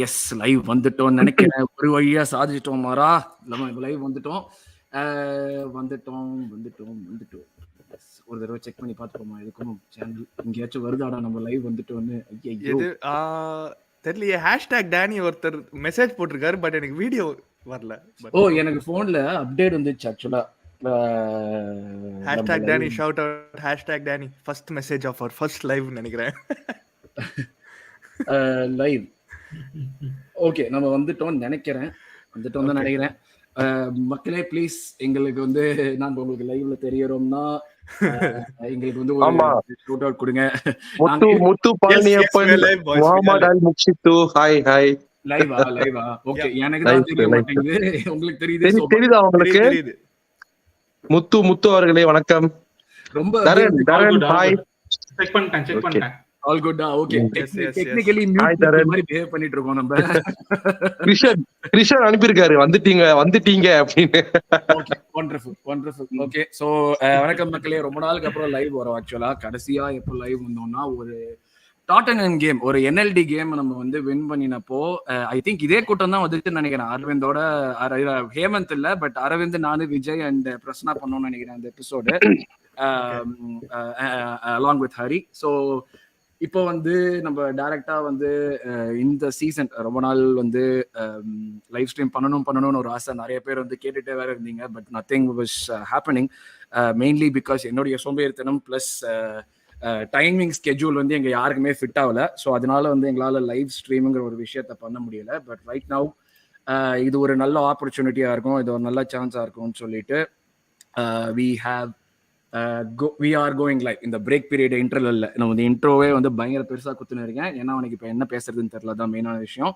S live வந்துட்டோம்னு நினைக்கிறேன். ஒரு வழியா சாதிச்சிட்டோம் மாறா. லைவ் வந்துட்டோம். ஒரு தடவை செக் பண்ணி பார்த்துக்கோமா எதுக்கும் சேனல் எங்கேயாச்சும் வருதாடா நம்ம லைவ் வந்துட்டோம்னு. ஐயோ தெரியலையே. ஹேஷ்டாக் டேனி ஒருத்தர் மெசேஜ் போட்டிருக்காரு, பட் எனக்கு வீடியோ வரல. ஓ எனக்கு போன்ல அப்டேட் வந்துச்சு ஆக்சுவலா. Hashtag Danny shout out. Hashtag Danny first message of our first live நினைக்கிறேன். லைவ் ஓகே நம்ம வந்துட்டோம்னு நினைக்கிறேன். வந்துட்டோம் தான் நினைக்கிறேன். மக்களே ப்ளீஸ் எங்களுக்கு வந்து நாங்க உங்களுக்கு லைவ்ல தெரியறோம்னா எங்களுக்கு வந்து ஒரு ஷவுட் அவுட் கொடுங்க. முத்து பழனியப்பன் முஹம்மது அல் முக்ஷித்து ஹாய் ஹாய். லைவா ஓகே எனக்கு தான் தெரிய மாட்டேங்குது. உங்களுக்கு தெரியுதா? உங்களுக்கு தெரியுது. முத்து அவர்களே வணக்கம். ரொம்ப ஹாய். செக் பண்ணிட்டேன். ஆல் குட்டா ஓகே. டெக்னிக்கலி மியூட் மாதிரி பிஹேவ் பண்ணிட்டு இருக்கோம் நம்ம. கிருஷ்ணன் அனுப்பியிருக்காரு வந்துட்டீங்க அப்படின்னு. Okay wonderful. ஓகே சோ வணக்கம் மக்களே. ரொம்ப நாளுக்கு அப்புறம் லைவ் வரோம். ஆக்சுவலா கடைசியா எப்போ லைவ் வந்தோம்னா ஒரு டாட்டன்ஹாம் கேம், ஒரு என்எல்டி கேம் நம்ம வந்து வின் பண்ணினப்போ ஐ திங்க் இதே கூட்டம் தான் வந்துச்சுன்னு நினைக்கிறேன். அரவிந்தோட ஹேமந்த் இல்ல, பட் அரவிந்த், நானு, விஜய் அண்ட் பிரசன்னா பண்ணோம்னு நினைக்கிறேன் அந்த episode along with Hari. So இப்போ வந்து நம்ம டைரக்டா வந்து இந்த சீசன் ரொம்ப நாள் வந்து லைவ் ஸ்ட்ரீம் பண்ணணும்னு ஒரு ஆசை. நிறைய பேர் வந்து கேட்டுட்டே வேற இருந்தீங்க, but nothing was happening. Mainly because என்னுடைய சோம்பேறித்தனம் பிளஸ் டைமிங் ஸ்கெட்யூல் வந்து எங்க யாருக்குமே ஃபிட் ஆகல. ஸோ அதனால வந்து எங்களால் லைவ் ஸ்ட்ரீமுங்கிற ஒரு விஷயத்த பண்ண முடியல. பட் ரைட் நவ் இது ஒரு நல்ல ஆப்பர்ச்சுனிட்டியா இருக்கும், இது ஒரு நல்ல சான்ஸா இருக்கும்னு சொல்லிட்டு we are going live இந்த பிரேக் பீரியட் இன்டர்வல்ல. நம்ம வந்து இன்ட்ரோவே வந்து பயங்கர பெருசா குத்துன்னு இருக்கேன், ஏன்னா அவனுக்கு இப்போ என்ன பேசுறதுன்னு தெரியல, தான் மெயினான விஷயம்.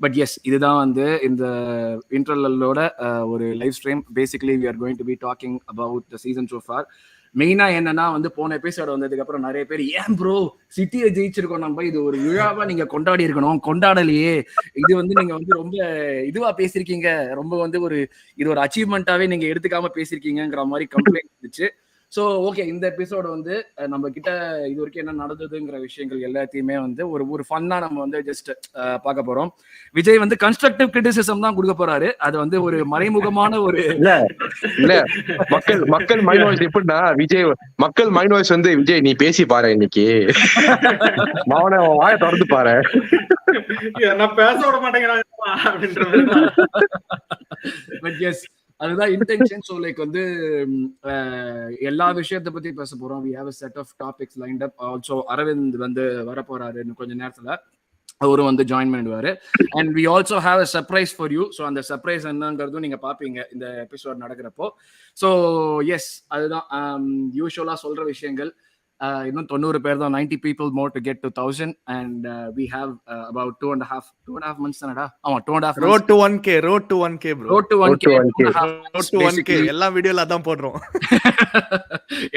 பட் எஸ் இதுதான் வந்து இந்த இன்டர்வலோட ஒரு live stream. Basically we are going to be talking about the season so far. மெயினா என்னன்னா வந்து போன எபிசோட் வந்ததுக்கு அப்புறம் நிறைய பேர் ஏன் ப்ரோ சிட்டியை ஜெயிச்சிருக்கோம் நம்ம, இது ஒரு விழாவா நீங்க கொண்டாடி இருக்கணும், கொண்டாடலையே, இது வந்து நீங்க வந்து ரொம்ப இதுவா பேசிருக்கீங்க, ரொம்ப வந்து ஒரு இது ஒரு அச்சீவ்மெண்ட்டாவே நீங்க எடுத்துக்காம பேசிருக்கீங்கிற மாதிரி கம்ப்ளைண்ட் இருந்துச்சு. ஸோ ஓகே இந்த எபிசோடு வந்து நம்ம கிட்ட இது வரைக்கும் என்ன நடந்ததுங்கிற விஷயங்கள் எல்லாத்தையுமே வந்து ஒரு ஃபன்னா நம்ம வந்து ஜஸ்ட் பார்க்க போறோம். விஜய் வந்து கன்ஸ்ட்ரக்டிவ் கிரிட்டிசிசம் தான் கொடுக்க போறாரு. அது வந்து ஒரு மறைமுகமான ஒரு இல்ல மக்கள் மைண்ட் வாய்ஸ் எப்படின்னா மக்கள் மைண்ட் வாய்ஸ் வந்து விஜய் நீ பேசி பாரு, இன்னைக்கு மாவன வாயை திறந்து பாரு, என்ன பேச விட மாட்டேங்கிறாங்க. அதுதான் இன்டென்ஷன். ஸோ லைக் வந்து எல்லா விஷயத்தை பத்தி பேச போறோம். we have a set of topics lined up. also Aravind வந்து வர போறாரு இன்னும் கொஞ்ச நேரத்துல, அவரும் வந்து ஜாயின் பண்ணிடுவாரு. And we also have a surprise for you. So அந்த சர்ப்ரைஸ் என்னங்கிறதும் நீங்க பாப்பீங்க இந்த எபிசோட் நடக்கிறப்போ. ஸோ எஸ் அதுதான் யூஸ்வலா சொல்ற விஷயங்கள். இன்னும் 90 பேர் தான், 90 people more to get to 1000 and we have about 2.5 months தானடா. ஆமா 2.5 road to 1k bro. road to 1k எல்லா வீடியோல அதான் போடுறோம்.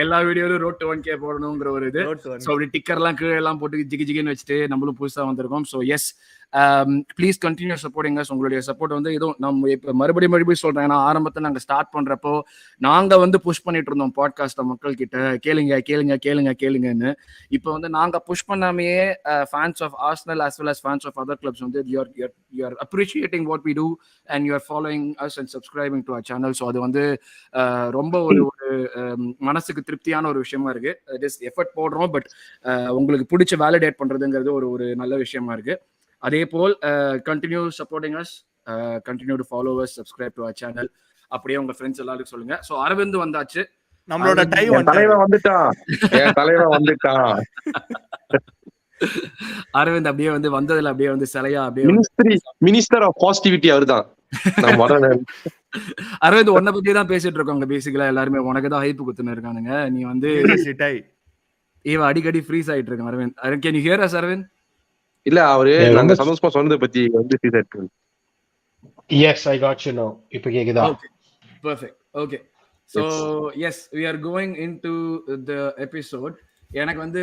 எல்லா வீடியோல road to 1k போடணும்ங்கற ஒரு இது. சோ அப்படி டிக்கர்லாம் கீழ எல்லாம் போட்டு ஜிகின்னு வச்சிட்டு நம்மளும் புதுசா வந்திருக்கோம். So yes please continue supporting as. உங்களுடைய சப்போர்ட் வந்து இதுவும் நம்ம இப்போ மறுபடியும் சொல்றேன். ஏன்னா ஆரம்பத்தில் நாங்கள் ஸ்டார்ட் பண்றப்போ நாங்கள் வந்து புஷ் பண்ணிட்டு இருந்தோம் பாட்காஸ்ட்டை மக்கள் கிட்ட, கேளுங்கன்னு. இப்போ வந்து நாங்கள் புஷ் பண்ணாமையே fans of Arsenal as well as fans of other clubs வந்து you are appreciating what we do and you are following us and subscribing to our channel. So அது வந்து ரொம்ப ஒரு மனசுக்கு திருப்தியான ஒரு விஷயமா இருக்கு. இட் இஸ் எஃபர்ட் போடுறோம், பட் உங்களுக்கு பிடிச்ச வேலிடேட் பண்றதுங்கிறது ஒரு நல்ல விஷயமா இருக்கு. அதே போல் continue supporting us, continue to follow us, subscribe to our channel. அப்படியே உங்க ஃப்ரெண்ட்ஸ் எல்லாருக்கும் சொல்லுங்க. சோ அரவிந்த் வந்தாச்சு, நம்மளோட தலைவன் வந்துட்டான். அரவிந்த் அப்படியே வந்து வந்ததுல அப்படியே வந்து சிலையா அப்படியே மினிஸ்டர் ஆஃப் பாசிட்டிவிட்டி அவர்தான். அரவிந்த் உன்னை பத்தி தான் பேசிட்டு இருக்கோங்க. பேசிக்கலா எல்லாருமே உனக்கு தான் ஹைப் குத்துன்னு இருக்கானுங்க. நீ வந்து அடிக்கடி ஃப்ரீஸ் ஆயிட்டு இருக்க Arvind. Can you hear us Arvind? இல்ல அவரு நாங்க சந்தோஷமா சொன்னதை பத்தி வந்து பேசிட்டு. Yes, I got you now. இப்போ கேக்குதா? Okay, perfect. Okay, so yes, we are going into the episode. எனக்கு வந்து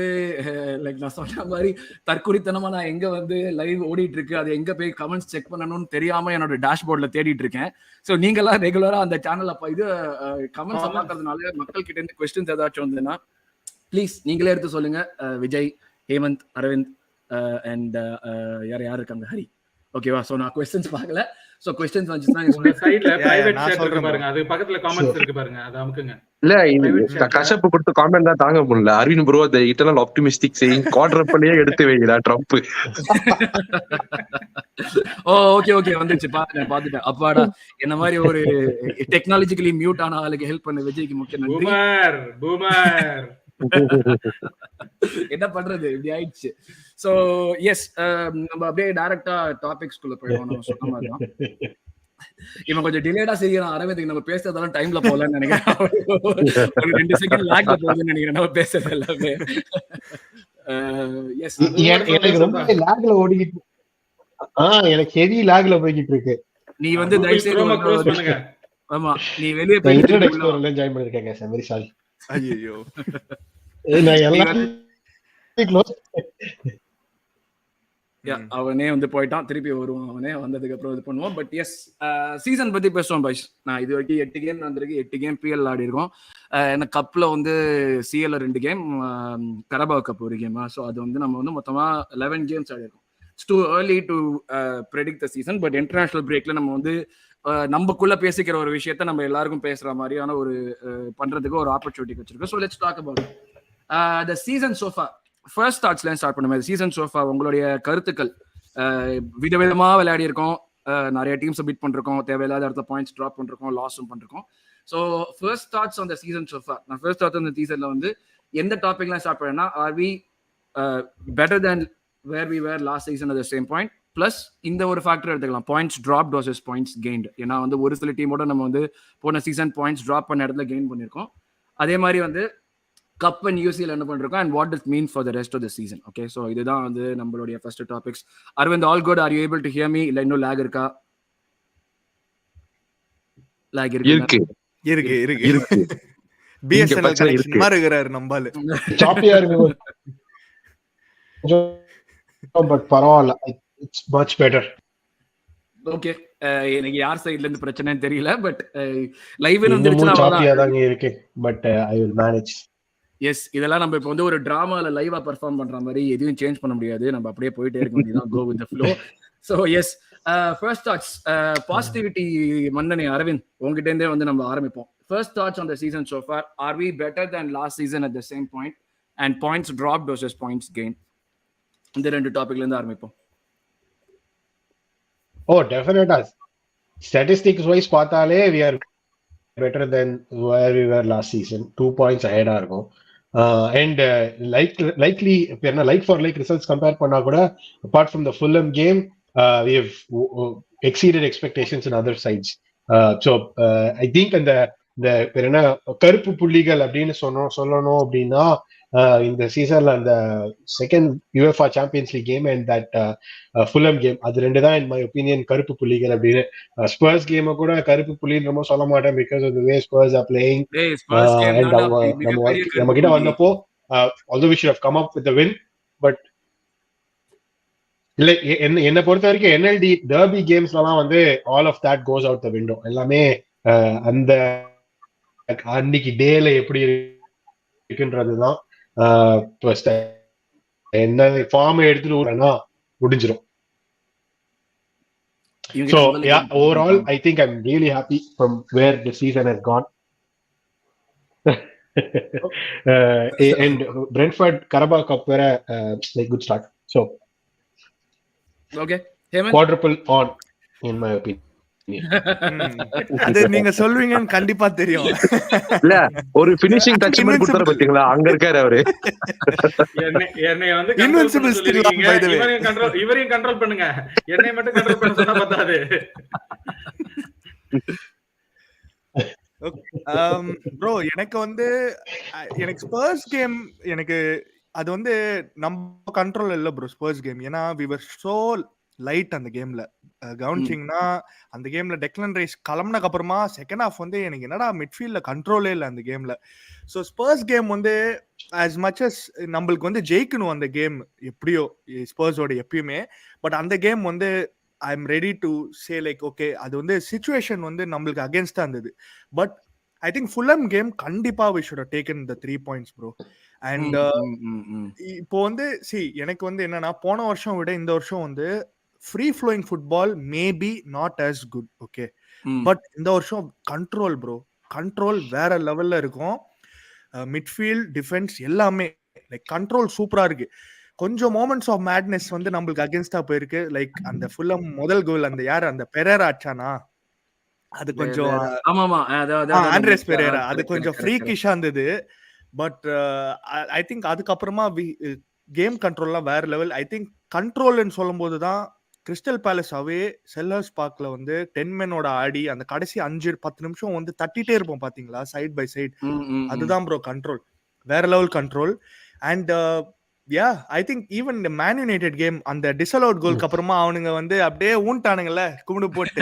லைக் நான் சொன்ன மாதிரி தற்குறித்தனமா நான் எங்க வந்து லைவ் ஓடிட்டு இருக்கு, அது எங்க போய் கமெண்ட்ஸ் செக் பண்ணணும்னு தெரியாம என்னோட டேஷ்போர்ட்ல தேடிட்டு இருக்கேன். ஸோ நீங்களாம் ரெகுலரா அந்த சேனல் அப்ப இது கமெண்ட்ஸ் பார்க்கறதுனால மக்கள் கிட்ட இருந்து கொஸ்டின்ஸ் ஏதாச்சும் வந்ததுன்னா ப்ளீஸ் நீங்களே எடுத்து சொல்லுங்க. விஜய், ஹேமந்த், அரவிந்த் அண்ட் யார் இருக்காங்க, ஹரி. ஓகேவா? சோ நான் क्वेश्चंस பார்க்கல. சோ क्वेश्चंस வந்துச்சுனா உங்க சைடுல பிரைவேட் நான் chat இருக்கு சொல்றேன் பாருங்க, அது பக்கத்துல கமெண்ட்ஸ் இருக்கு பாருங்க, அத அமுக்குங்க. இல்ல இது Private chat. கஷ்டப்பு கொடுத்து காமெண்ட் தான் தாங்க முடியல. Aravind bro the eternal optimistic saying குவாட்ரப்பிளே எடுத்து வைக்கிறா ட்ரம்ப். ஓகே வந்துச்சு, பாத்துட்டேன். அப்பாடா, என்ன மாதிரி ஒரு டெக்னாலஜிக்கலி மியூட் ஆன ஆளுக்கு ஹெல்ப் பண்ண விஜய்க்கு முக்கிய நன்றி. பூமர் என்ன பண்றது, இப்படி ஆயிடுச்சு. சோ எஸ், நம்ம அப்படியே டைரக்டா டாபிக்ஸ்குள்ள போயிடுவோம். நம்ம சொன்ன மாதிரி தான் இவன் கொஞ்சம் டிலேடா செய்யறான். அரவிந்த் நம்ம பேசுறதெல்லாம் டைம்ல போகலன்னு நினைக்கிறேன். ஒரு 2 செகண்ட் லாக்ல போகுதுன்னு நினைக்கிறேன் நம்ம பேசுறது எல்லாமே. எஸ், எனக்கு ரொம்ப லாக்ல ஓடிக்கிட்டு, எனக்கு ஹெவி லாக்ல போய்கிட்டு இருக்கு. நீ வந்து தயவு செய்து க்ளோஸ் பண்ணுங்க. ஆமா, நீ வெளிய நான் போயிட்டு இன்டர்நெட் எக்ஸ்ப்ளோரர்ல ஜாயின் பண்ணிருக்கேன். Sir very sorry. ஐயோ, நான் எல்லாம் க்ளோஸ். அவனே வந்து போயிட்டான், திருப்பி வருவான். அவனே வந்ததுக்கு அப்புறம் இது பண்ணுவோம். பட் எஸ், சீசன் பத்தி பேசுவோம் பாய்ஸ். நான் இது வரைக்கும் 8 கேம் வந்திருக்கு, 8 கேம் பிஎல் ஆடி இருக்கோம். எனக்கு கப்ல வந்து சிஎல்ல 2 கேம், கரபாவ் கப் ஒரு கேம். ஸோ அது வந்து நம்ம வந்து மொத்தமா 11 கேம்ஸ் ஆடி இருக்கோம். It's too early to predict the season. But international பிரேக்ல நம்ம வந்து நமக்குள்ள பேசிக்கிற ஒரு விஷயத்த நம்ம எல்லாருக்கும் பேசுற மாதிரியான ஒரு பண்றதுக்கு ஒரு ஆப்பர்ச்சுனிட்டி வச்சிருக்கோம். So let's talk about the season so far. First ஸ்டார்ட்ஸ்ல ஸ்டார்ட் பண்ணுமே. சீசன் சோஃபா உங்களுடைய கருத்துக்கள். விதவிதமா விளையாடி இருக்கோம், நிறைய டீம்ஸ் பீட் பண்ணிருக்கோம், தேவையில்லாத இடத்துல பாயிண்ட்ஸ் ட்ராப் பண்ணிருக்கோம், லாஸும் பண்ணிருக்கோம். So first thoughts on the season so far. நான் ஃபர்ஸ்ட் தாட்ஸ் அந்த சீசன்ல வந்து எந்த டாபிக்லாம் ஸ்டார்ட் பண்ணேன்னா, are we better than where we were last season at the same point. Plus இந்த ஒரு ஃபேக்டர் எடுத்துக்கலாம், points drop versus points gained. ஏன்னா வந்து ஒரு சில டீமோட நம்ம வந்து போன சீசன் பாயிண்ட்ஸ் ட்ராப் பண்ண இடத்துல கெயின் பண்ணிருக்கோம். அதே மாதிரி வந்து கப் அண்ட் யூசிஎல் என்ன பண்ணிருக்கோம், and what it means for the rest of the season. Okay, so இதுதான் வந்து நம்மளுடைய first topics. Arvind, all good? Are you able to hear me? இல்ல இன்னும் லாக் இருக்கா? லாக் இருக்கு. பிஎஸ்என்எல் கனெக்ஷன் மாதிரி இருக்கிறாரு நம்பால. சாப்பியா இருக்கு, பட் பரவாயில்ல, இட்ஸ் மச் பெட்டர். ஓகே, எனக்கு யார் சைடுல இருந்து பிரச்சனைன்னு தெரியல, பட் லைவ்ல வந்துருச்சுனா சாப்பியா தான் இருக்கு, but I will manage. Yes, இதெல்லாம் நம்ம இப்போ வந்து ஒரு டிராமால லைவா பெர்ஃபார்ம் பண்ற மாதிரி எதையும் சேஞ்ச் பண்ண முடியாது. நம்ம அப்படியே போயிட்டே இருக்க வேண்டியதான், go with the flow. So yes, first thoughts, positivity மன்னனே அரவிந்த், உங்ககிட்ட இருந்தே வந்து நம்ம ஆரம்பிப்போம். First thoughts on the season so far. Are we better than last season at the same point, and points drop versus points gain? இந்த 2 டாபிக்ல இருந்து ஆரம்பிப்போம். டெஃபினட்டா ஸ்டாட்டிஸ்டிக்ஸ் வைஸ் பார்த்தாலே we are better than where we were last season. 2 points ahead இருக்கும். And likely like for like results compare பண்ணா கூட, apart from the Fulham game, we have exceeded expectations in other sides. So I think அந்த கருப்பு புள்ளிகள் அப்படின்னு சொல்லணும் அப்படின்னா, இந்த சீசன்ல அந்த second UEFA champions league game and that Fulham game, அது 2 தான் இன் மை ஒப்பீனியன் கருப்பு புள்ளிகள் அப்படின்னு. ஸ்பர்ஸ் கேமை கூட கருப்பு புள்ளின்னு ரொம்ப சொல்ல மாட்டேன், because of the way Spurs are playing. And நம்ம கிட்ட வந்தப்போ although we should have come up with the win, but இல்ல, என்ன பொறுத்த வரைக்கும் NLD டர்பி கேம்ஸ்லாம் வந்து all of that goes out the window. எல்லாமே அந்த அன்னைக்கு டேல எப்படி இருக்குன்றதுதான். என்ன ஃபார்ம் எடுத்துட்டு முடிஞ்சிடும். So yeah, overall I think I'm really happy from where the season has gone. And Brentford Carabao Cup were like good start. So okay, Heyman, quadruple on in my opinion. அது நீங்க சொல்வீங்கன்னு கண்டிப்பா தெரியும். இல்ல, ஒரு finishing touch மாதிரி கொடுத்தாரு பாத்தீங்களா, அங்க இருக்காரு அவரு. என்னை வந்து Invincible still on, by the way. இவரையும் கண்ட்ரோல் பண்ணுங்க, என்னை மட்டும் கண்ட்ரோல் பண்ண சொன்னா பத்தாது. ப்ரோ, எனக்கு ஸ்பர்ஸ் கேம் எனக்கு அது வந்து நம்ம கண்ட்ரோல் இல்ல ப்ரோ. ஸ்பர்ஸ் கேம் ஏன்னா we were so லைட் அந்த கேம்ல. கவனிச்சிங்கன்னா அந்த கேம்ல டெக்லன் ரைஸ் கிளம்புனக்கு அப்புறமா செகண்ட் ஹாஃப் வந்து எனக்கு என்னடா மிட்ஃபீல்ட்ல கண்ட்ரோலே இல்லை அந்த கேம்ல. ஸோ ஸ்பர்ஸ் கேம் வந்து as much as நம்மளுக்கு வந்து ஜெயிக்கணும் அந்த கேம் எப்படியோ, ஸ்பர்ஸோட எப்பயுமே. பட் அந்த கேம் வந்து I am ready to say like okay, அது வந்து சிச்சுவேஷன் வந்து நம்மளுக்கு அகேன்ஸ்டா இருந்தது. But I think Fulham game கண்டிப்பா we should have taken the 3 points bro. And இப்போ வந்து எனக்கு வந்து என்னன்னா, போன வருஷம் விட இந்த வருஷம் வந்து free flowing football maybe not as good, okay, but இந்த வருஷம் கண்ட்ரோல் ப்ரோ, கண்ட்ரோல் வேற லெவல்ல இருக்கும். மிட்ஃபீல்ட் டிஃபென்ஸ் எல்லாமே லைக் கண்ட்ரோல் சூப்பரா இருக்கு. கொஞ்சம் மோமெண்ட்ஸ் ஆஃப் மேட்னஸ் வந்து நம்மளுக்கு அகேன்ஸ்டா போயிருக்கு. லைக் அந்த ஃபுல்லம் முதல் கோல் அந்த யாரு அந்த பெரேரா ஆச்சானா, அது கொஞ்சம் ஆமாமா ஆண்ட்ரேஸ் பெரேரா, அது கொஞ்சம் ஃப்ரீக்கிஷா இருந்தது. பட் ஐ திங்க் அதுக்கப்புறமா கேம் கண்ட்ரோல்லாம் வேற லெவல். ஐ திங்க் கண்ட்ரோல்னு சொல்லும் போது தான் கிறிஸ்டல் பேலஸ் அவே செல்லர்ஸ் பார்க்ல வந்து 10 மெனோட ஆடி அந்த கடைசி 5-10 நிமிஷம் வந்து தட்டிட்டே இருப்போம் பாத்தீங்களா, சைட் பை சைட். அதுதான் ப்ரோ கண்ட்ரோல், வேற level control. And I think even இந்த மேன் யுனைடெட் கேம் அந்த டிஸ்அலவுட் கோல்க்கு அப்புறமா அவனுங்க வந்து அப்படியே ஊன்ட்டானுங்கல்ல கும்பிடு போட்டு,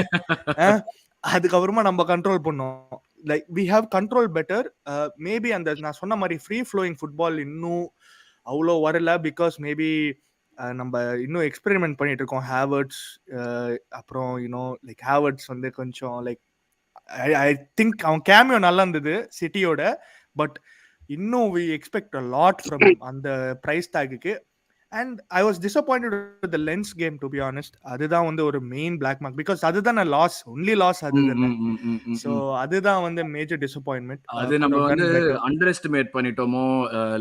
அதுக்கப்புறமா நம்ம கண்ட்ரோல் பண்ணோம். Like we have control better. Maybe அந்த நான் சொன்ன மாதிரி ஃப்ரீ ஃப்ளோயிங் ஃபுட்பால் இன்னும் அவ்வளோ வரல. பிகாஸ் மேபி நம்ம இன்னும் எக்ஸ்பெரிமெண்ட் பண்ணிட்டு இருக்கோம். ஹேவர்ட்ஸ் அப்புறம் லைக் ஹேவர்ட்ஸ் வந்து கொஞ்சம் லைக் ஐ திங்க் அவன் கேமியோ நல்லா இருந்தது சிட்டியோட. பட் இன்னும் we expect a lot from அந்த பிரைஸ் டாகுக்கு. And I was disappointed with the Lens game to be honest. அதுதான் வந்து ஒரு மெயின் பிளாக் மார்க். பிகாஸ் அதுதான் லாஸ், ஒன்லி லாஸ் அதுதான். சோ அதுதான் வந்து மேஜர் டிசப்பாயின்ட்மெண்ட். அது நம்ம வந்து அண்டர் எஸ்டிமேட் பண்ணிட்டோமோ,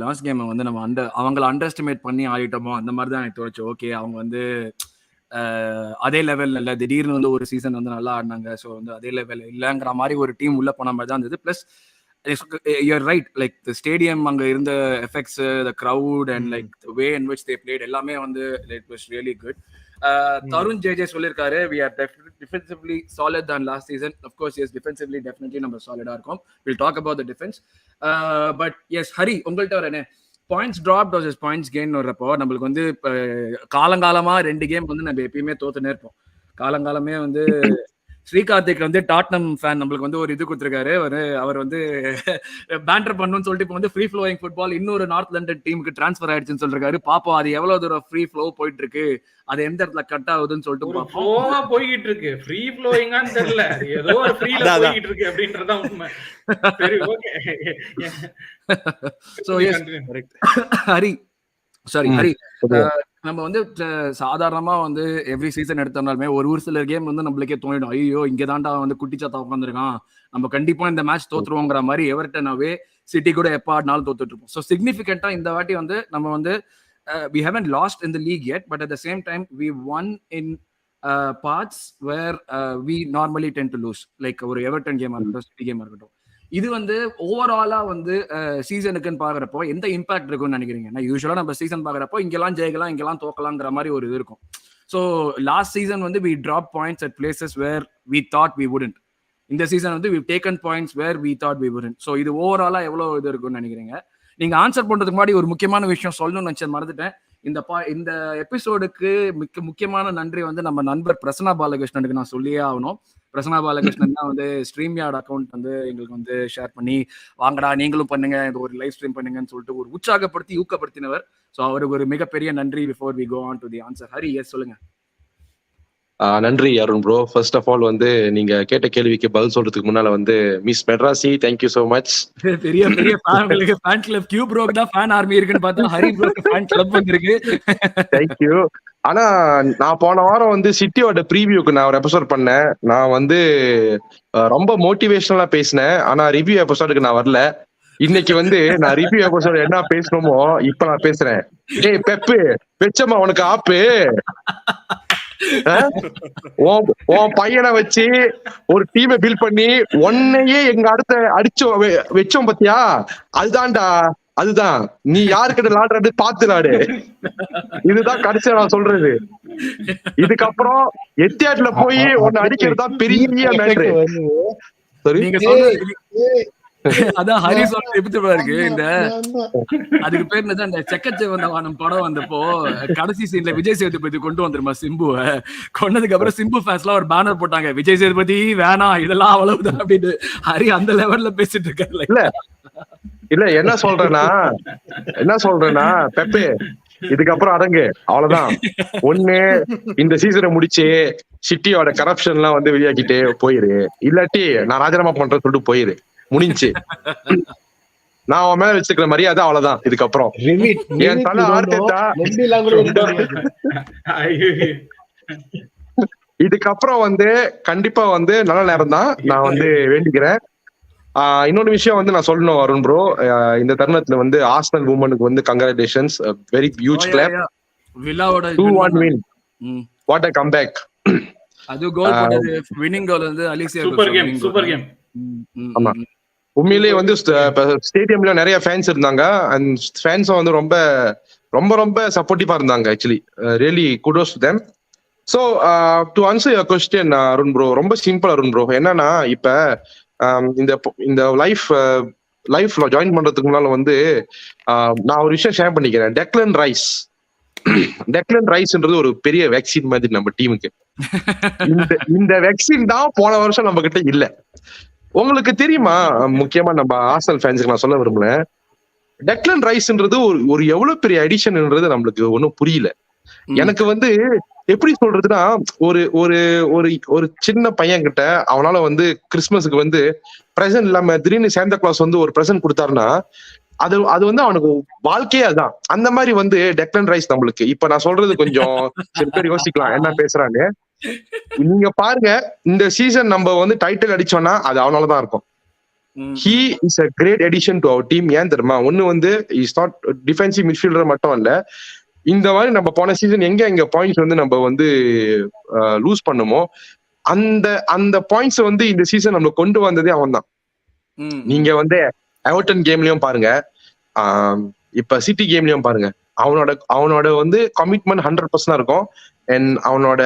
லாஸ்ட் கேம் வந்து நம்ம அவங்கள அண்டர் எஸ்டிமேட் பண்ணி ஆடிட்டோமோ, அந்த மாதிரி தான் எனக்கு தோணுச்சு. ஓகே, அவங்க வந்து அதே லெவல்ல இல்ல, திடீர்னு வந்து ஒரு சீசன் வந்து நல்லா ஆடினாங்க. ஸோ வந்து அதே லெவல் இல்லைங்கிற மாதிரி ஒரு டீம் உள்ள போன மாதிரி தான் இருந்தது. Plus you're right, like the stadium அங்க இருந்த effects, the crowd and like the way in which they played எல்லாமே வந்து it was really good. Tarun JJ சொல்லிருக்காரு, we are defensively solid than last season. Of course, yes, defensively definitely நம்ம solid-ஆ இருக்கோம். We'll talk about the defense. But yes, Hari, உங்கள்கிட்ட ஒரு என்ன points drop versus points gain வர்றப்போ நம்மளுக்கு வந்து இப்போ காலங்காலமா 2 கேம் வந்து நம்ம எப்பயுமே தோத்துனே இருப்போம். காலங்காலமே வந்து ஸ்ரீகார்த்திக் வந்து டாட்னம் ஃபேன் நம்மளுக்கு வந்து ஒரு இது கொடுத்துருக்காரு. அவர் வந்து பேண்டர் பண்ணணும்னு சொல்லிட்டு இப்போ வந்து ஃப்ரீ ஃப்ளோயிங் ஃபுட்பால் இன்னொரு நார்த் லண்டன் டீமுக்கு டிரான்ஸ்ஃபர் ஆயிடுச்சுன்னு சொல்றாரு. பாப்போம் அது எவ்வளவு தூரம் ஃப்ரீ ஃப்ளோ போயிட்டு இருக்கு, அது எந்த இடத்துல கட் ஆகுதுன்னு சொல்லிட்டு ஃப்ளோவா போயிட்டு இருக்கு. ஃப்ரீ ஃப்ளோயிங்கான்னு தெரியல, ஏதோ ஒரு ஃப்ரீல போயிட்டு இருக்கு அப்படின்றதுதான் உண்மை. சரி, okay. So yes Hari, sorry Hari, நம்ம வந்து சாதாரணமா வந்து எவ்ரி சீசன் எடுத்தோம்னாலுமே ஒரு சில கேம் வந்து நம்மளுக்கே தோணிடும், ஐயோ இங்க தாண்டா வந்து குட்டிச்சாத்தா உட்காந்துருக்கான், நம்ம கண்டிப்பா இந்த மேட்ச் தோத்துருவோங்கிற மாதிரி. எவர்டனாவே சிட்டி கூட எப்ப ஆடினாலும் தோத்துட்டு இருப்போம். ஸோ சிக்னிஃபிகண்டா இந்த வாட்டி வந்து நம்ம வந்து we haven't lost in the league yet, but at the same time we won in parts where we normally tend to lose, like ஒரு எவர்டன் கேமா இருக்கட்டும், சிட்டி கேமா இருக்கட்டும். இது வந்து ஓவராலா வந்து சீசனுக்குன்னு பாக்குறப்போ எந்த இம்பாக்ட் இருக்கும்னு நினைக்கிறீங்க? யூஸ்வலா நம்ம சீசன் பாக்குறப்போ இங்கெல்லாம் ஜெயிக்கலாம், இங்கெல்லாம் தோக்கலாங்கிற மாதிரி ஒரு இது இருக்கும். ஸோ லாஸ்ட் சீசன் வந்து we dropped points at places where we thought we wouldn't. இந்த சீசன் வந்து we've taken points where we thought we wouldn't. So இது ஓவராலா எவ்வளவு இது இருக்கும்னு நினைக்கிறீங்க? நீங்க ஆன்சர் பண்றதுக்கு முன்னாடி ஒரு முக்கியமான விஷயம் சொல்லணும்னு நினைச்சேன், மறந்துட்டேன். இந்த எபிசோடுக்கு முக்கியமான நன்றி வந்து நம்ம நண்பர் பிரசன்னா பாலகிருஷ்ணனுக்கு நான் சொல்லியே ஆகணும். பிரசன்னா பாலகிருஷ்ணன் தான் வந்து ஸ்ட்ரீம்யார்ட் அக்கௌண்ட் வந்து எங்களுக்கு வந்து ஷேர் பண்ணி, வாங்கடா நீங்களும் பண்ணுங்க, இது ஒரு லைவ் ஸ்ட்ரீம் பண்ணுங்கன்னு சொல்லிட்டு ஒரு உற்சாகப்படுத்தி ஊக்கப்படுத்தினவர். ஸோ அவருக்கு ஒரு மிகப்பெரிய நன்றி. Before we go on to the answer, Hari yes சொல்லுங்க. நன்றி Arun bro. First of all வந்து நீங்க கேட்ட கேள்விக்கு பதில் சொல்றதுக்கு முன்னால வந்து miss Madrasi, thank you so much. பெரிய பெரிய ஃபேமிலிக்கு ஃபேன் கிளப், கியூ ப்ரோக்கு தான் ஃபேன் ஆர்மி இருக்குன்னு பார்த்தா ஹரி ப்ரோக்கு ஃபேன் கிளப் வந்திருக்கு. தேங்க்யூ. ஆனா நான் போன வாரம் வந்து சிட்டியோட ப்ரீவியூக்கு நான் ஒரு எபிசோட் பண்ணேன். நான் வந்து ரொம்ப மோட்டிவேஷனலா பேசினேன். ஆனா ரிவ்யூ எபிசோடுக்கு நான் வரல. இன்னைக்கு வந்து நான் ரிவ்யூ எபிசோட் என்ன பேசணுமோ இப்ப நான் பேசுறேன். ஏய் பெப்பு வெச்சம்மா உனக்கு ஆப்பு, உன் பையனை வச்சு ஒரு டீமை பில்ட் பண்ணி உன்னையே எங்க அடுத்த அடிச்சோம் வச்சோம் பத்தியா, அதுதான்டா, அதுதான் நீ யாருக்கிட்ட விளாடுறது பார்த்து விளாடு. இதுதான் கடைசியா நான் சொல்றது. இதுக்கப்புறம் எத்தியாட்ல போய் ஒன்னு அடிக்கிறதா பெரிய மேட்ரு. அதான் ஹரி சொல்ற எபிசோடா இருக்கு. இந்த அதுக்கு பேர் என்னதான், இந்த செக்கச்சேவந்தவானம் படம் வந்தப்போ கடைசி சீன்ல விஜய் சேதுபதி கொண்டு வந்துருமா சிம்புவை. கொண்டதுக்கு அப்புறம் சிம்பு ஃபேன்ஸ்லாம் ஒரு பேனர் போட்டாங்க, விஜய் சேதுபதி வேணாம் இதெல்லாம் அவ்வளவுதான் அப்படின்னு. ஹரி அந்த லெவல்ல பேசிட்டு இருக்காரு. இல்ல என்ன சொல்றேன்னா பெப்பே இதுக்கப்புறம் அடங்கு, அவ்வளவுதான். ஒண்ணு இந்த சீசனை முடிச்சு சிட்டியோட கரப்ஷன் எல்லாம் வந்து வெளியாக்கிட்டு போயிரு, இல்லாட்டி நான் ராஜினாமா பண்றேன்னு சொல்லிட்டு போயிரு, முடிஞ்சு. நான் அவன் மேல வச்சுக்கிற மரியாதை அவ்வளவுதான். இதுக்கப்புறம் என் தலை ஆர்டேட்டா இதுக்கப்புறம் வந்து கண்டிப்பா வந்து நல்ல நேரம் தான் நான் வந்து வேண்டிக்கிறேன். இன்னொரு விஷயம் வந்து நான் சொல்லணும் அருண் ப்ரோ, இந்த தருணத்துல வந்து ஆர்சனல் வுமனுக்கு வந்து கங்க்ராச்சுலேஷன்ஸ், வெரி ஹியூஜ் கிளாப். வில்லாவோட 2-1 win, what a comeback. அது கோல் போட்டது வின்னிங் கோல் வந்து அலிசியா. Super game. ஆமா, உண்மையிலேயே வந்து ஸ்டேடியம்ல நிறைய ஃபேன்ஸ் இருந்தாங்க. அண்ட் ஃபேன்ஸும் வந்து ரொம்ப ரொம்ப ரொம்ப சப்போர்ட்டிவா இருந்தாங்க. Actually really kudos to them. So to answer your question Arun bro, ரொம்ப சிம்பிள் அருண் ப்ரோ. என்னன்னா இப்ப இந்த லைஃப்ல ஜாயின் பண்றதுக்கு முன்னால வந்து நான் ஒரு விஷயம் ஷேர் பண்ணிக்கிறேன். டெக்லன் ரைஸ்ன்றது ஒரு பெரிய வேக்சின் மாதிரி நம்ம டீமுக்கு. இந்த வேக்சின் தான் போன வருஷம் நம்ம கிட்ட இல்ல. உங்களுக்கு தெரியுமா, முக்கியமா நம்ம ஆர்சனல் ஃபேன்ஸுக்கு நான் சொல்ல விரும்பல, டெக்லன் ரைஸ்ன்றது ஒரு எவ்வளவு பெரிய அடிஷன்ன்றது நம்மளுக்கு ஒன்றும் புரியல. எனக்கு வந்து எப்படி சொல்றதுன்னா, ஒரு ஒரு ஒரு ஒரு சின்ன பையன் கிட்ட அவனால வந்து கிறிஸ்துமஸுக்கு வந்து பிரசன்ட் இல்லாம திடீர்னு சாண்டா கிளாஸ் வந்து ஒரு பிரசன்ட் கொடுத்தாருன்னா அது வந்து அவனுக்கு வாழ்க்கையே அதான். அந்த மாதிரி வந்து டெக்லன் ரைஸ் நம்மளுக்கு. இப்ப நான் சொல்றது கொஞ்சம் சில பேர் யோசிக்கலாம் என்ன பேசுறான்னு. நீங்க பாருங்க, இந்த சீசன் நம்ம வந்து டைட்டில் அடிச்சோம்னா அது அவனாலதான் இருக்கும். He is a great addition to our team. ஏன் தெரியுமா, ஒண்ணு வந்து இஸ் நாட் டிஃபென்சிவ் மிட்ஃபீல்டர் மட்டும் இல்ல, இந்த மாதிரி நம்ம போன சீசன் எங்க பாயிண்ட்ஸ் வந்து நம்ம வந்து லூஸ் பண்ணுமோ அந்த பாயிண்ட்ஸ் வந்து இந்த சீசன் நம்ம கொண்டு வந்ததே அவன் தான். நீங்க வந்து எவர்டன் கேம்லயும் பாருங்க, இப்ப சிட்டி கேம்லயும் பாருங்க, அவனோட வந்து கமிட்மெண்ட் 100% இருக்கும். அண்ட் அவனோட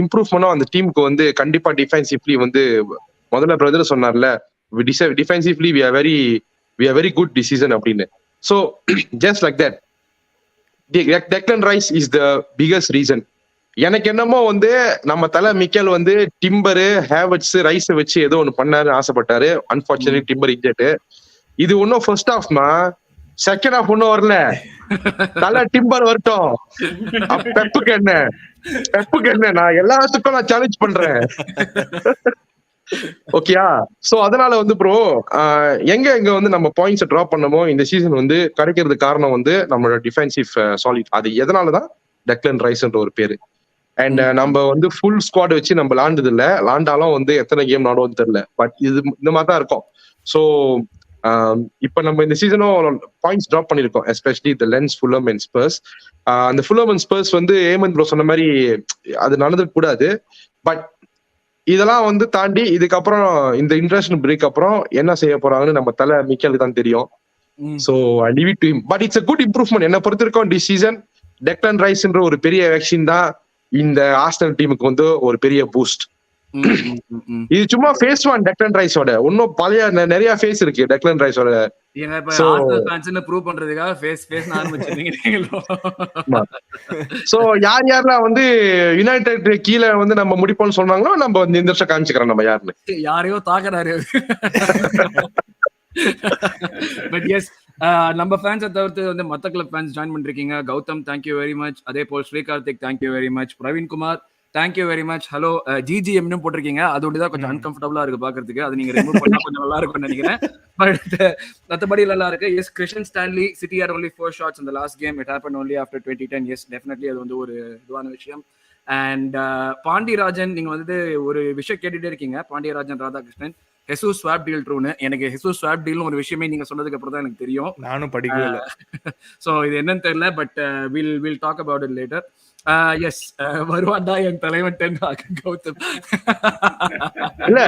இம்ப்ரூவ்மெண்ட்டும் அந்த டீமுக்கு வந்து கண்டிப்பா டிஃபென்சிவ்லி வந்து முதல்ல பிரதர் சொன்னார்ல, defensively we are very good this season அப்படின்னு. So just like that, Declan Rice is the biggest reason. எனக்கு என்னமோ வந்து நம்ம தலை மிக்கேல் வந்து டிம்பரு ஹேவர்ட்ஸ் ரைஸ் வச்சு ஏதோ ஒண்ணு பண்ணாரு ஆசைப்பட்டாரு. Unfortunately timber inject. இது ஒன்னும் ஃபர்ஸ்ட் ஹாஃப்மா, செகண்ட் ஹாஃப் ஒன்னும் வரல. தலை டிம்பர் வரட்டும், பெப்புக்கு என்ன நான் எல்லாத்துக்கும் நான் சேலஞ்ச் பண்றேன். ஓகேயா? சோ அதனால வந்து ப்ரோ எங்க வந்து நம்ம பாயிண்ட்ஸ் டிராப் பண்ணமோ இந்த சீசன் வந்து கிடைக்கிறதுக்கு காரணம் வந்து நம்மளோட டிஃபென்சிவ் சாலிட். அது எதனாலதான் டெக்லன் ரைஸ்ன்ற ஒரு பேரு. அண்ட் நம்ம வந்து ஃபுல் ஸ்குவாட் வச்சு நம்ம விளாண்டது இல்ல, விளாண்டாலும் வந்து எத்தனை கேம் விளாடுவோம்னு தெரியல. பட் இது இந்த மாதிரி தான் இருக்கும். ஸோ இப்ப நம்ம இந்த சீசனும் பாயிண்ட்ஸ் டிராப் பண்ணிருக்கோம், especially the lens Fulham and spruce. அந்த ஃபுல்லம் அண்ட் ஸ்பர்ஸ் வந்து ஏமந்த் ப்ரோ சொன்ன மாதிரி அது நடந்துக்க கூடாது. பட் இதெல்லாம் வந்து தாண்டி இதுக்கப்புறம் இந்த இன்டர்நேஷனல் பிரேக் அப்புறம் என்ன செய்ய போறாங்கன்னு நம்ம தலை மிக்கலுக்கு தான் தெரியும். So I leave it to him. But it's a good improvement. என்ன பொறுத்த வரைக்கும் தி சீசன் டெக்லன் ரைஸ்ன்ற ஒரு பெரிய வேக்சின் தான் இந்த ஆர்சனல் டீமுக்கு வந்து ஒரு பெரிய பூஸ்ட். இது சும்மா ஃபேஸ் 1 டெக்லன் ரைஸோட, இன்னும் பழைய நிறைய ஃபேஸ் இருக்கு டெக்லன் ரைஸோட. சோ யாரெல்லாம் வந்து யுனைடெட் கீழே வந்து நம்ம முடிப்போம்னு சொன்னாங்களோ நம்ம வந்து இந்த வருஷம் காமிச்சுக்கிறோம் நம்ம யாருன்னு. யாரையோ தாக்குறாரு. பட் எஸ், நம்ம ஃபேன்ஸை தவிர்த்து வந்து மற்ற கிளப் ஃபேன்ஸ் ஜாயின் பண்ணிருக்கீங்க. Gautham thank you very much. அதே போல் Srikarthik thank you very much. Praveenkumar thank you very much. Hello ஜிஜிஎம்னு போட்டிருக்கீங்க, அது ஒன்று தான் கொஞ்சம் அன்கம்ஃபர்டபுளா இருக்கு பாக்குறதுக்கு. அது நீங்க ரிமூவ் பண்ணா கொஞ்சம் நல்லா இருக்கும்னு நினைக்கிறேன். பட் மற்றபடி நல்லா இருக்கு. Yes, Christian Stanley city are only 4 shots in the last game. It happened only after 2010. Yes, definitely அது வந்து ஒரு இதுவான விஷயம். அண்ட் பாண்டியராஜன், நீங்க வந்து ஒரு விஷயம் கேட்டுட்டே இருக்கீங்க. Pandiyarajan Radhakrishnan, Jesus swap deal ட்ரூன்னு. எனக்கு ஹெசூஸ் ஸ்வாப் டீல்னு ஒரு விஷயமே நீங்க சொன்னதுக்கு அப்புறம் தான் எனக்கு தெரியும். நானும் படிக்கல. ஸோ இது என்னன்னு தெரியல. But will talk about it later. Yes, வருவாண்டா என் தலைவன் கௌதம். இல்ல,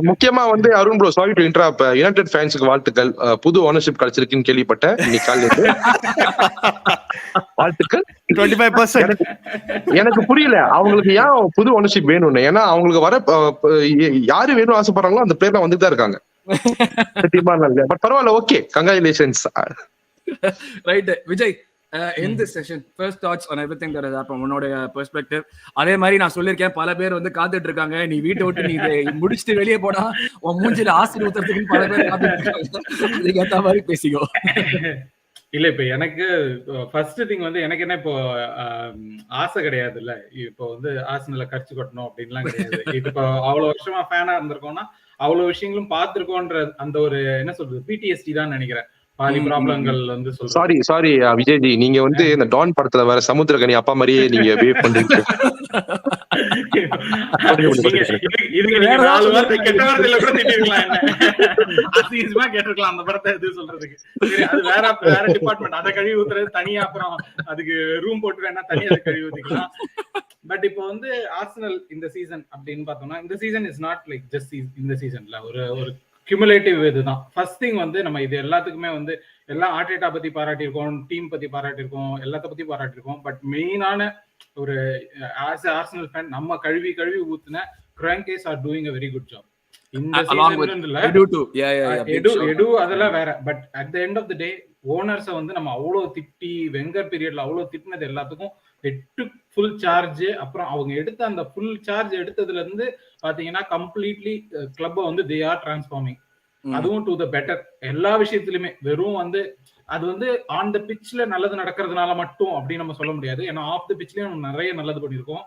முக்கியமா வந்து Arun bro, sorry to interrupt, United ஃபேன்ஸுக்கு வாழ்த்துக்கள். புது ஓனர்ஷிப் கிடைச்சிருக்குன்னு கேள்விப்பட்டேன் இன்னைக்கு காலையில. வாழ்த்துக்கள். 25%. எனக்கு புரியல அவங்களுக்கு ஏன் புது ஓனர்ஷிப் வேணும்னு. ஏன்னா அவங்களுக்கு வர யாரு வேணும் ஆசைப்படுறாங்களோ அந்த பிளேயர்லாம் வந்துட்டு தான் இருக்காங்க. பட் பரவாயில்ல, okay, congratulations. Right Vijay, in this session, first thoughts on everything that has happened, உன்னோட பெர்ஸ்பெக்டிவ். அதே மாதிரி நான் சொல்லியிருக்கேன், பல பேர் வந்து காத்துட்டு இருக்காங்க. நீ வீட்டை விட்டு நீ முடிச்சுட்டு வெளியே போனா உன் மூஞ்சில ஆசிட் ஊத்துறதுக்கு பல பேர் காத்துட்டு இருக்காங்க. அதுக்கு ஏத்த மாதிரி பேசிக்கோ. இல்ல, இப்ப எனக்கு ஃபர்ஸ்ட் திங் வந்து எனக்கு என்ன இப்போ ஆசை கிடையாது. இல்ல இப்போ வந்து ஆர்சனல்ல கடிச்சு கொட்டணும் அப்படின்லாம் கிடையாது. இப்போ அவ்வளவு வருஷமா ஃபேனா இருந்திருக்கோம்னா அவ்வளவு விஷயங்களும் பார்த்திருக்கோன்ற அந்த ஒரு என்ன சொல்றது பிடிஎஸ்டி தான் நினைக்கிறேன். பாதி ப்ராப்ளங்கள் வந்து சாரி விஜய்ஜி, நீங்க வந்து இந்த டான் படத்துல வர சமுத்திரகனி அப்பா மாதிரியே நீங்க வேவ் பண்றீங்க. இதுக்கு நீங்க 4 வார்த்தை கெட்ட வார்த்தையில கூட திட்டிருக்கலாம், என்ன அசிங்கமா கேட்டிருக்கலாம் அந்த படத்தை எது சொல்றதுக்கு. சரி, அது வேற வேற டிபார்ட்மெண்ட், அதை கழுவி ஊத்துறது தனியா, அப்புறம் அதுக்கு ரூம் போட்டு வேணா தனியா அதை கழுவி ஊத்திக்கலாம். பட் இப்போ வந்து ஆர்சனல் இந்த சீசன் அப்படின்னு பார்த்தோம்னா, இந்த season is not like just இந்த சீசன்ல ஒரு கியூமுலேட்டிவ் இதுதான். ஃபர்ஸ்ட் திங் வந்து நம்ம இது எல்லாத்துக்குமே வந்து எல்லாம் ஆர்டேட்டா பத்தி பாராட்டியிருக்கோம், டீம் பத்தி பாராட்டியிருக்கோம், எல்லாத்த பத்தி பாராட்டியிருக்கோம். பட் மெயினான ஒரு ஆர்சனல் ஃபேன் நம்ம கழுவி ஊத்துன Kroenkes are doing a very good job. இந்த சீசன்ல எடு அதெல்லாம் வேற. But at the end of the day ஓனர்ஸை வந்து நம்ம அவ்வளவு திட்டி, வெங்கர் பீரியட்ல அவ்வளவு திட்டினது எல்லாத்துக்கும் ஃபுல் சார்ஜ். அப்புறம் அவங்க எடுத்த அந்த ஃபுல் சார்ஜ் எடுத்ததுல இருந்து பாத்தீங்கன்னா கம்ப்ளீட்லி கிளப்பை வந்து தே ஆர் டிரான்ஸ்ஃபார்மிங். அதுவும் டு த பெட்டர் எல்லா விஷயத்திலுமே. வெறும் வந்து அது வந்து ஆன் த பிட்ச்ல நல்லது நடக்கிறதுனால மட்டும் அப்படின்னு நம்ம சொல்ல முடியாது. ஏன்னா ஆஃப் த பிட்ச்லயும் நம்ம நிறைய நல்லது பண்ணியிருக்கோம்.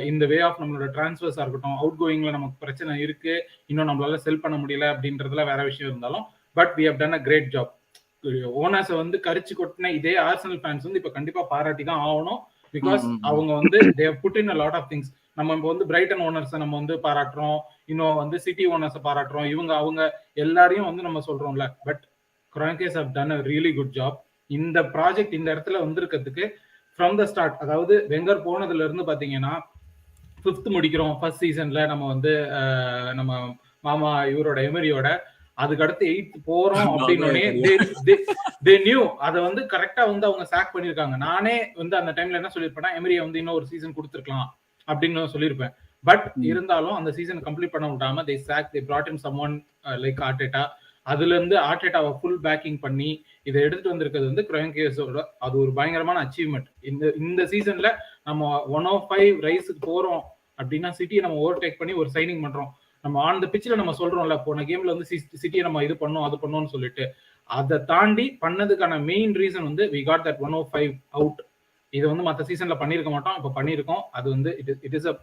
இந்த வே ஆஃப் நம்மளோட டிரான்ஸ்ஃபர்ஸா இருக்கட்டும், அவுட் கோயிங்ல நமக்கு பிரச்சனை இருக்கு, இன்னும் நம்மளால செல் பண்ண முடியல அப்படின்றதுல வேற விஷயம் இருந்தாலும், but we have done a great job. ஓனர்ஸை வந்து கரிச்சு கொட்டின இதே ஆர்சனல் ஃபேன்ஸ் வந்து இப்ப கண்டிப்பா பாராட்டி தான் ஆகணும். பிகாஸ் அவங்க வந்து they have put in a lot of things. நம்ம இப்போ வந்து பிரைட்டன் ஓனர்ஸை நம்ம வந்து பாராட்டுறோம், இன்னும் வந்து சிட்டி ஓனர்ஸை பாராட்டுறோம், அவங்க எல்லாரையும் வந்து நம்ம சொல்றோம்ல. But Kroenkes have done a really good job. இந்த ப்ராஜெக்ட் இந்த இடத்துல வந்திருக்கிறதுக்கு ஃப்ரம் த ஸ்டார்ட், அதாவது வெங்கர் போனதுல இருந்து பாத்தீங்கன்னா 5th முடிக்கிறோம் ஃபர்ஸ்ட் சீசன்ல, நம்ம வந்து நம்ம மாமா இவரோட எமரியோட, அதுக்கு அடுத்து 8th போறோம் அப்படின்னு they knew அதை வந்து கரெக்டா வந்து அவங்க சாக் பண்ணிருக்காங்க. நானே வந்து அந்த டைம்ல என்ன சொல்லிருப்பேன்னா, எமரியை வந்து இன்னும் ஒரு சீசன் கொடுத்துருக்கலாம் அப்படின்னு சொல்லியிருப்பேன். பட் இருந்தாலும் அந்த சீசன் கம்ப்ளீட் பண்ண விடாம they sacked, they brought in someone like ஆர்டேட்டா. அதுல இருந்து ஆர்டேட்டாவை ஃபுல் பேக்கிங் பண்ணி இதை எடுத்துட்டு வந்திருக்கிறது வந்து கிராங்கேஸோட அது ஒரு பயங்கரமான அச்சீவ்மெண்ட். இந்த சீசன்ல நம்ம 105 ரைஸுக்கு போறோம் அப்படின்னா சிட்டியை நம்ம ஓவர்டேக் பண்ணி ஒரு சைனிங் பண்றோம். நம்ம ஆன் த பிட்ச்ல நம்ம சொல்றோம்ல, போன கேம்ல வந்து சிட்டியை நம்ம இது பண்ணோம் அது பண்ணோம்னு சொல்லிட்டு, அதை தாண்டி பண்ணதுக்கான மெயின் ரீசன் வந்து we got that 105 அவுட். இது வந்து மற்ற சீசன்ல பண்ணிருக்க மாட்டோம், இப்ப பண்ணிருக்கோம். அது வந்து இட் இஸ் அ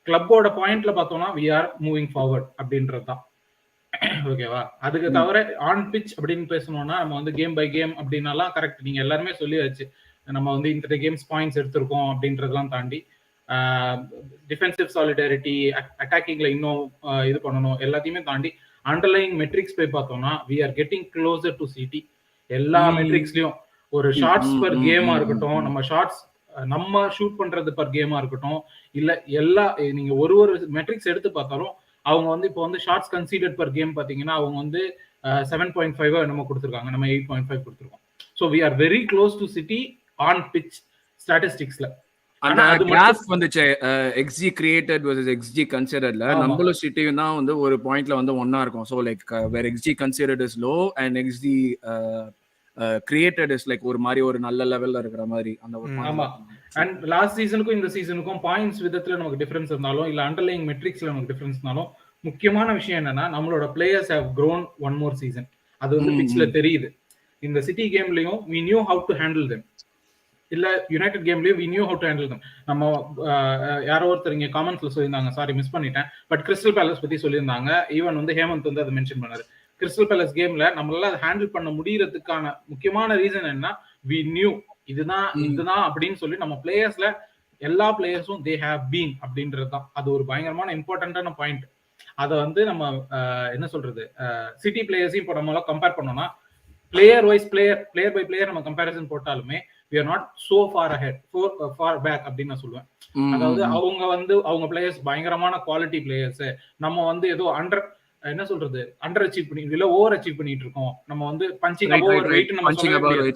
கிளப்போட பாயிண்ட்ல பார்த்தோம்னா we are moving forward அப்படின்றது தான். ஓகேவா? அதுக்கு தவிர ஆன் பிட்ச் அப்படின்னு பேசணும்னா நம்ம வந்து கேம் பை கேம் அப்படின்னாலாம் கரெக்ட், நீங்க எல்லாருமே சொல்லியாச்சு. நம்ம வந்து இந்த கேம்ஸ் பாயிண்ட்ஸ் எடுத்திருக்கோம் அப்படின்றதெல்லாம் தாண்டி டிஃபென்சிவ் சாலிடாரிட்டி, அட்டாக்கிங்ல இன்னும் இது பண்ணணும், எல்லாத்தையுமே தாண்டி அண்டர்லைங் மெட்ரிக்ஸ் போய் பார்த்தோம்னா we are getting closer to city. எல்லா மெட்ரிக்ஸ்லயும் ஒரு ஷார்ட்ஸ் பர் கேமா இருக்கட்டும், நம்ம ஷார்ட்ஸ் நம்ம ஷூட் பண்றது பர் கேமா இருக்கட்டும், இல்ல எல்லா நீங்க ஒரு மெட்ரிக்ஸ் எடுத்து பார்த்தாலும் அவங்க வந்து இப்போ வந்து ஷார்ட்ஸ் கன்சீடட் பர் கேம் பாத்தீங்கன்னா அவங்க வந்து 7.5 நம்ம கொடுத்துருக்காங்க, நம்ம 8.5 கொடுத்துருக்கோம். So we are very close to city on pitch statisticsல. அந்த கிராஃப் வந்துச்சு XG created versus XG consideredல, நம்மளும் சிட்டியும் தான் வந்து ஒரு பாயிண்ட்ல வந்து ஒன்னா இருக்கும். So like where XG considered is low and XG created is like ஒரு மாதிரி ஒரு நல்ல லெவல்ல இருக்கிற மாதிரி அந்த ஒரு. ஆமா, அண்ட் லாஸ்ட் சீசனுக்கும் இந்த சீசனுக்கும் பாயிண்ட்ஸ் விதத்துல நமக்கு டிஃபரன்ஸ் இருந்தாலும் இல்ல அண்டர்லைங் மெட்ரிக்ஸ்ல நமக்கு டிஃபரன்ஸ் இருந்தாலும், முக்கியமான விஷயம் என்னன்னா நம்மளோட players have grown one more season. அது வந்து பிட்ச்ல தெரியுது. இந்த சிட்டி கேம்லயும் we knew how to handle them. இல்ல யுனைடெட் கேம்லயும் we knew how to handle them. நம்ம யாரோ ஒருத்தர் இங்க காமெண்ட்ஸ்ல சொல்லியிருந்தாங்க, சாரி மிஸ் பண்ணிட்டேன், பட் கிறிஸ்டல் பேலஸ் பத்தி சொல்லியிருந்தாங்க. ஈவன் வந்து ஹேமந்த் வந்து அதை மென்ஷன் பண்ணாரு. கிறிஸ்டல் பேலஸ் கேம்ல நம்மளால அதை ஹேண்டில் பண்ண முடியறதுக்கான முக்கியமான ரீசன் என்ன, we knew இதுதான் அப்படின்னு சொல்லி நம்ம பிளேயர்ஸ்ல எல்லா பிளேயர்ஸும் they have been அப்படின்றது தான். அது ஒரு பயங்கரமான இம்பார்ட்டன்டான பாயிண்ட். அதை வந்து நம்ம என்ன சொல்றது, சிட்டி பிளேயர்ஸையும் இப்போ நம்மளால கம்பேர் பண்ணோம்னா player wise player by player நம்ம கம்பேரிசன் போட்டாலுமே we are not so far ahead, far back அப்படின்னு நான் சொல்லுவேன். அதாவது அவங்க பிளேயர்ஸ் பயங்கரமான குவாலிட்டி பிளேயர்ஸ், நம்ம வந்து ஏதோ அண்டர் அச்சீவ் பண்ணி இல்ல ஓவர் அச்சீவ் பண்ணிட்டு இருக்கோம். நம்ம வந்து பஞ்சிங் அபவ் அவர் வெயிட் நம்ம சொல்லவே முடியாது.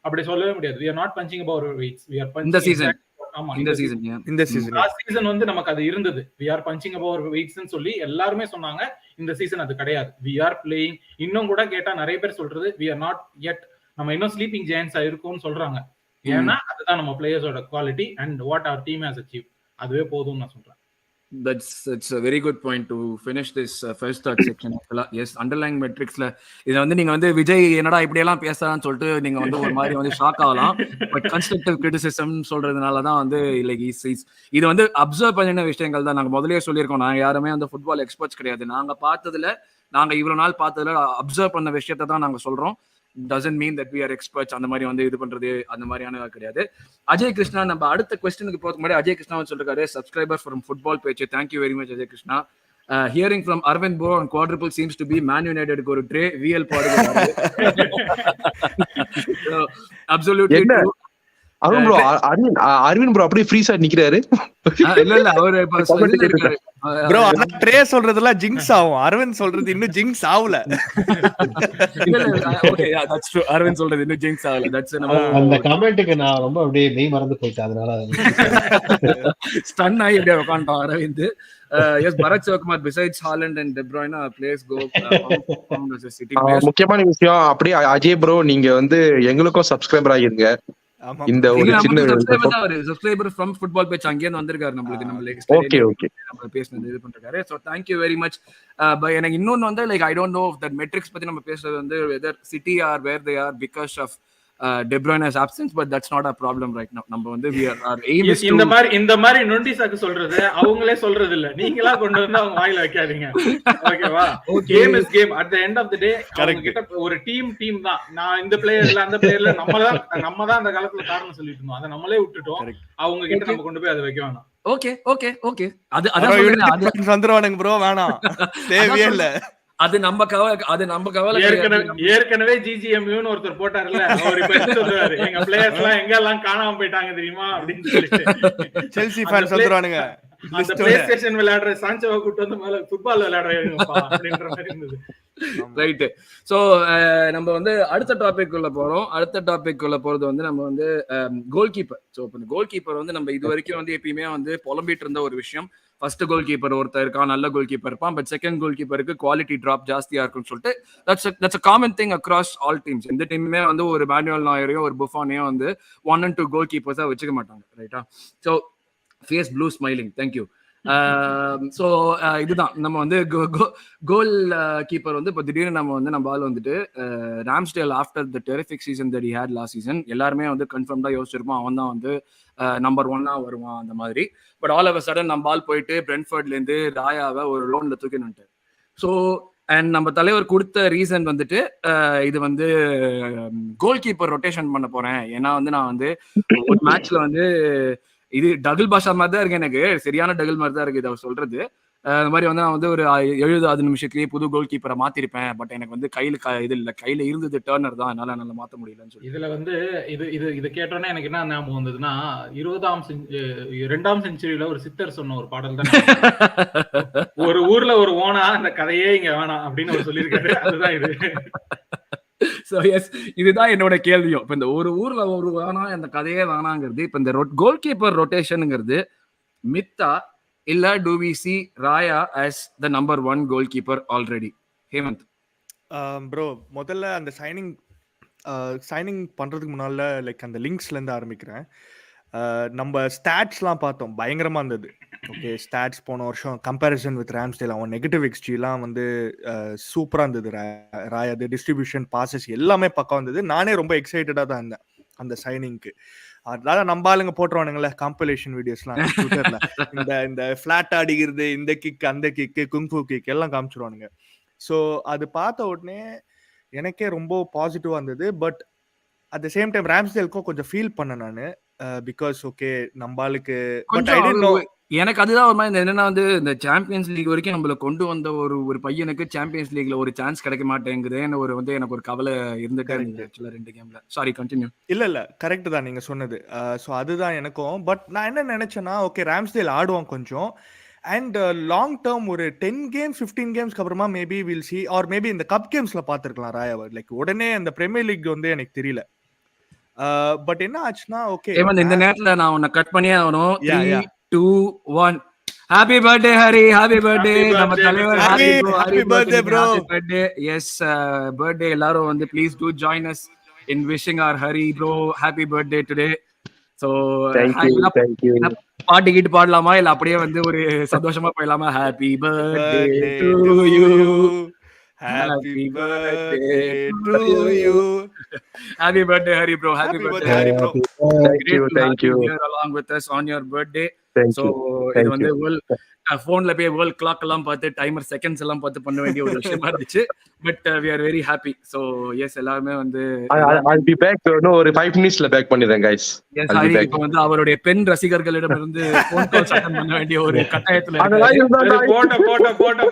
அப்படி சொல்லவே முடியாது. we are not punching above our weights, we are punching இந்த சீசன். ஆமா, இந்த சீசன் லாஸ்ட் சீசன் வந்து நமக்கு அது இருந்தது, we are punching above our weights ன்னு சொல்லி எல்லாரும் சொன்னாங்க. இந்த சீசன் அது கிடையாது. we are playing, இன்னும் கூட கேட்டா நிறைய பேர் சொல்றது we are not yet, நம்ம இன்னும் ஸ்லீப்பிங் ஜெயண்ட்ஸ் இருக்கும்னு சொல்றாங்க. ஏன்னா அதுதான் நம்ம பிளேயர்ஸோட quality and what our team has achieved. அதுவே போதும்னு நான் சொல்றேன். That's a very good point to finish this first third section. Yes, underlying metricsல இத வந்து நீங்க வந்து விஜய் என்னடா இப்படி எல்லாம் பேசறான்னு சொல்லிட்டு நீங்க வந்து ஒரு மாதிரி வந்து ஷாக் ஆகலாம். பட் கன்ஸ்ட்ரக்டிவ் கிரிட்டிசிசம் சொல்றதுனால தான் வந்து லைக் இது வந்து அப்சர்வ் பண்ணின விஷயங்கள் தான். நாங்க முதல்லயே சொல்லியிருக்கோம், நாங்க யாருமே அந்த ஃபுட்பால் எக்ஸ்பர்ட்ஸ் கிடையாது. நாங்க இவ்வளவு நாள் பார்த்ததுல அப்சர்வ் பண்ண விஷயத்தை தான் நாங்க சொல்றோம். doesn't mean that we are experts. அந்த மாதிரி வந்து இது பண்றது அந்த மாதிரியான கிடையாது. அஜய் கிருஷ்ணா, நம்ம அடுத்த கொஸ்டினுக்கு போறதுக்கு முன்னாடி அஜய் கிருஷ்ணா சொல்லிருக்காரு, subscriber from football page. Thank you very much Ajay Krishna. Hearing from Arvind Bro on quadruple seems to be Man United க்கு ஒரு ட்ரே VL பாடுகிறாரு. So absolutely true. Arun bro, Arvind bro அப்படியே ஃப்ரீ சார் நிக்கிறாரு. இல்ல அவரு இருக்காரு ப்ரோ. அத ட்ரே சொல்றதெல்லாம் ஜிங்ஸ் ஆகும், அரவிந்த் சொல்றது இன்னும் ஜிங்ஸ் ஆவல. Okay yeah that's true. Aravind சொல்றது இன்னும் ஜிங்ஸ் ஆவல. தட்ஸ் அந்த கமெண்ட்க்கு நான் ரொம்ப அப்படியே மெய் மறந்து போயிட்டேன், அதனால ஸ்டன் ஆகி அப்படியே உட்கார்ந்துட்டான் Aravind. Yes Bharath Sivakumar, besides Haaland and De Bruyne players go as a City players. முக்கியமான விஷயம், அப்படியே அஜய் ப்ரோ நீங்க வந்து எங்களுக்கும் சப்ஸ்கிரைபர் ஆகிருங்க. இந்த ஒரு சின்ன சப்ஸ்கிரைபர் ஃப்ரம் ஃபுட்பால் பேஜ் அங்கேயே வந்திருக்காரு நம்மளுக்கு. நம்ம பேசுனது இது பண்றாரு. So thank you very much. எனக்கு இன்னொன்னு வந்து like I don't no if that metrics பத்தி நம்ம பேசுறது வந்து whether City are where they are because of De Bruyne's absence, but that's not a problem right now. நம்ம வந்து our aim is இந்த மாதிரி நொண்டிசாக்கு சொல்றது அவங்களே சொல்றது இல்ல, நீங்களா கொண்டு வந்து அவங்க வாயில வைக்காதீங்க. ஓகேவா? Game is game. at the end of the day ஒரு டீம் தான். நான் இந்த பிளேயர்ல அந்த பிளேயர்ல நம்ம தான் அந்த காலத்துல காரணம் சொல்லிட்டு இருந்தோம். அதை நம்மளே விட்டுட்டோம். அவங்க கிட்ட நம்ம கொண்டு போய் அதை வைக்க வேணாம். ஓகே அது வந்துருவானுங்க ப்ரோ, வேணாம், தேவையே இல்ல. அது நம்ம கவலை. ஏற்கனவே GGMUன்னு ஒருத்தர் போட்டாருல்ல, அவர் இப்ப என்ன சொல்றாரு, எங்க பிளேயர்ஸ் எல்லாம் எங்க எல்லாம் காணாம போயிட்டாங்க தெரியுமா அப்படின்னு சொல்லிட்டு செல்சி ஃபேன்ஸ் வந்துருவானுங்க. அந்த பிளே ஸ்டேஷன் விளையாடுற சான்சோவை கூட்டு வந்து மேல ஃபுட்பால் விளையாடுறப்பா அப்படின்ற மாதிரி இருந்தது. ரைட். சோ நம்ம வந்து அடுத்த டாபிக் உள்ள போறோம். அடுத்த டாபிக் உள்ள போறது வந்து நம்ம வந்து கோல் கீப்பர். சோ இந்த கோல் கீப்பர் வந்து நம்ம இது வரைக்கும் வந்து எப்பயுமே வந்து புலம்பிட்டு இருந்த ஒரு விஷயம். ஃபர்ஸ்ட் கோல் கீப்பர் ஒருத்தர் இருக்கான், நல்ல கோல் கீப்பர் இருப்பான், பட் செகண்ட் கோல் கீப்பருக்கு குவாலிட்டி டிராப் ஜாஸ்தியா இருக்குன்னு சொல்லிட்டு that's a common thing across all teams. எந்த டீமுமே வந்து ஒரு மேனுவல் நாயரையோ ஒரு புஃபானையோ வந்து 1 and 2 கோல் கீப்பர்ஸா வச்சுக்க மாட்டாங்க. ரைட்டா? So face blue smiling, thank you. So இதுதான் நம்ம வந்து கோல் கீப்பர் வந்து இப்போ திடீர்னு நம்ம ஆள் வந்துட்டு Ramsdale after the terrific season that he had last season எல்லாருமே வந்து கன்ஃபார்ம் தான் யோசிச்சிருப்போம் அவன் தான் வந்து நம்பர் 1 வருவான் அந்த மாதிரி. But all of a sudden நம்ம ஆள் போயிட்டு பிரென்ஃபர்ட்லேருந்து ராயாவை ஒரு லோன்ல தூக்கினுட்டு. ஸோ அண்ட் நம்ம தலைவர் கொடுத்த ரீசன் வந்துட்டு இது வந்து கோல் கீப்பர் ரொட்டேஷன் பண்ண போறேன், ஏன்னா வந்து நான் வந்து ஒரு மேட்ச்ல வந்து இது டகுல் பாஷா மாதிரி தான் இருக்கு, எனக்கு சரியான டகுல் மாதிரி தான் இருக்கு இதை சொல்றது. அந்த மாதிரி வந்து நான் வந்து ஒரு 70 நிமிஷத்துலயே புது கோல் கீப்பரை மாத்திருப்பேன், பட் எனக்கு வந்து இது இல்ல, கையில இருந்தது டர்னர் தான், என்னால நல்லா மாத்த முடியலன்னு சொல்லி. இதுல வந்து இது கேட்டோன்னே எனக்கு என்ன ஞாபகம் வந்ததுன்னா 2ஆம் செஞ்சுரியில ஒரு சித்தர் சொன்ன ஒரு பாடல் தான். ஒரு ஊர்ல ஒரு ஓனா, அந்த கதையே இங்க வேணாம் அப்படின்னு அவர் சொல்லியிருக்காரு. அதுதான் இது. So yes, இதுதான் என்னோட கேள்வியும். இப்ப இந்த ஒரு ஊர்ல ஒரு வேணா அந்த கதையே வேணாங்கிறது, இப்ப இந்த கோல் கீப்பர் ரொட்டேஷன்ங்கிறது மித்தா இல்ல do we see Raya as the number 1 goalkeeper already? Hemant bro, முதல்ல அந்த சைனிங் பண்றதுக்கு முன்னால லைக் அந்த லிங்க்ஸ்ல இருந்து ஆரம்பிக்கிறேன். நம்ம ஸ்டாட்ஸ்லாம் பார்த்தோம், பயங்கரமா இருந்தது. ஓகே, ஸ்டாட்ஸ் போன வருஷம் கம்பேரிசன் வித் ராம்ஸ்டேல் அவன் நெகட்டிவ் எக்ஸ்ஜிலாம் வந்து சூப்பரா இருந்தது. ராயாது டிஸ்ட்ரிபியூஷன், பாசஸ் எல்லாமே பக்கம் வந்தது. நானே ரொம்ப எக்ஸைட்டடா தான் இருந்தேன் அந்த சைனிங்க்கு. அதனால நம்ம ஆளுங்க போட்டுருவானுங்களே காம்பலேஷன் வீடியோஸ்லாம் ட்விட்டர்ல, இந்த ஃபிளாட் அடிக்கிறது, இந்த கிக் அந்த கிக்கு குங்ஃபு கிக் எல்லாம் காமிச்சிருவானுங்க. ஸோ அது பார்த்த உடனே எனக்கே ரொம்ப பாசிட்டிவா இருந்தது. But at the same time ராம்ஸ்டேலுக்கும் கொஞ்சம் ஃபீல் பண்ணேன் நான், பிகாஸ் ஓகே நம்ம ஆளுக்கு எனக்கு அதுதான் ஒரு மாதிரி என்னன்னா வந்து இந்த சாம்பியன்ஸ் லீக் வரைக்கும் நம்மள கொண்டு வந்த ஒரு பையனுக்கு சாம்பியன்ஸ் லீக்ல ஒரு சான்ஸ் கிடைக்க மாட்டேங்குதுன்னு ஒரு வந்து எனக்கு ஒரு கவலை இருந்துட்டே இருந்தது ஆக்சுவலா 2 கேம்ல. Sorry, continue. இல்ல கரெக்ட் தான் நீங்க சொன்னது. ஸோ அதுதான் எனக்கும். பட் நான் என்ன நினைச்சேன்னா, ஓகே ராம்ஸ்டேல் ஆடுவான் கொஞ்சம், அண்ட் லாங் டேர்ம் ஒரு 10 கேம்ஸ் 15 கேம்ஸ்க்கு அப்புறமா maybe will see, or maybe இந்த கப் கேம்ஸ்ல பார்த்துருக்கலாம் ராயாவை. லைக் உடனே அந்த பிரீமியர் லீக் வந்து எனக்கு தெரியல. பட் என்ன ஆச்சுன்னா, ஓகே இந்த நேரத்துல நான் உன்னை கட் பண்ணியே ஆகணும். 3 2 1 happy birthday Hari, happy birthday நம்ம தலைவர், happy birthday bro, happy birthday. Yes, birthday எல்லாரும் வந்து please to join us in wishing our Hari bro happy birthday today. So thank you. பாட்டு கீட்டு பாடலாமா இல்ல அப்படியே வந்து ஒரு சந்தோஷமா போயிடலாமா? Happy birthday to you, happy birthday to you, happy birthday Hari bro, happy birthday Hari bro. Thank you here along with us on your birthday. So இது வந்து போன்ல போய் வேர்ல்ட் கிளாக் எல்லாம் பார்த்து டைமர் செகண்ட்ஸ் எல்லாம் பார்த்து பண்ண வேண்டிய ஒரு விஷயமா இருந்துச்சு. But we are very happy. So yes, எல்லாருமே வந்து I'll be back. இன்னும் ஒரு 5 minutesல பேக் பண்ணிடுறேன் guys. yes, ஹரி இப்போ வந்து அவருடைய பெண் ரசிகர்களிடம் இருந்து போன் கால்ஸ் அட்டெண்ட் பண்ண வேண்டிய ஒரு கட்டாயத்துல அதெல்லாம் இருக்காரு. இருந்தா போட்டோ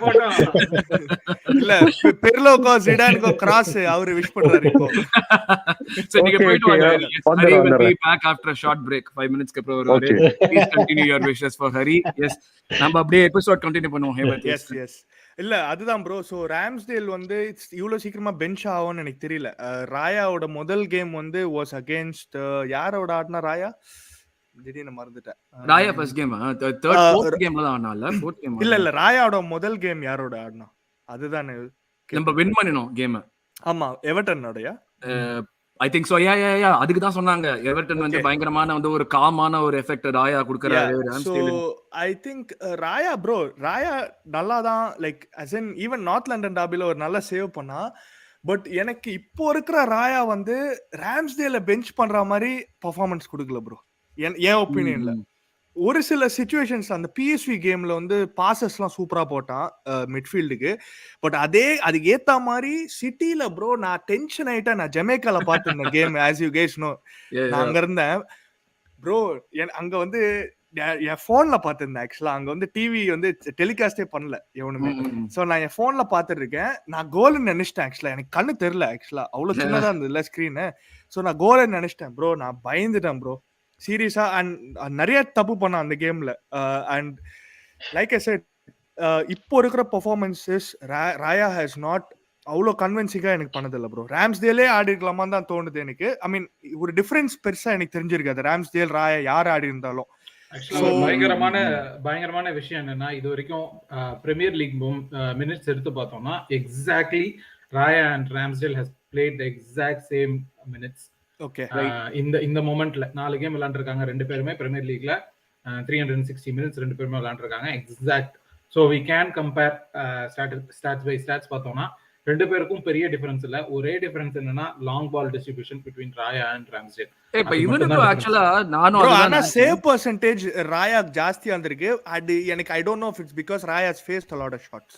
இல்ல பெர்லோகோ ஜிடான்கோ கிராஸ் அவரு விஷ் பண்றாரு இப்போ. So நீங்க Okay, போயிட்டு okay. வாங்க. Hari will be வந்துடுறேன். back after a short break. 5 minutes க்கு அப்புறம் வருவாரு. Okay. Please continue your wishes for Hari. Yes, நம்ம அப்படியே எபிசோட் கண்டினியூ பண்ணுவோம். ஹேமந்த், எஸ் எஸ் இல்ல அதுதான் ப்ரோ. ஸோ ராம்ஸ்டேல் வந்து இவ்வளவு சீக்கிரமா பெஞ்ச் ஆகும்னு எனக்கு தெரியல. ராயாவோட முதல் கேம் வந்து வாஸ் அகேன்ஸ்ட் யாரோட ஆடினா ராயா திடீர்னு மறந்துட்டேன். ராயா ஃபர்ஸ்ட் கேம் தேர்ட் கேம்ல தான் ஆனால ஃபோர்த் கேம் இல்ல ராயாவோட முதல் கேம் யாரோட ஆடினா அதுதான் நம்ம வின் பண்ணினோம் கேம். ஆமா எவர்டனோடயா ஐ திங்க் சோ. யா அதுக்கு தான் சொன்னாங்க எவர்டன் வந்து பயங்கரமான வந்து ஒரு காமான ஒரு எஃபெக்ட் ராயா கொடுக்கறாரு Ramsdale. I think Raya bro Raya நல்லா தான் like as in even north London டாபில ஒரு நல்ல சேவ் பண்ணா. பட் எனக்கு இப்போ இருக்கிற ராயா வந்து ராம்ஸ்டேல பெஞ்ச் பண்ற மாதிரி பெர்ஃபார்மன்ஸ் கொடுக்கல ப்ரோ என் ஒப்பீனியன்ல. ஒரு சில சிச்சுவேஷன்ஸ் அந்த பிஎஸ்வி கேம்ல வந்து பாசஸ்லாம் சூப்பரா போட்டான் மிட்ஃபீல்டுக்கு. பட் அதுக்கு ஏத்த மாதிரி சிட்டில ப்ரோ நான் டென்ஷன் ஆயிட்டேன். நான் ஜமைக்கால பார்த்திருந்தேன் game as you guys know. நான் அங்க இருந்தேன் ப்ரோ. அங்க வந்து என் போன்ல பார்த்திருந்தேன். ஆக்சுவலா அங்க வந்து டிவி வந்து டெலிகாஸ்டே பண்ணல எவனுமே. சோ நான் என் போன்ல பார்த்துட்டு இருக்கேன். நான் கோல்னு நினைச்சிட்டேன். ஆக்சுவலா எனக்கு கண்ணு தெரியல. ஆக்சுவலா அவ்வளவு சின்னதா இருந்ததுல ஸ்கிரீனு. சோ நான் கோல்னு நினைச்சிட்டேன் ப்ரோ. நான் பயந்துட்டேன் ப்ரோ சீரியஸா. அண்ட் நிறைய தப்பு பண்ணான் அந்த கேம்ல. அண்ட் லைக் ஐ செட் இப்போ இருக்கிற பெர்ஃபார்மன்ஸஸ் ராயா ஹேஸ் நாட் அவ்வளோ கன்வின்சிங்கா எனக்கு பண்ணதில்லை ப்ரோ. ராம்ஸ்டேலே ஆடி இருக்கலாமா தான் தோணுது எனக்கு. ஐ மீன் ஒரு டிஃபரன்ஸ் பெருசா எனக்கு தெரிஞ்சிருக்காது ராம்ஸ்டேல் ராயா யார் ஆடி இருந்தாலும். பயங்கரமான விஷயம் என்னன்னா இது வரைக்கும் பிரீமியர் லீக் மினிட்ஸ் எடுத்து பார்த்தோம்னா exactly Raya and Ramsdale has played the exact same minutes. Okay இந்த மொமெண்ட்ல 4 கேம் விளையாண்டுருக்காங்க ரெண்டு பேருமே பிரீமியர் லீக்ல 360 மினிட்ஸ் ரெண்டு பேருமே விளையாண்டுருக்காங்க exact. So we can compare stats by stats பார்த்தோம்னா ரெண்டு பேருக்கும் பெரிய டிஃபரன்ஸ் இல்ல. ஒரே டிஃபரன்ஸ் என்னன்னா long ball distribution between Raya and Ramsdale. இப்ப இவனுக்கு ஆக்சுவலா நானும் ஆனா சேவ் பெர்சன்டேஜ் ராயா ஜாஸ்தியா வந்திருக்கு. அது எனக்கு I don't know if it's because Raya has faced a lot of shots.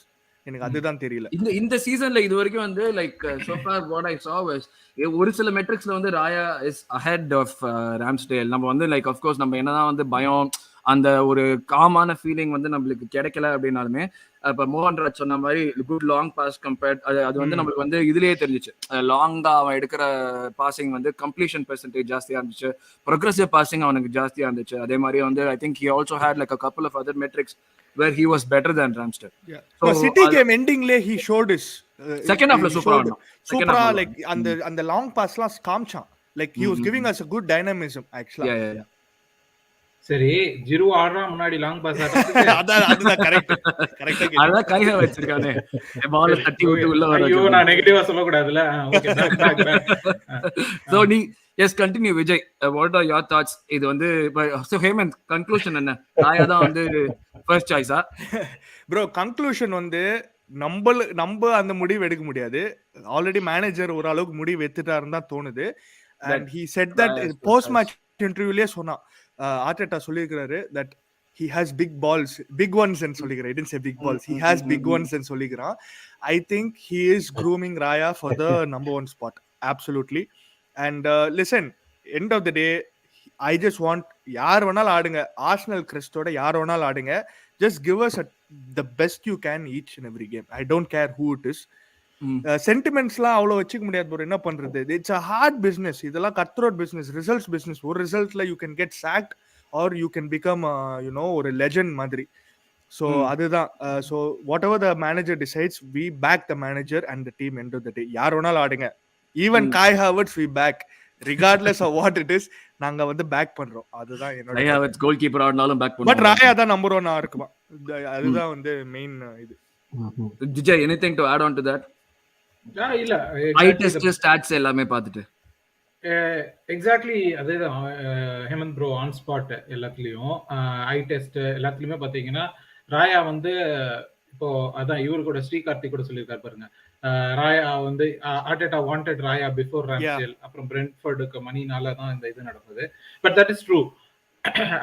எனக்கு அதுதான் தெரியல. இந்த சீசன்ல இது வரைக்கும் வந்து like so far what I saw was ஒரு சில மெட்ரிக்ஸ்ல வந்து ராயா இஸ் ahead of ராம்ஸ்டேல். நம்ம வந்து லைக் of course நம்ம என்னதான் வந்து பயம் அந்த ஒரு காமான ஃபீலிங் வந்து நம்மளுக்கு கிடைக்கல அப்படின்னாலுமே இப்ப மோகன் ராஜ் சொன்ன மாதிரி குட் லாங் பாஸ் கம்பேர்ட் அது வந்து நம்மளுக்கு வந்து இதுலயே தெரிஞ்சிச்சு. லாங்கா அவன் எடுக்கிற பாசிங் வந்து கம்ப்ளீஷன் பெர்சன்டேஜ் ஜாஸ்தியா இருந்துச்சு. ப்ரோக்ரஸிவ் பாசிங் அவனுக்கு ஜாஸ்தியா இருந்துச்சு. அதே மாதிரி வந்து I think he also had like a couple of other metrics where he was better than Ramsdale. So City game ending le he showed his second half la super like and the long pass la காம்ச்சான். Like he was giving us a good dynamism actually. Yeah. சரி ஜிரு ஆடுறா முன்னாடி long pass அதுதான் correct அத கைய வச்சிருக்கானே பால் தட்டி விட்டு உள்ள வர. ஐயோ நான் நெகட்டிவா சொல்ல கூடாதுல. ஓகே சோ நீ yes continue Vijay. What are your thoughts? இது வந்து சோ ஹேமந்த் கன்க்ளூஷன் என்ன? ராயா தான் வந்து ஃபர்ஸ்ட் சாய்ஸா? ப்ரோ கன்க்ளூஷன் வந்து நம்ம அந்த முடிவு எடுக்க முடியாது. ஆல்ரெடி மேனேஜர் ஒரு அளவுக்கு முடிவு எடுத்துட்டாருன்னு தான் தோணுது. And he said that post match இன்டர்வியூலயே சொன்னா ஆர்டெட்டா சொல்லியிருக்காரு that he has big balls big ones and சொல்லிக்கிறார். I didn't say big balls, he has big ones and சொல்லிக்கிறான். I think he is grooming Raya for the number 1 spot absolutely. And listen, end of the day I just want யார் வேணாலும் ஆடுங்க, Arsenal கிரெஸ்டோட யார் வேணாலும் ஆடுங்க, just give us the best you can each and every game. I don't care who it is. சென்டிமெண்ட்ஸ்லாம் அவ்வளோ வச்சுக்க முடியாது bro. என்ன பண்றது? It's a hard business. இதெல்லாம் கட்ரோட் பிஸ்னஸ், ரிசல்ட்ஸ் பிஸ்னஸ். ஒரு ரிசல்ட்ல you can get sacked or you can become you know ஒரு legend மாதிரி. ஸோ அதுதான். So what the manager decides we back the manager and the team end of the day. யார் வேணாலும் ஆடுங்க, even Kai Havertz we back regardless of what it is. நாங்க வந்து back பண்றோம். அதுதான் என்னோட கோல் கீப்பர் ஆடுனாலும் பேக் பண்ணுவோம். பட் ராயா தான் நம்பர் 1 இருக்குமா. அதுதான் வந்து மெயின் இது. Vijay anything to add on to that? இல்ல ஐ டெஸ்ட் ஸ்டாட்ஸ் எல்லாமே பார்த்துட்டு எக்ஸாக்ட்லி அதேதான் ஹேமந்த் ப்ரோ ஆன் ஸ்பாட் எல்லாத்துலயும் ஐ டெஸ்ட் எல்லாத்துலயுமே பாத்தீங்கன்னா ராயா வந்து இப்போ அதான் இவரு கூட ஸ்ரீகார்த்திக் கூட சொல்லியிருக்காரு பாருங்க. ராயா வந்து Arteta wanted Raya before Ramsdale. அப்புறம் பிரென்ட்ஃபோர்டுக்கு மணினால தான் இந்த இது நடந்தது. But that is true.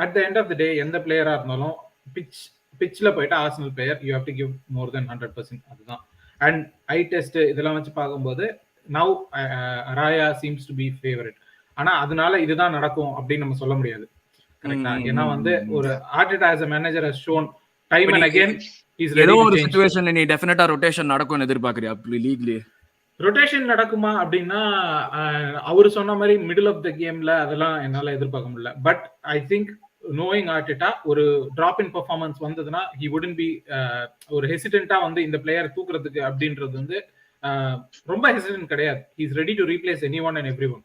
At the end of the day எந்த பிளேயரா இருந்தாலும் பிச் பிச்சில் போயிட்டு Arsenal player you have to give more than 100%. அதுதான். அண்ட் ஐ டெஸ்ட் இதெல்லாம் வச்சு பார்க்கும்போது now Raya seems to be favourite. ஆனா அதனால இதுதான் நடக்கும் அப்படின்னு நம்ம சொல்ல முடியாது. கரெக்டா? ஏன்னா வந்து ஒரு Arteta as a manager has shown time and again he's ready to change. சிச்சுவேஷன்ல நீ டெஃபினட்டா ரொட்டேஷன் நடக்கும்னு எதிர்பார்க்கறியா லீக்லி? ரொட்டேஷன் நடக்குமா அப்படின்னா அவரு சொன்ன மாதிரி மிடில் ஆஃப் த கேம்ல அதெல்லாம் என்னால எதிர்பார்க்க முடியல. But I think knowing Arteta ஒரு டிராப் இன் பெர்ஃபார்மன்ஸ் வந்ததுன்னா he wouldn't be ஒரு ஹெசிடென்ட்டா வந்து இந்த பிளேயர் தூக்குறதுக்கு அப்படின்றது வந்து ரொம்ப ஹெசிடென்ட் கிடையாது. he is ready to replace anyone and everyone.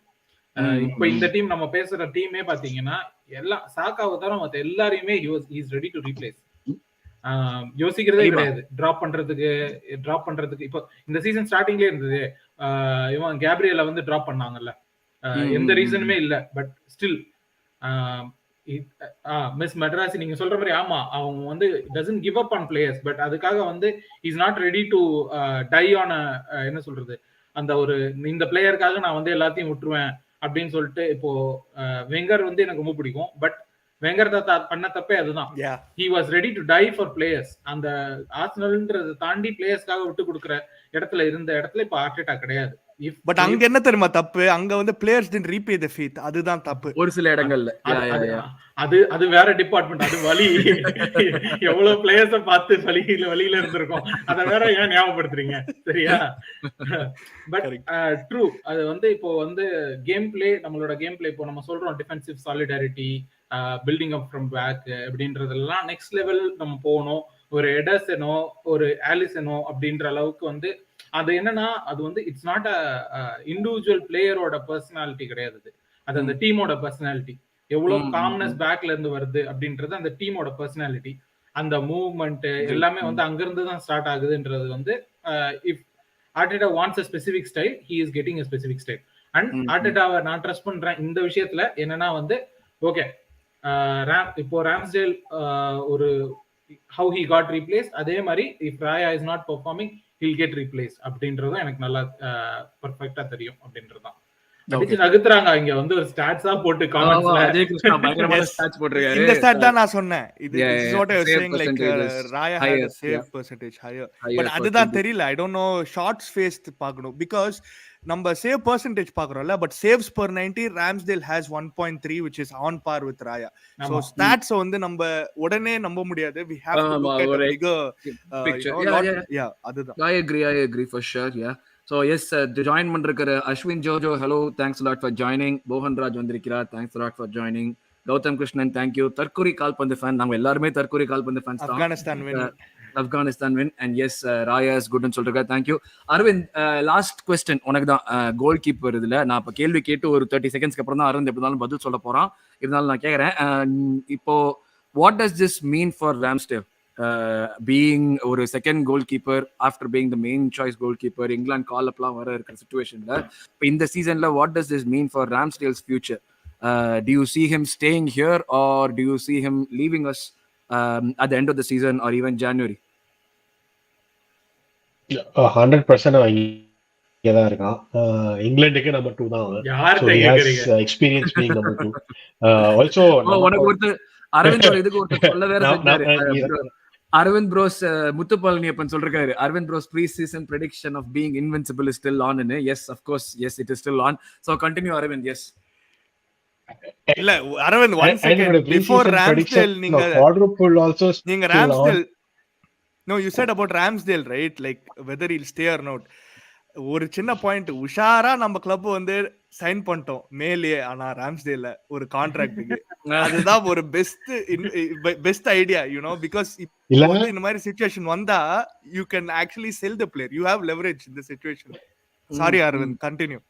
இப்போ இந்த டீம் நம்ம பேசுற டீமே பாத்தீங்கன்னா எல்லாம் சாக்காவை தவிர மத்த எல்லாரையுமே he is ready to replace. யோசிக்கிறதே கிடையாது டிராப் பண்றதுக்கு. இப்போ இந்த சீசன் ஸ்டார்டிங்லேயே இருந்தது இவன் கேப்ரியல வந்து டிராப் பண்ணாங்கல்ல, எந்த ரீசனுமே இல்ல. பட் ஸ்டில் மிஸ் மெட்ராசி நீங்க சொல்ற மாதிரி ஆமா அவங்க வந்து doesn't give up on players. But அதுக்காக வந்து is not ready to tie on என்ன சொல்றது அந்த ஒரு இந்த பிளேயருக்காக நான் வந்து எல்லாத்தையும் விட்டுருவேன் அப்படின்னு சொல்லிட்டு. இப்போ வெங்கர் வந்து எனக்கு ரொம்ப பிடிக்கும். பட் வெங்கர் பண்ண தப்பே அதுதான். he was ready to die for players. அந்த ஆர்சனல்ன்றதை தாண்டி பிளேயர்ஸ்க்காக விட்டு கொடுக்குற இருந்த இடத்துல இப்ப ஆர்டெட்டா கிடையாது. பட் அங்க என்ன தெரியுமா தப்பு? அங்க வந்து players didn't repay the faith. அதுதான் தப்பு ஒரு சில இடங்கள்ல. அது வேற டிபார்ட்மெண்ட். அது வலி. எவ்வளவு பிளேயர்ஸ பார்த்து வலியில இருந்திருக்கும். அத வேற ஏன் ஞாபகப்படுத்துறீங்க? சரியா? But true. அது வந்து இப்போ வந்து கேம் பிளே, நம்மளோட கேம் பிளே இப்போ நம்ம சொல்றோம் defensive solidarity, building up from back அப்படின்றதெல்லாம் நெக்ஸ்ட் லெவல் நம்ம போகணும். ஒரு எடர்சனோ ஒரு ஆலிசனோ அப்படின்ற அளவுக்கு வந்து அது என்னன்னா அது வந்து இட்ஸ் நாட் அ இண்டிவிஜுவல் பிளேயரோட பர்சனாலிட்டி கிடையாது. அது அந்த டீமோட பர்சனாலிட்டி. எவ்வளவு காம்னஸ் பேக்ல இருந்து வருது அப்படின்றது அந்த டீமோட பர்சனாலிட்டி. அந்த மூவ்மெண்ட் எல்லாமே வந்து அங்கிருந்து தான் ஸ்டார்ட் ஆகுதுன்றது வந்து if Arteta wants a specific style, he is getting a specific style. And ஆர்டெட்டாவை நான் ட்ரஸ்ட் பண்றேன் இந்த விஷயத்துல. என்னன்னா வந்து ஓகே இப்போ ராம்ஸ்டேல் ஒரு how he got replaced, அதே மாதிரி if Raya is not performing he'll get replaced அப்படின்றதும் எனக்கு நல்லா பெர்ஃபெக்ட்டா தெரியும் அப்படின்றதுதான். அடிச்சு நகத்துறாங்க இங்க வந்து ஒரு ஸ்டாட்ஸா போட்டு காமெண்ட்ஸ்ல. அஜய் கிருஷ்ணா பயங்கரமான ஸ்டாட்ஸ் போட்டுருக்காரு. இந்த ஸ்டாட் தான் நான் சொன்னேன். இது is what I was saying like Raya had a save percentage higher. But அதுதான் தெரியல. I don't know shots faced பார்க்கணும். because நம்ம சேவ் பெர்சன்டேஜ் பாக்குறோம்ல, but saves per 90 Ramsdale has 1.3 which is on par with Raya. So stats வந்து நம்ம உடனே நம்ப முடியாது. we have to look at a bigger picture. Yeah, அதுதான். I agree for sure. Yeah. So yes, join பண்றக்கற Ashwin ஜோஜோ, hello, thanks a lot for joining. மோகன் ராஜ் வந்திருக்கிறார், thanks a lot for joining. Gautham Krishnan, thank you. தற்குறி கால்பந்து fan, நாங்க எல்லாரும் தற்குறி கால்பந்து fans தான். Afghanistan win and yes, Raya is good ன்னு சொல்றீங்க. thank you. Arvind, last question உனக்கு தான். கோல் கீப்பர் இதுல நான் இப்ப கேள்வி கேட்டு ஒரு 30 செகண்ட்ஸ்க்கு அப்புறம் தான் அரவிந்த் எப்படினாலும் பதில் சொல்ல போறான். இருந்தாலும் நான் கேக்குறேன், இப்போ what does this mean for Ramsdale being ஒரு second goal keeper after being the main choice goalkeeper? England call அப்லாம் வர இருக்கிற சிச்சுவேஷன்ல இப்போ இந்த சீசன்ல what does this mean for Ramsdale's future? Do you see him staying here or do you see him leaving us at the end of the season or even January? 100% இங்கதான் இருக்கான். இங்கிலாந்துக்கு number 2 தான் அவன். So he has experience being number 2. Also உனக்கு ஒரு அரவிந்த் இதுக்கு ஒரு சொல்ல வேற செஞ்சாரு. அரவிந்த் ப்ரோஸ் முத்துப்பழனியப்பன் சொல்றாரு, Arvind bros pre-season prediction of being invincible is still on. Yes, of course, yes, it is still on. So continue Arvind. Yes. இல்ல Aravind, one second before Ramsdale நீங்க quadruple also நீங்க Ramsdale no you said about Ramsdale right, like whether he'll stay or not. ஒரு சின்ன point, உஷாரா நம்ம club வந்து sign பண்ணிட்டோம் மேலே, ஆனா ராம்ஸ்டேல்ல ஒரு கான்ட்ராக்ட்டுக்கு. அதுதான் ஒரு best idea, you know, because இந்த மாதிரி சிச்சுவேஷன் வந்தா you can actually sell the player. You have leverage இந்த situation. Sorry Aravind, continue.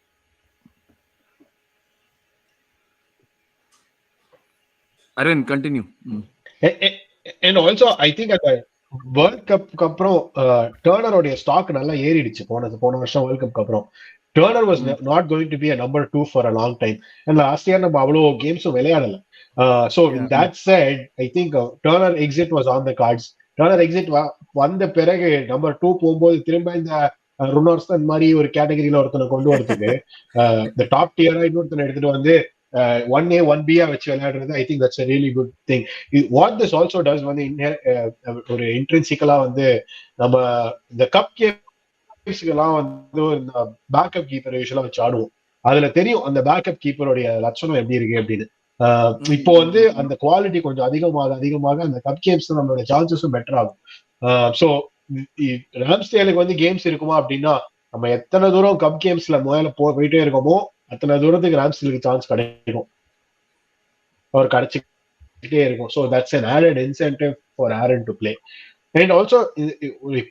Aravind continue. And also I think at the world கப்க்கு அப்புறம் டர்னரோட ஸ்டாக் நல்லா ஏறிடுச்சு. போன வருஷம் வேர்ல்ட் கப்க்கு அப்புறம் Turner was not going to be a number 2 for a long time. and last year நம்ம அவ்வளோ கேம்ஸும் விளையாடல. so in that said I think Turner exit was on the cards. Turner exit வந்த பிறகு நம்பர் 2 போகும்போது திரும்ப இந்த ருனார்ஸ்டன் மாதிரி ஒரு கேட்டகரியில ஒருத்தனை கொண்டு வரதுக்கு இந்த டாப் டியரா இன்னொருத்தனை எடுத்துட்டு வந்து 1A 1B வச்சு விளையாடுறது I think that's a really good thing. What this also does வந்து ஒரு இன்ட்ரின்சிக்கலா வந்து நம்ம இந்த கப் கேம்ஸ்க்கெல்லாம் வந்து இந்த பேக்கப் கீப்பர் யூஸ்வலா வச்சு ஆடுவோம். அதுல தெரியும் அந்த பேக்கப் கீப்பருடைய லட்சணம் எப்படி இருக்கு அப்படின்னு. இப்போ வந்து அந்த குவாலிட்டி கொஞ்சம் அதிகமாக அந்த கப் கேம்ஸ் நம்மளோட சான்சஸும் பெட்டர் ஆகும். ஸோ ராம்ஸ்டேலுக்கு வந்து கேம்ஸ் இருக்குமா அப்படின்னா நம்ம எத்தனை தூரம் கப் கேம்ஸ்ல முதல்ல போயிட்டே இருக்கோமோ அத்தனை தூரத்துக்கு ராம்ஸ்டேலுக்கு சான்ஸ் கிடைக்கும், அவர் கிடைச்சிக்கிட்டே இருக்கும். So that's an added incentive for Aaron to play. And also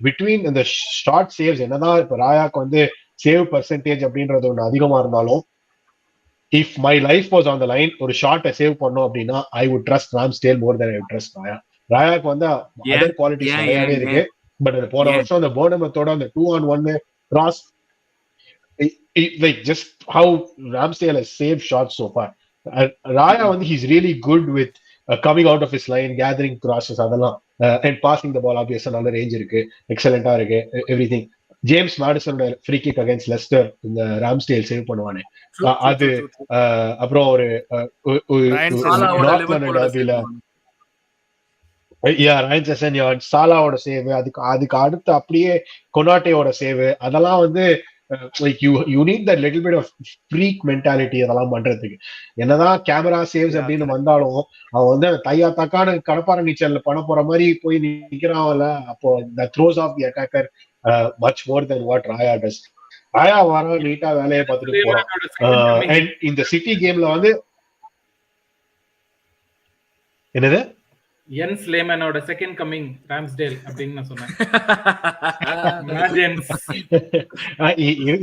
between இந்த ஷார்ட் சேவ்ஸ் என்னதான் இப்ப ராயாக்கு வந்து சேவ் பர்சன்டேஜ் அப்படின்றது ஒன்று அதிகமா இருந்தாலும் if my life was on the line ஒரு ஷார்ட்டை சேவ் பண்ணோம் அப்படின்னா I would trust Ramsdale more than I would trust ராயா. ராயாக்கு வந்து அதர் குவாலிட்டிஸ் நிறையவே இருக்கு. பட் அது போன வருஷம் அந்த போர்னமத்தோட அந்த 2-on-1 cross like just how Ramsdale has saved shots so far. ராயா வந்து he's really good with coming out of his line, gathering crosses அதெல்லாம் and passing the ball obviously நல்ல ரேஞ்ச் இருக்கு, எக்ஸலென்ட்டா இருக்கு எவ்ரிதிங். ஜேம்ஸ் மேடிசனோட ஃப்ரீ கிக் அகைன்ஸ்ட் லெஸ்டர் இந்த Ramsdale save பண்ணுவானே அது, அப்புறம் ஒரு ரயன் செசன்யான் சாலாவோட சேவ், அதுக்கு அடுத்து அப்படியே கொனாட்டேயோட சேவ், அதெல்லாம் வந்து like you need that little bit of freak mentality அதெல்லாம் பண்றதுக்கு. என்னதான் கேமரா சேவ்ஸ் அப்படின்னு வந்தாலும் அவன் வந்து தையா தக்கான கடப்பார நீச்சல்ல பண்ண போற மாதிரி போய் நிக்கிறான்ல, அப்போ that throws off the attacker much more than what Raya does. ராயா வர நீட்டா வேலையை பார்த்துட்டு போறான். அண்ட் இந்த சிட்டி கேம்ல வந்து என்னது என் ஸ்லேமனோட செகண்ட் கமிங் ராம்ஸ்டேல் அப்படின்னு நான் சொன்னேன்.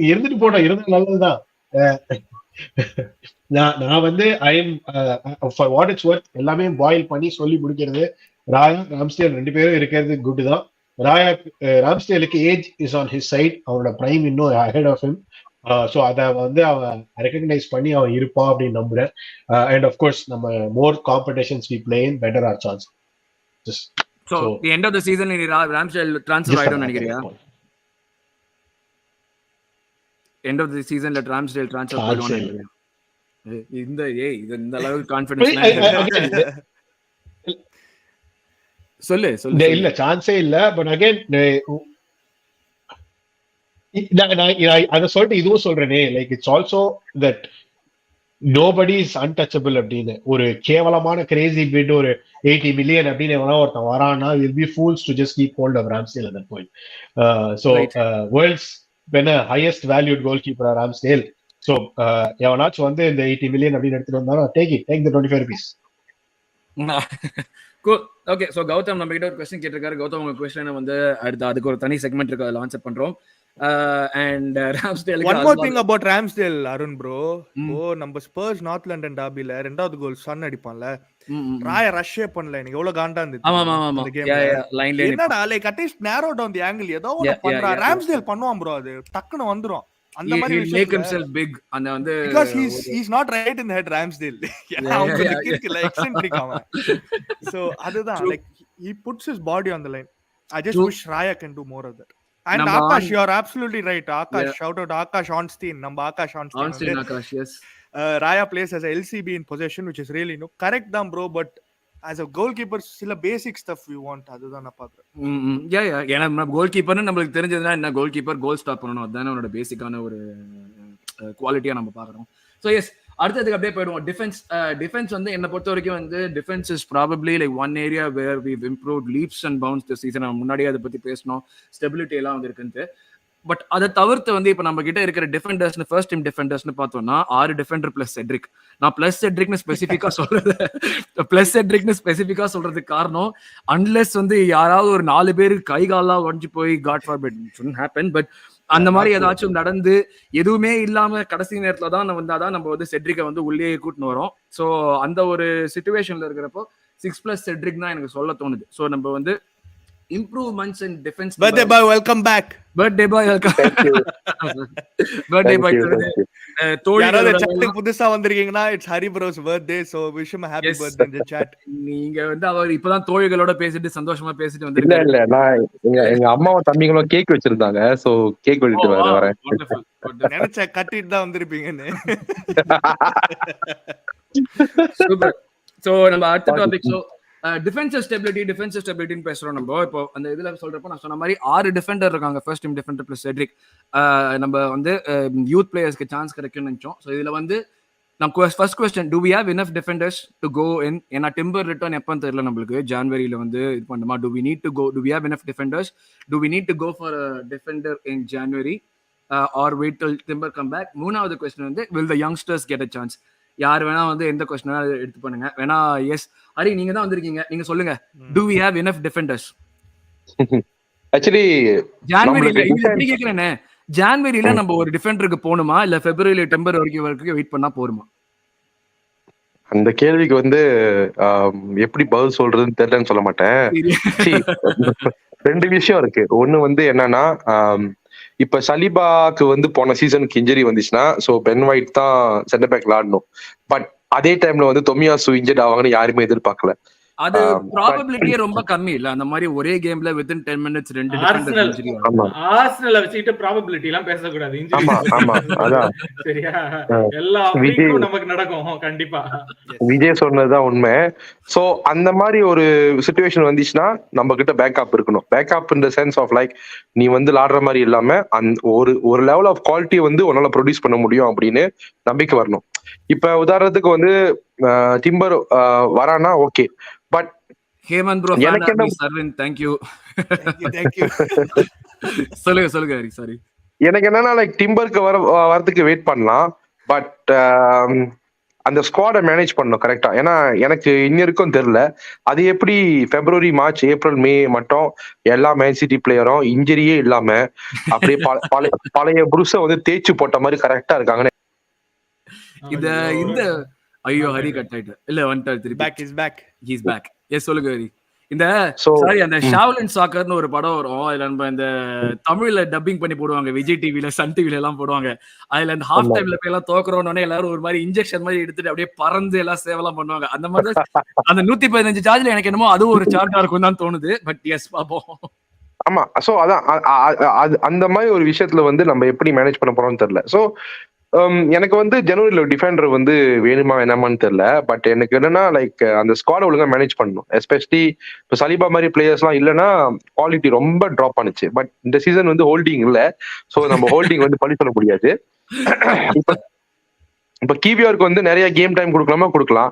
இருந்துட்டு போட்டோம், இருந்து நல்லதுதான். நான் வந்து I am for what it's Worth எல்லாமே பாயில் பண்ணி சொல்லி முடிக்கிறது. ராயா ராம்ஸ்டேல் ரெண்டு பேரும் இருக்கிறது குட் தான். ராம்ஸ்டேலுக்கு age is on his side, அவனோட பிரைம் இன்னும் அஹெட் ஆஃப் ஹிம். ஸோ அதை வந்து அவன் ரெகக்னைஸ் பண்ணி அவன் இருப்பான் அப்படின்னு நம்புறேன். அண்ட் ஆஃப்கோர்ஸ் நம்ம more competitions we play in better our chance. So the end of the season ni Ramsdale transfer ஆயிடும் நினைக்கிறியா? End of the season la Ramsdale transfer ஆயிடும் நினைக்கிறியா? இந்த அளவுக்கு கான்ஃபிடன்ஸ் சொல்லு இல்ல சான்ஸே இல்ல. பட் அகைன் அத சொல்லிட்டு இதுவும் சொல்றேனே, like it's also that nobody is untouchable அப்படின்னு ஒரு கேவலமான கிரேசி பிட் ஒரு 80 million அப்படின்னு எவனா ஒருத்தன் வரான்னா will be fools to just keep hold of Ramsdale at that point. So world's been a highest valued goalkeeper Ramsdale. So எவனாச்சும் வந்து இந்த 80 million அப்படின்னு எடுத்துட்டு வந்தாலும் take the 25 rupees. Cool. Okay, so Gautham நம்ம கிட்ட ஒரு क्वेश्चन கேட்டிருக்காரு. கௌதம் உங்க क्वेश्चन வந்து அடுத்து அதுக்கு ஒரு தனி செக்மெண்ட் இருக்கு, அதுல ஆன்சர் பண்றோம். And Ramsdale one more thing about Ramsdale Arun bro, நம்ம ஸ்பர்ஸ் நார்த் லண்டன் டர்பில ரெண்டாவது கோல் சன் அடிப்பான்ல, ராய ரஷ்ஷே பண்ணல, எனக்கு எவ்வளவு காண்டா இருந்துச்சு. ஆமா அந்த கேம்ல என்னடா like at least narrow down the angle ஏதோ ஒன்னு பண்றா. ராம்ஸ்டேல் பண்ணுவான் bro, அது டக்குன்னு வந்துரும் அந்த மாதிரி விஷயம். Make himself big and வந்து because he's not right in the head Ramsdale. அவங்களுக்கு கிர்க்கல எக்ஸென்ட்ரிக் அவன். So அதுதான் like he puts his body on the line. I just wish Raya can do more of that. And Akash, you are absolutely right. Akash, shout out Akash Onstein. Namba Akash Onstein. Akash, yes. Raya plays as a LCB in possession, which is really correct them bro, but as a goalkeeper sila basic stuff we want. Adudha na paakren. Yeah ஏனா goalkeeper னு நமக்கு தெரிஞ்சதுனா என்ன, goalkeeper goal stop பண்ணனும், அதானே அவனோட பேசிக்கான ஒரு குவாலிட்டியா நம்ம பார்க்கறோம். So yes, அடுத்ததுக்கு அப்படியே போய்டுவோம். டிஃபென்ஸ் வந்து என்ன பொறுத்த வரைக்கும் வந்து defence is probably like one area where we've improved leaps and bounds this season. நம்ம முன்னாடியே அதை பத்தி பேசணும், ஸ்டெபிலிட்டி எல்லாம் வந்து இருக்குன்னு. பட் அதை தவிர்த்து வந்து இப்ப நம்ம கிட்ட இருக்கிற டிஃபெண்டர்ஸ்னு ஃபர்ஸ்ட் டீம் டிஃபெண்டர்ஸ்னு பார்த்தோம்னா 6 டிஃபெண்டர் பிளஸ் செட்ரிக். நான் பிளஸ் செட்ரிக்னு ஸ்பெசிஃபிக்கா சொல்றதுக்கு காரணம், அன்லெஸ் வந்து யாராவது ஒரு 4 பேர் கை காலெல்லாம் உடைஞ்சு போய் God forbid shouldn't happen, but அந்த மாதிரி ஏதாச்சும் நடந்து எதுவுமே இல்லாம கடைசி நேரத்துல தான் வந்தாதான் நம்ம வந்து செட்ரிக்கை வந்து உள்ளே கூட்டின்னு வரோம். ஸோ அந்த ஒரு சிச்சுவேஷன்ல இருக்கிறப்போ 6+ செட்ரிக் தான் எனக்கு சொல்ல தோணுது. ஸோ நம்ம வந்து improvements in defense. Birthday boy, welcome back. Birthday boy, welcome. Thank you. Birthday boy. யாராவது chatக்கு புதுசா வந்திருக்கீங்கன்னா it's Hari bro's birthday, so wish him a happy birthday in the chat. நீங்க வந்து அவர் இப்பதான் தோழிகளோட பேசிட்டு சந்தோஷமா பேசிட்டு இல்ல வந்திருக்காரு. இல்ல நான் எங்க அம்மாவும் தம்பிங்களும் கேக் வச்சிருந்தாங்க, சோ கேக் வெட்டிட்டு வரேன். நினைச்ச கட்டிட்டு தான் வந்திருப்பீங்கன்னு. சூப்பர். சோ நம்ம அடுத்த டாபிக். சோ டிஃபென்சிவ் ஸ்டெபிலிட்டின்னு பேசுறோம் நம்ம. இப்போ அந்த இதுல சொல்றப்போ நான் சொன்ன மாதிரி 6 டிஃபெண்டர் இருக்காங்க, first team Defender plus Cedric. நம்ம வந்து யூத் பிளேயர்ஸ்க்கு சான்ஸ் கிடைக்கும்னு நினைச்சோம். ஸோ இதுல வந்து நம்ம first question, do we have enough defenders to go in? ஏன்னா டிம்பர் ரிட்டர்ன் எப்போன்னு தெரியல நம்மளுக்கு, ஜான்வரியில வந்து இது பண்ணுமா. Do we need to go, do we have enough defenders, do we need to go for defender in January or wait till Timber come back? மூணாவது question வந்து, will the youngsters get a chance? யார் வேணா வந்து எந்த கொஸ்டினா எடுத்து பண்ணுங்க வேணா. S Hari, நீங்க தான் வந்திருக்கீங்க, நீங்க சொல்லுங்க. Do we have enough defenders? Actually ஜான்வரியில இப்படி கேக்குறேனே, ஜான்வரியில நம்ம ஒரு டிஃபெண்டருக்கு போகணுமா இல்ல பிப்ரவரி டிம்பர் வரைக்கும் வெயிட் பண்ணா போருமா? அந்த கேள்விக்கு வந்து எப்படி பதில் சொல்றதுன்னு தெரியலன்னு சொல்ல மாட்டேன். ரெண்டு விஷயம் இருக்கு. ஒண்ணு வந்து என்னன்னா, இப்ப சலிபாக்கு வந்து போன சீசனுக்கு இன்ஜரி வந்துச்சுன்னா, சோ பென் ஒயிட் தான் சென்டர் பேக் விளாடணும். பட் அதே டைம்ல வந்து தொமியாசு இன்ஜர்ட் ஆவாங்கன்னு யாருமே எதிர்பார்க்கல. அது ப்ராபபிலிட்டியே ரொம்ப கம்மி இல்ல, அந்த மாதிரி ஒரே கேம்ல within 10 minutes ரெண்டு டிஃபெண்டர் இன்ஜரி ஆகும். ஆர்சனல் வச்சிட்டு ப்ராபபிலிட்டி எல்லாம் பேச கூடாது. ஆமா ஆமா அதான் சரியா, எல்லா வீக்கும் நமக்கு நடக்கும் கண்டிப்பா. விஜய் சொன்னதுதான் உண்மை. சோ அந்த மாதிரி ஒரு சிச்சுவேஷன் வந்துச்சுன்னா நம்ம கிட்ட பேக்கப் இருக்கணும். Backup in the sense of like, நீ வந்து விளாடுற மாதிரி இல்லாம ஒரு லெவல் ஆஃப் குவாலிட்டி வந்து உன்னால ப்ரொடியூஸ் பண்ண முடியும் அப்படின்னு நம்பிக்கை வரணும். இப்ப உதாரணத்துக்கு வந்து டிம்பர் வரானா ஓகே, பட் ஹேமந்த் ப்ரோ எனக்கு என்ன சர்வன் थैंक यू சொல்லுங்க ஹரி. சாரி, எனக்கு என்னன்னா லைக் டிம்பருக்கு வரதுக்கு வெயிட் பண்ணலாம், பட் அந்த ஸ்குவாடை மேனேஜ் பண்ணணும் கரெக்டா. ஏன்னா எனக்கு இன்னும் தெரியல அது எப்படி பிப்ரவரி மார்ச் ஏப்ரல் மே மட்டும் எல்லா மேன் சிட்டி பிளேயரும் இன்ஜரியே இல்லாம அப்படியே பழைய புருஷ வந்து தேய்ச்சி போட்ட மாதிரி கரெக்டா இருக்காங்கன்னு. இந்த ஐயோ ஹரி கட் ஆயிட்டு இல்ல வந்துட்டாரு திருப்பி. Back is back, he is back. Yes சொல்லுங்க ஹரி. இந்த சாரி, அந்த ஷாவ்லின் சாக்கர்னு ஒரு படம் வரும், அதுல நம்ம இந்த தமிழ்ல டப்பிங் பண்ணி போடுவாங்க, விஜய் டிவில சன் டிவில எல்லாம் போடுவாங்க. அதுல இந்த ஹாஃப் டைம்ல போய் எல்லாம் தோக்குறோன்னு எல்லாரும் ஒரு மாதிரி இன்ஜெக்ஷன் மாதிரி எடுத்துட்டு அப்படியே பறந்து எல்லாம் சேவெல்லாம் பண்ணுவாங்க. அந்த மாதிரி அந்த 115 சார்ஜ்ல எனக்கு என்னமோ அதுவும் ஒரு சார்ஜா இருக்கும் தான் தோணுது. பட் எஸ் பாப்போம். ஆமா, சோ அதான் அந்த மாதிரி ஒரு விஷயத்துல வந்து நம்ம எப்படி மேனேஜ் பண்ண போறோம்னு தெரியல. சோ எனக்கு வந்து ஜனவரியில டிஃபெண்டர் வந்து வேணுமா வேணாமான்னு தெரியல. பட் எனக்கு என்னன்னா லைக் அந்த ஸ்குவாட் ஒழுங்கா மேனேஜ் பண்ணணும். எஸ்பெஷலி இப்போ சலிபா மாதிரி பிளேயர்ஸ் எல்லாம் இல்லைன்னா குவாலிட்டி ரொம்ப ட்ராப் பண்ணுச்சு. பட் இந்த சீசன் வந்து ஹோல்டிங் இல்ல, சோ நம்ம ஹோல்டிங் வந்து பழி சொல்ல முடியாது. இப்ப கிவிஆருக்கு வந்து நிறைய கேம் டைம் கொடுக்கலாமா கொடுக்கலாம்.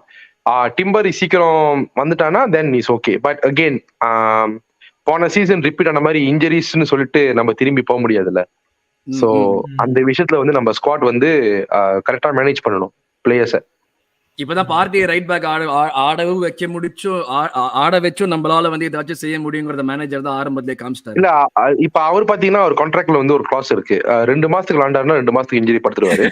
டிம்பர் சீக்கிரம் வந்துட்டானா then is okay. But again போன சீசன் ரிப்பீட் ஆன மாதிரி இன்ஜரிஸ்ன்னு சொல்லிட்டு நம்ம திரும்பி போக முடியாதுல்ல. சோ அந்த விஷயத்துல வந்து நம்ம ஸ்குவாட் வந்து கரெக்டா மேனேஜ் பண்ணணும் பிளேயர்ஸை. இப்பதான் பார்ட்டியை ரைட் பேக் ஆடவும் வைக்க முடிச்சும் ஆட வச்சும் நம்மளால வந்து ஏதாச்சும் செய்ய முடியுங்கிறத மேனேஜர் தான் ஆரம்பத்திலே காமிச்சிட்டாரு. இல்ல இப்ப அவர் பாத்தீங்கன்னா ஒரு கான்ட்ராக்ட்ல வந்து ஒரு கிளாஸ் இருக்கு, 2 மாசத்துக்கு விளாண்டாருன்னா 2 மாசத்துக்கு இன்ஜரி படுத்துருவாரு.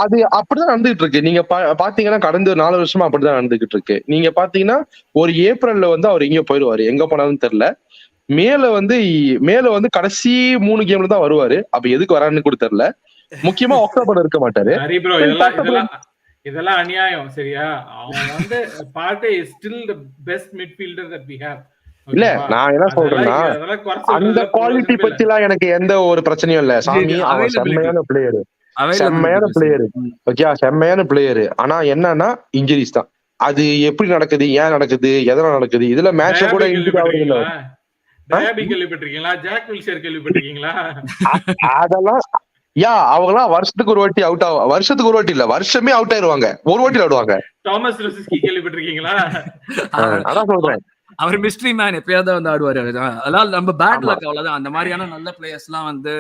அது அப்படிதான் நடந்துகிட்டு இருக்கு. நீங்க பாத்தீங்கன்னா கடந்த 4 வருஷமா அப்படிதான் நடந்துகிட்டு இருக்கு. நீங்க பாத்தீங்கன்னா ஒரு ஏப்ரல்ல வந்து அவர் எங்கேயோ போயிடுவாரு, எங்க போனாலும் தெரியல. மேல வந்து கடைசி 3 கேம்ல தான் வருவாரு. அப்ப எதுக்கு வரான்னு கூட தெரியல. முக்கியமா அக்டோபர் இருக்க மாட்டாரு. இதெல்லாம் அநியாயம் சரியா. அவன் வந்து Partey is still the best midfielder that we have. இல்ல நான் என்ன சொல்றேன்னா அந்த குவாலிட்டி பத்திலாம் எனக்கு எந்த ஒரு பிரச்சனையும் இல்ல சாமி. அவன் செம்மையான பிளேயரு, ஓகே செம்மையான பிளேயரு. ஆனா என்னன்னா இன்ஜுரிஸ் தான். அது எப்படி நடக்குது, ஏன் நடக்குது, எதனால நடக்குது, இதுல மேட்ச் கூட இன்ஜுரி ஆகுது இல்ல. கேள்விப்பட்டிருக்கீங்களா? ஜாக் வில்ஷர் கேள்விப்பட்டிருக்கீங்களா? அதெல்லாம் அவங்கலாம் வருஷத்துக்கு ஒரு வாட்டி அவுட் ஆகும். வருஷத்துக்கு ஒரு வாட்டி இல்ல, வருஷமே அவுட் ஆயிருவாங்க, ஒரு வாட்டி ஆடுவாங்க. தாமஸ் ரோசிஸ்கி கேள்விப்பட்டிருக்கீங்களா? அதான் சொல்றேன், அவர் மிஸ்ட்ரி மேன், எப்பயாவது வந்து ஆடுவாரு. அதனால நம்ம பேட் லக் அவ்வளவுதான். அந்த மாதிரியான நல்ல பிளேயர்ஸ் எல்லாம் வந்து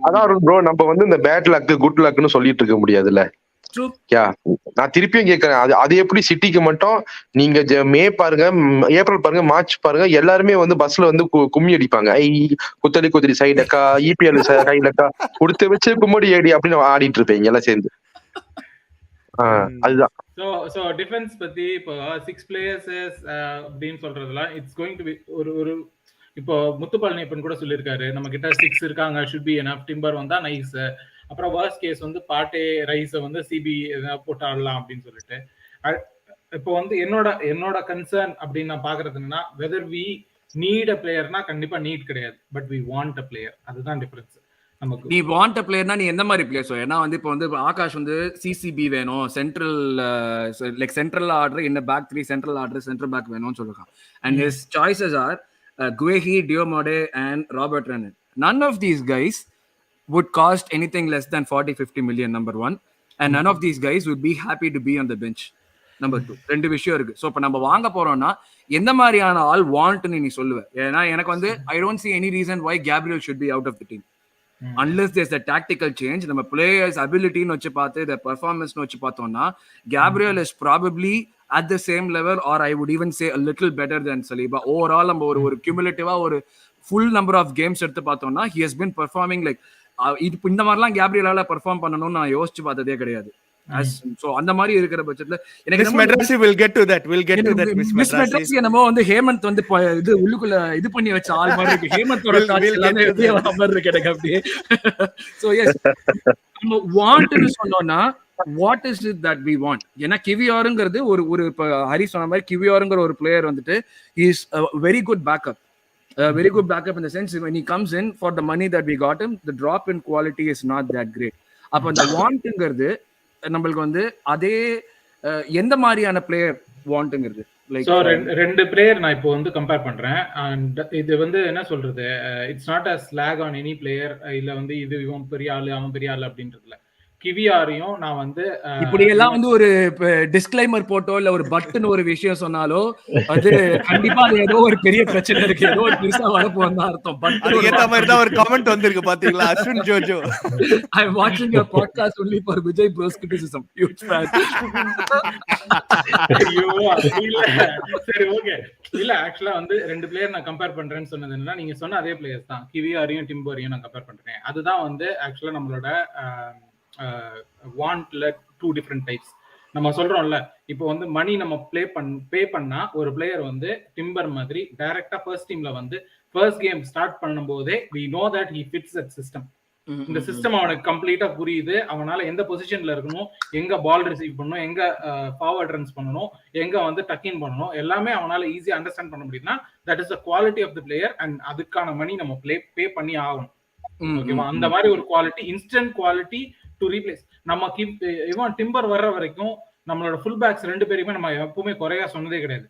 அதான் ப்ரோ, நம்ம வந்து இந்த பேட் லக் குட் லக்னு சொல்லிட்டு இருக்க முடியாதுல்ல. நான் திருப்பியும் கேட்கறேன், அது எப்படி சிட்டிக்கு மட்டும் நீங்க மே பாருங்க, ஏப்ரல் பாருங்க, மார்ச் பாருங்க, எல்லாருமே வந்து பஸ்ல வந்து கும்மி அடிப்பாங்க. குத்தடி சைடக்கா, இபிஎல் கைலக்கா கொடுத்து வச்சு கும்மடி அடி அப்படின்னு ஆடிட்டு இருப்பீங்க எல்லாம் சேர்ந்து. அதுதான். சோ டிஃபென்ஸ் பத்தி இப்போ 6 பிளேயர்ஸ் அப்படின்னு சொல்றதுலாம் இட்ஸ் கோயிங் டு பி ஒரு இப்போ முத்துப்பாலனியப்பன் கூட சொல்லியிருக்காரு, நம்ம கிட்ட 6 இருக்காங்க, ஷுட் பி எனஃப், டிம்பர் வந்தா நைஸ், அப்புறம் வர்ஸ்ட் கேஸ் வந்து பாட்டே ரைஸ வந்து சிபி போட்டு ஆடலாம் அப்படின்னு சொல்லிட்டு. இப்போ வந்து என்னோட கன்சர்ன் அப்படின்னு நான் பாக்குறது என்னன்னா, வெதர் வி நீட் அ பிளேயர்னா கண்டிப்பா நீட் கிடையாது, but we want a player. அதுதான் டிஃபரன்ஸ். நீ வாண்ட் அ பிளேயர்னா நீ எந்த மாதிரி பிளேயர்ஸோ? ஏன்னா வந்து இப்போ வந்து ஆகாஷ் வந்து சிசிபி வேணும், சென்ட்ரல் லைக் சென்ட்ரல் ஆர்டர், இந்த back 3 central order, central back வேணும்னு சொல்லிருக்கான். And his choices are Guehi, Diomande and Robert Renan. None of these guys would cost anything less than 40-50 million, number one. And none of these guys would be happy to be on the bench, number two. ரெண்டு விஷயம் இருக்கு. So இப்போ நம்ம வாங்க போறோம்னா எந்த மாதிரியான ஆள் வாண்ட்னு நீ சொல்லுவ? ஏன்னா எனக்கு வந்து I don't see any reason why Gabriel should be out of the team unless there's a tactical change. நம்ம players ability னு வச்சு பார்த்து the performance னு வச்சு பார்த்தோம்னா Gabriel is probably at the same level, or I would even say a little better than Saliba. Overall நம்ம ஒரு cumulative ஒரு full number of games எடுத்து பார்த்தோம்னா he has been performing like இந்த மாதிரிலாம் கேப்ரியலால பெர்ஃபார்ம் பண்ணணும்னு நான் யோசிச்சு பார்த்ததே கிடையாது. சோ அந்த மாதிரி இருக்கிற பட்சத்துல எனக்கு Materazzi will get to that miss Materazzi என்னமோ வந்து ஹேமந்த் வந்து இது உள்ளுக்குள்ள இது பண்ணி வச்ச ஆள் மாதிரி இருக்கு. ஹேமந்தோட தாட்ஸ் எல்லாமே வெளிய வர மாதிரி இருக்கு எனக்கு அப்படியே. சோ எஸ், நம்ம வாண்ட்னு சொன்னோம்னா what is it that we want? ஏன்னா கிவியாருங்கிறது ஒரு இப்ப ஹரி சொன்ன மாதிரி கிவியாருங்கிற ஒரு பிளேயர் வந்துட்டு is very good backup. Very good backup in the sense when he comes in for the money that we got him, the drop in quality is not that great. அப்ப அந்த வாண்ட்ங்கிறது நம்மளுக்கு வந்து அதே எந்த மாதிரியான பிளேயர் வாண்ட்ங்கிறது லைக் ரெண்டு player நான் இப்போ வந்து கம்பேர் பண்றேன். அண்ட் இது வந்து என்ன சொல்றது, it's not a slack on any player, இல்ல வந்து இது இவன் பெரிய ஆளு அவன் பெரிய ஆளு அப்படின்றதுல. கிவியாரையும் நான் வந்து இப்படி எல்லாம் வந்து ஒரு டிஸ்க்ளைமர் போட்டோ இல்ல ஒரு பட்டன் ஒரு விஷயம் சொன்னாலோ அது கண்டிப்பா அது ஏதோ ஒரு பெரிய பிரச்சனை இருக்கு, ஏதோ ஒரு பெருசா வரப்போன்னு அர்த்தம். பட்டன் ஏத்த மாதிரி தான் ஒரு கமெண்ட் வந்திருக்கு பாத்தீங்களா, Ashwin ஜோஜோ I am watching your podcast only for Vijay Bros criticism. Huge fan. ஐயோ இல்ல சரி ஓகே. இல்ல ஆக்சுவலா வந்து ரெண்டு பிளேயர் நான் கம்பேர் பண்றேன்னு சொன்னது என்னன்னா, நீங்க சொன்ன அதே பிளேயர்ஸ் தான், கிவியாரையும் டிம்போரையும் நான் கம்பேர் பண்றேன். அதுதான் வந்து ஆக்சுவலா நம்மளோட வாண்ட்ல 2 டிஃபரெண்ட் டைப்ஸ். நம்ம சொல்றோம்ல இப்போ வந்து மணி நம்ம பே பண்ணா ஒரு பிளேயர் வந்து டிம்பர் மாதிரி டைரக்டா ஃபர்ஸ்ட் டீம்ல வந்து ஃபர்ஸ்ட் கேம் ஸ்டார்ட் பண்ணும்போதே we know that he fits that system. இந்த சிஸ்டம் அவனுக்கு கம்ப்ளீட்டா புரியுது, அவனால எந்த பொசிஷன்ல இருக்கணும், எங்க பால் ரிசீவ் பண்ணணும், எங்க ஃபார்வர்ட் ரன்ஸ் பண்ணணும், எங்க வந்து டக்கின் பண்ணணும், எல்லாமே அவனால ஈஸியா அண்டர்ஸ்டாண்ட் பண்ண முடியுதுன்னா that is the quality of the player. And அதுக்கான மணி நம்ம பே பண்ணி ஆகணும். ஓகேவா? அந்த மாதிரி ஒரு quality, instant quality to replace. நம்ம இவன் டிம்பர் வர்ற வரைக்கும் நம்மளோட ஃபுல் பேக்ஸ் ரெண்டு பேருமே நம்ம எப்பவுமே குறையா சொன்னதே கிடையாது.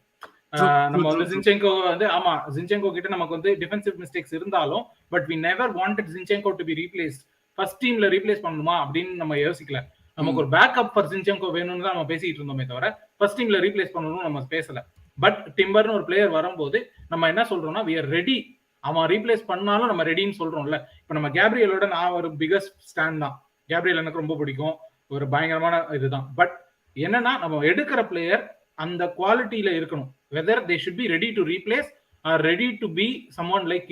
நம்ம வந்து ஜின்செங்கோ வந்து ஆமா ஜின்செங்கோ கிட்ட நமக்கு வந்து டிஃபென்சிவ் மிஸ்டேக்ஸ் இருந்தாலும் but we never wanted Zinchenko to be replaced. First டீம்ல ரீப்ளேஸ் பண்ணணுமா அப்படின்னு நம்ம யோசிக்கல. நமக்கு ஒரு பேக்கப் ஃபார் ஜின்செங்கோ வேணும்னு தான் நம்ம பேசிட்டு இருந்தோமே தவிர ஃபர்ஸ்ட் டீம்ல ரீப்ளேஸ் பண்ணணும்னு நம்ம பேசல. பட் டிம்பர்னு ஒரு பிளேயர் வரும்போது நம்ம என்ன சொல்றோம்னா we are ready. அவன் ரீப்ளேஸ் பண்ணாலும் நம்ம ரெடின்னு சொல்றோம்ல. இப்ப நம்ம கேப்ரியலோட நான் ஒரு பிகஸ்ட் ஸ்டாண்ட் தான். கேப்ரியல் எனக்கு ரொம்ப பிடிக்கும், ஒரு பயங்கரமான இதுதான். பட் என்னன்னா நம்ம எடுக்கிற பிளேயர் அந்த குவாலிட்டியில இருக்கணும். Whether they should be ready to replace or ready to be someone like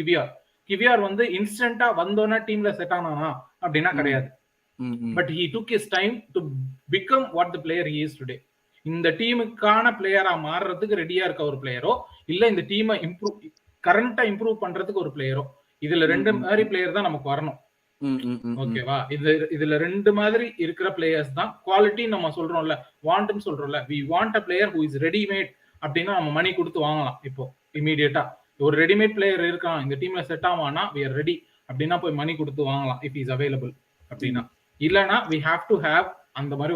Kiwior வந்து இன்ஸ்டன்டா வந்தோன்னா டீம்ல செட் ஆனானா அப்படின்னா கிடையாது. But he took his time to become what the player he is today. இந்த டீமுக்கான பிளேயரா மாறுறதுக்கு ரெடியா இருக்க ஒரு பிளேயரோ இல்ல இந்த டீமை கரண்டா இம்ப்ரூவ் பண்றதுக்கு ஒரு பிளேயரோ, இதுல ரெண்டு மாதிரி பிளேயர் தான் நமக்கு வரணும். ஓகேவா? இதுல ரெண்டு மாதிரி இருக்கிற பிளேயர்ஸ் தான் குவாலிட்டி நம்ம சொல்றோம்ல, வாண்ட்னு சொல்றோம்ல. we want a player who is ready made அப்படின்னா நம்ம மணி கொடுத்து வாங்கலாம். இப்போ இமீடியட்டா ஒரு ரெடிமேட் பிளேயர் இருக்கான் இந்த டீம்ல செட் ஆவானா we are ready அப்படின்னா போய் மணி கொடுத்து வாங்கலாம் if he is available அப்படின்னா. இல்லனா we have to have அந்த மாதிரி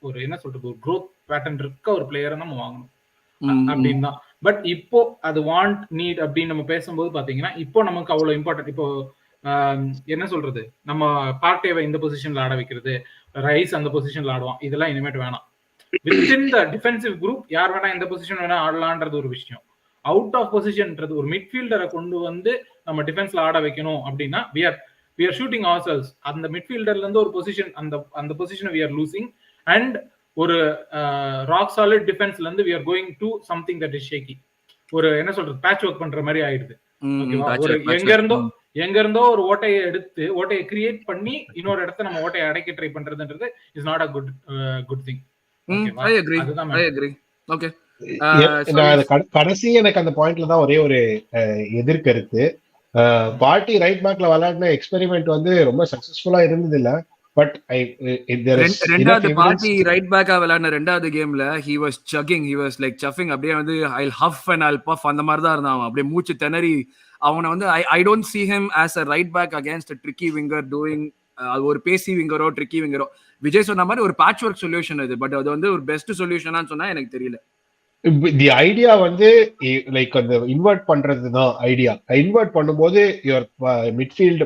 ஒரு என்ன சொல்றது ஒரு growth pattern இருக்க ஒரு பிளேயரை நம்ம வாங்கணும் அப்படின்னு தான். பட் இப்போ அது வாண்ட் நீட் அப்படின்னு நம்ம பேசும்போது பாத்தீங்கன்னா இப்போ நமக்கு அவ்வளவு இம்பார்ட்டன்ட். இப்போ என்ன சொல்றது, நம்ம பார்ட்டேவை இந்த பொசிஷன்ல ஆட வைக்கிறது, ரைஸ் அந்த பொசிஷன்ல ஆடுவான், இதெல்லாம் இனிமேட்டு வேணாம். வித்தின் த டிஃபென்சிவ் குரூப் யார் வேணா எந்த பொசிஷன் வேணா ஆடலான்றது ஒரு விஷயம். அவுட் ஆஃப் பொசிஷன்ன்றது ஒரு மிட்ஃபீல்டரை கொண்டு வந்து நம்ம டிஃபென்ஸ்ல ஆட வைக்கணும் அப்படின்னா we are shooting ourselves. அந்த மிட்ஃபீல்டர்ல இருந்து ஒரு பொசிஷன் அந்த பொசிஷனை we are losing and ஒரு ராக் சாலிட் டிஃபென்ஸ்ல இருந்து we are going to something that is shaky. ஒரு என்ன சொல்றது பேட்ச் ஒர்க் பண்ற மாதிரி ஆயிடுது. ஒரு எங்க இருந்தோ ஒரு ஓட்டையை கிரியேட் பண்ணி இன்னொரு இடத்த நம்ம ஓட்டையை அடைக்க ட்ரை பண்றதுன்றது is not a good thing. ஓகேவா? I agree. அதுதான் I மேட்டர். agree. Okay. நான் கடைசி எனக்கு அந்த பாயிண்ட்ல தான் ஒரே ஒரு எதிர்கருத்து. பார்ட்டி ரைட் பேக்ல விளையாடின எக்ஸ்பெரிமெண்ட் வந்து ரொம்ப சக்சஸ்ஃபுல்லா இருந்தது இல்ல. பட் ரெண்டாவது பார்ட்டி ரைட் பேக்கா விளையாடின ரெண்டாவது கேம்ல he was chugging, he was like chuffing, அப்படியே வந்து I'll huff and I'll puff அந்த மாதிரி தான் இருந்தான். அப்படியே மூச்சு திணறி அவனை வந்து I don't see him as a right back against a tricky winger doing ஒரு பேசி விங்கரோ ட்ரிக்கி விங்கரோ. விஜய் சொன்ன மாதிரி ஒரு பேட்ச் ஒர்க் சொல்யூஷன் அது. பட் அது வந்து ஒரு பெஸ்ட் சொல்யூஷனான்னு சொன்னா எனக்கு தெரியல. தி ஐடியா வந்து லைக் அந்த இன்வெர்ட் பண்றதுதான் ஐடியா. இன்வெர்ட் பண்ணும்போது your midfield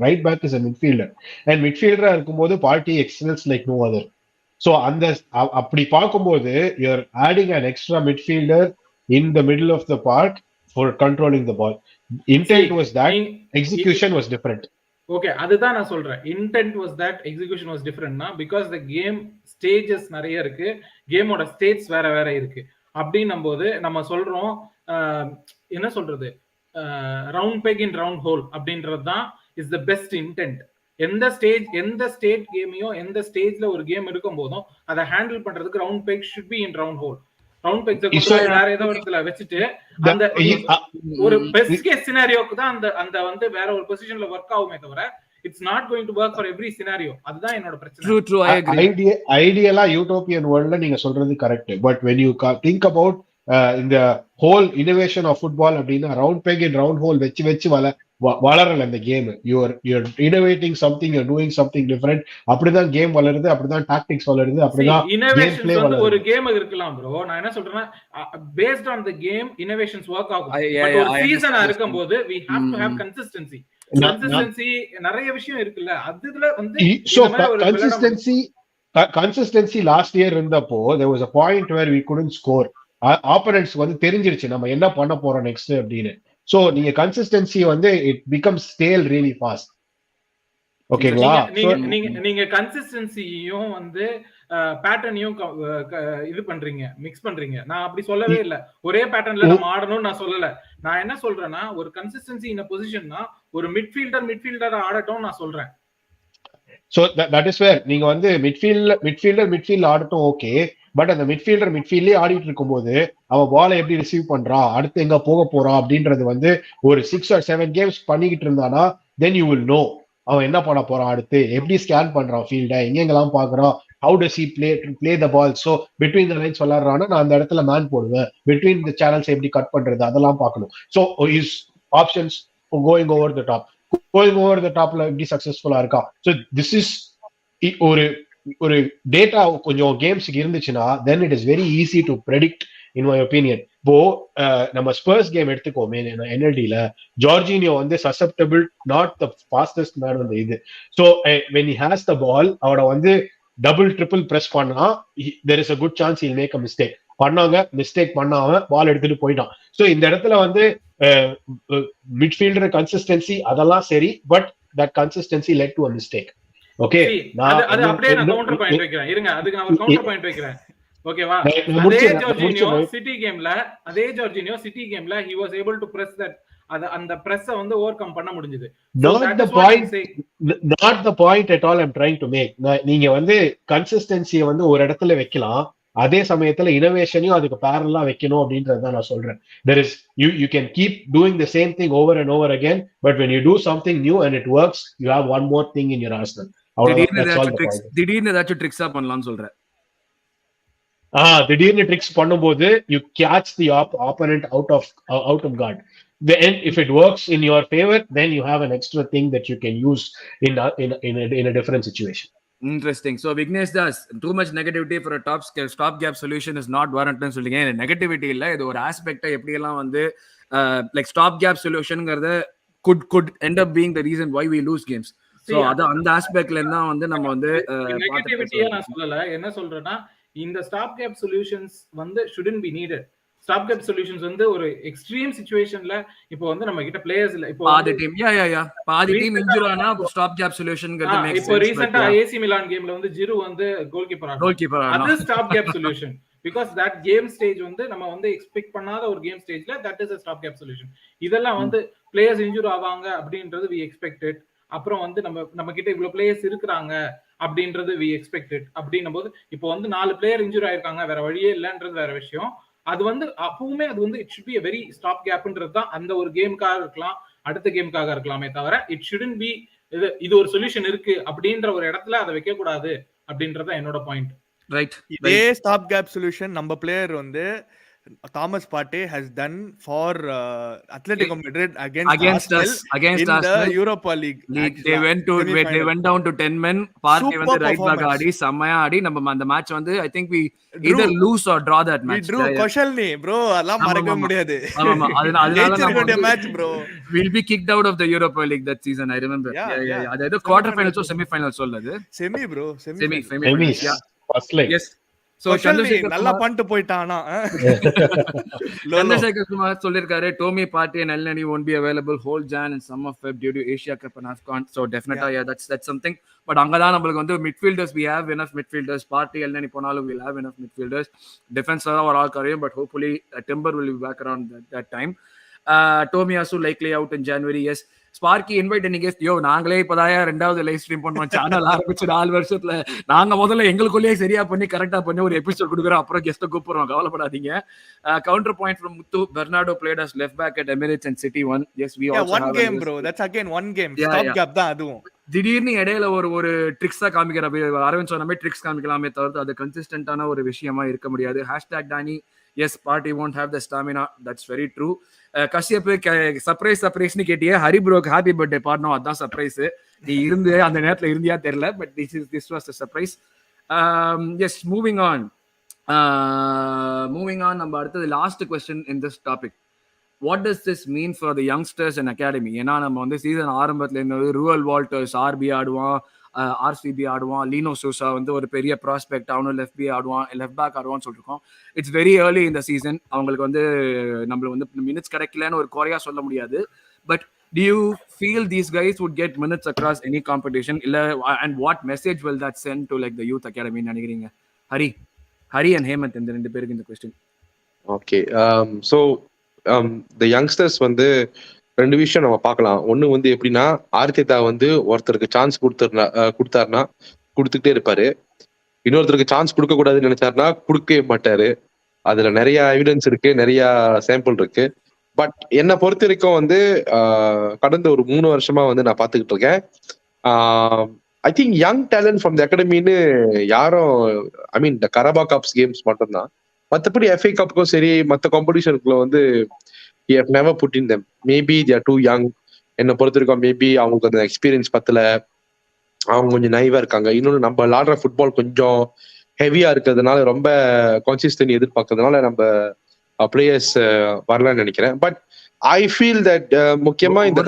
right back is a midfielder and மிட்ஃபீல்டரா இருக்கும்போது Partey excellence like no other. So அந்த அப்படி பார்க்கும்போது you're adding an extra midfielder in the middle of the park for controlling the ball. Intent was that, execution was different. Okay, அதுதான் நான் சொல்றேன். Intent was that, execution was டிஃபரெண்ட்னா because the game stages நிறைய இருக்கு, கேமோட states வேற வேற இருக்கு. அப்படின்னும் போது நம்ம சொல்றோம் என்ன சொல்றது, round peg in round hole அப்படின்றது தான் இஸ் த பெஸ்ட் இன்டென்ட். எந்த ஸ்டேட் கேமையும் எந்த ஸ்டேஜ்ல ஒரு கேம் இருக்கும் போதும் அதை ஹேண்டில் பண்றதுக்கு round peg should be in round hole. Round peg வேற ஏதோ இடத்துல வச்சுட்டு அந்த ஒரு பெஸ்ட் கேஸ் சினாரியோக்கு தான் அந்த வந்து வேற ஒரு பொசிஷன்ல ஒர்க் ஆகுமே தவிர it's not going to work for every scenario. அதுதான் என்னோட பிரச்சனை. ஐடியலா யூட்டோபியன் வேர்ல்ட்ல நீங்க சொல்றது correct. But when you think about இந்த ஹோல் இனோவேஷன் ஆஃப் ஃபுட்பால் அப்படின்னா round peg in round hole வச்சு வளரல இந்த game. You're innovating something, you're doing something different. அப்படிதான் கேம் வளருது, அப்படிதான் டாக்டிக்ஸ் வளருது, அப்படிதான் இனோவேஷன்ஸ் வந்து ஒரு கேம் இருக்கலாம் ப்ரோ. நான் என்ன சொல்றேன்னா based on the game innovations work ஆகும். பட் ஒரு சீசனா இருக்கும்போது we have to have consistency. நிறைய விஷயம் இருக்குல்ல, அதுல வந்து கன்சிஸ்டன்சி லாஸ்ட் இயர் இருந்தப்போ there was a point where we couldn't score. Opponents வந்து தெரிஞ்சிருச்சு நம்ம என்ன பண்ண போறோம் நெக்ஸ்ட் அப்படின்னு. சோ நீங்க கன்சிஸ்டன்சி வந்து it becomes stale really fast. ஓகேங்களா? நீங்க கன்சிஸ்டன்சியும் வந்து பேட்டர்னையும் இது பண்றீங்க, மிக்ஸ் பண்றீங்க. நான் அப்படி சொல்லவே இல்ல. ஒரே பேட்டர்ன்ல நம்ம ஆடணும்னு நான் சொல்லல. நான் என்ன சொல்றேன்னா ஒரு கன்சிஸ்டன்சி இன் பொசிஷன்னா ஒரு மிட்ஃபீல்டர் ஆடட்டும் நான் சொல்றேன். சோ தட் இஸ் வேர் நீங்க வந்து மிட்ஃபீல்டர் ஆடட்டும் ஓகே. பட் அந்த மிட்ஃபீல்டே ஆடிட்டு இருக்கும்போது அவன் பாலை எப்படி ரிசீவ் பண்றான், அடுத்து எங்க போக போறான் அப்படின்றது வந்து ஒரு 6 or 7 கேம்ஸ் பண்ணிக்கிட்டு இருந்தானா தென் யூ வில் நோ அவன் என்ன பண்ண போறான், அடுத்து எப்படி ஸ்கேன் பண்றான் ஃபீல்டை, எங்கெங்கெல்லாம் பாக்குறான், how does he play the ball. so between the lines விளையாடுறானா நான் அந்த இடத்துல மேன் போடுவேன், between the channels எப்படி கட் பண்றது அதெல்லாம் பார்க்கணும். so his options going over the topல எப்படி சக்சஸ்ஃபுல்லா இருக்கா. so this is ஒரு டேட்டா கொஞ்சம் கேம்ஸ்க்கு இருந்துச்சுன்னா then it is very easy to predict in my opinion. இப்போ நம்ம ஸ்பர்ஸ் கேம் எடுத்துக்கோமே என்எல்டில ஜார்ஜினியோ வந்து susceptible, not the fastest man வந்து இது. So when he has the ball அவட வந்து டபுள் ட்ரிபிள் பிரஸ் பண்ணா there is a good chance he'll make a mistake. Mistake பண்ணாம பால் எடுத்துட்டு போயிட்டான். ஸோ இந்த இடத்துல வந்து மிட்ஃபீல்டர் கன்சிஸ்டன்சி அதெல்லாம் சரி, but that consistency led to a mistake. Okay, அது அப்படியே நான் கவுண்டர் பாயிண்ட் வைக்கிறேன். இருங்க, அதுக்கு நான் ஒரு கவுண்டர் பாயிண்ட் வைக்கிறேன். ஓகேவா? அதே ஜார்ஜினியோ சிட்டி கேம்ல he was able to press that, அந்த பிரஸ் வந்து ஓவர்கம் பண்ண முடிஞ்சது. not the point at all I'm trying to make. நீங்க வந்து கன்சிஸ்டன்சியை வந்து ஒரு இடத்துல வைக்கலாம், அதே சமயத்துல இனோவேஷனையும் அதுக்கு பேரலா வைக்கணும் அப்படின்றத நான் சொல்றேன். there is you can keep doing the same thing over and over again, but when you do something new and it works, you have one more thing in your arsenal. திடீர்னு ஏதாச்சும் ட்ரிக்ஸா பண்ணலாம்னு சொல்றேன். திடீர்னு ட்ரிக்ஸ் பண்ணும்போது you catch the opponent out of guard. Then if it works in your favor, then you have an extra thing that you can use in a different situation. Interesting. So Vignesh Das, too much negativity for a stop gap solution is not warranted சொல்றீங்க. Negativity இல்ல, இது ஒரு aspect எப்படி எல்லாம் வந்து like stop gap solutionங்கறது could end up being the reason why we lose games. So அந்த ஆஸ்பெக்ட்ல இருந்தா வந்து நம்ம வந்து நெகட்டிவிட்டியா நான் சொல்லல. என்ன சொல்றேன்னா இந்த ஸ்டாப் கேப் சொல்யூஷன்ஸ் வந்து shouldn't be needed. Stop gap solutions வந்து ஒரு எக்ஸ்ட்ரீம் சிச்சுவேஷன்ல இப்போ வந்து நம்ம கிட்ட பிளேயர்ஸ் இல்ல, இப்போ பாதி டீம் இன்ஜூர் ஆனா ஸ்டாப் கேப் சொல்யூஷன்ங்கிறது மேக்ஸ் சென்ஸ். இப்போ ரீசன்ட்டா ஏசி மிலான் கேம்ல வந்து ஜிரு வந்து கோல் கீப்பர் அது stop gap solution. because that game stage வந்து நம்ம வந்து எக்ஸ்பெக்ட் பண்ணாத ஒரு கேம் ஸ்டேஜ்ல that is a stop gap solution. இதெல்லாம் வந்து பிளேயர்ஸ் இன்ஜூர் ஆவாங்க அப்படின்றது we expected. அப்புறம் வந்து நம்ம கிட்ட இவ்வளவு பிளேயர்ஸ் இருக்காங்க அப்படின்றது வி எக்ஸ்பெக்டட். அப்படின்னும் போது இப்போ வந்து 4 பிளேயர் இன்ஜூரி ஆயிருக்காங்க, வேற வழியே இல்லைன்றது வேற விஷயம். அது வந்து அப்பவுமே அது வந்து it should be very stop கேப்ன்றது தான். அந்த ஒரு கேமுக்காக இருக்கலாம், அடுத்த கேமுக்காக இருக்கலாமே தவிர இட் ஷுடன் பி இது ஒரு சொல்யூஷன் இருக்கு அப்படின்ற ஒரு இடத்துல அதை வைக்க கூடாது அப்படின்றத என்னோட பாயிண்ட். ரைட். இதே ஸ்டாப் கேப் சொல்யூஷன் நம்ம பிளேயர் வந்து Thomas Partey has done for Atletico Madrid against us against in Arsenal the Europa League. they went down to 10 men. Partey வந்து ரைட் பேக் ஆடி செமையா ஆடி நம்ம அந்த மேட்ச் வந்து I think we either lose or draw that match. We drew Koscielny bro, அதெல்லாம் மறக்க முடியாது. ஆமா அதனால நம்ம match bro will be kicked out of the Europa League that season. I remember. அது ஏதோ quarter finals or semi finals சொல்லது. Semi bro, semi first leg. Yes. So நல்லா பண்ணிட்டு போயிட்டானா. சந்திரசேகர் குமார் சொல்லிருக்காரு Tommy Partey and Elneny won't be available whole Jan and some of Feb due to Asia Cup and AFCON. So definitely that's something. But அங்கதான் நம்மளுக்கு வந்து midfielders, we have enough midfielders. Partey Elneny போனாலும் we'll have enough midfielders. Defense ஒரு ஆள் குறையும், but hopefully Timber will be back around that time. Tomiyasu likely out in January. Yes. Sparky invite நீங்க நாங்களே இப்பதான் 2வது லைவ் ஸ்ட்ரீம் பண்ணோம், channel ஆரம்பிச்சு 4 வருஷத்துல நாங்க முதல்ல எங்களுக்குள்ளேயே சரியா பண்ணி கரெக்டா பண்ணி ஒரு எபிசோட் கொடுக்குறோம், அப்புறம் கெஸ்ட கூப்பிடுறோம், கவலைப்படாதீங்க. Counter point from Muthu. Bernardo played as left back at Emirates and City won. Yes, we also one game bro, that's again one game. Stop gap தான் அதுவும். திடீர்னு இடையில ஒரு ட்ரிக்ஸா காமிக்கிற அரவிந்த் சொன்ன மாதிரி ட்ரிக்ஸ் காமிக்கலாமே தவிர்த்து அது கன்சிஸ்டன்டான ஒரு விஷயமா இருக்க முடியாது. #Dani. Yes, Partey won't have the stamina. That's very true. Kashyap சர்ப்ரைஸ்னு கேட்டியே, ஹரி ப்ரோக்கு ஹாப்பி பர்த்டே பாடணும், அதான் சர்ப்ரைஸ். நீ இருந்து அந்த நேரத்துல இருந்தியா தெரியல, but this was a surprise. Yes, moving on. நம்ம அடுத்தது last question in this topic. What does this mean for the youngsters and academy? ஏன்னா நம்ம வந்து சீசன் ஆரம்பத்துல இருந்தது ரூவல் வால்டர்ஸ் ஆர்பி ஆடுவான், ஆர்சிபி ஆடுவான், லீனோ சூசா வந்து ஒரு பெரிய ப்ராஸ்பெக்ட், அவனும் லெஃப்ட் பேக் ஆடுவான்னு சொல்லிருக்கோம். இட்ஸ் வெரி ஏர்லி இந்த சீசன். அவங்களுக்கு வந்து நம்மளுக்கு வந்து மினிட்ஸ் கிடைக்கலன்னு ஒரு குறையா சொல்ல முடியாது. But do you feel these guys would get minutes across any competition? And what message will that send to like the youth academy நினைக்கிறீங்க? ஹரி and ஹேமந்த் இந்த 2 பேருக்கு இந்த question. Okay, so the youngsters வந்து 2 விஷயம் நம்ம பார்க்கலாம். ஒண்ணு வந்து எப்படின்னா, ஆர்டெட்டா வந்து ஒருத்தருக்கு சான்ஸ் கொடுத்தாருன்னா கொடுத்துட்டே இருப்பாரு, இன்னொருத்தருக்கு சான்ஸ் கொடுக்க கூடாதுன்னு நினைச்சாருன்னா கொடுக்கவே மாட்டாரு. அதுல நிறைய எவிடன்ஸ் இருக்கு, நிறைய சாம்பிள் இருக்கு. பட் என்னை பொறுத்த வரைக்கும் வந்து கடந்த ஒரு 3 வருஷமா வந்து நான் பார்த்துக்கிட்டு இருக்கேன். I think young talent from the அகாடமின்னு யாரும், ஐ மீன் இந்த கரபா கப்ஸ் கேம்ஸ் மட்டும்தான். மற்றபடி FA கப்புக்கும் சரி மற்ற காம்படிஷனுக்குள்ள வந்து we have never put in them. Maybe they are too young. என்னை பொறுத்த வரைக்கும் மேபி அவங்களுக்கு அந்த எக்ஸ்பீரியன்ஸ் பத்தல, அவங்க கொஞ்சம் நைவா இருக்காங்க. இன்னொன்று நம்ம விளாடுற ஃபுட்பால் கொஞ்சம் ஹெவியா இருக்கிறதுனால, ரொம்ப கான்சிஸ்டன்ட் எதிர்பார்க்கறதுனால நம்ம பிளேயர்ஸ் வரலான்னு நினைக்கிறேன். பட் ஐ ஃபீல் தட் முக்கியமா இந்த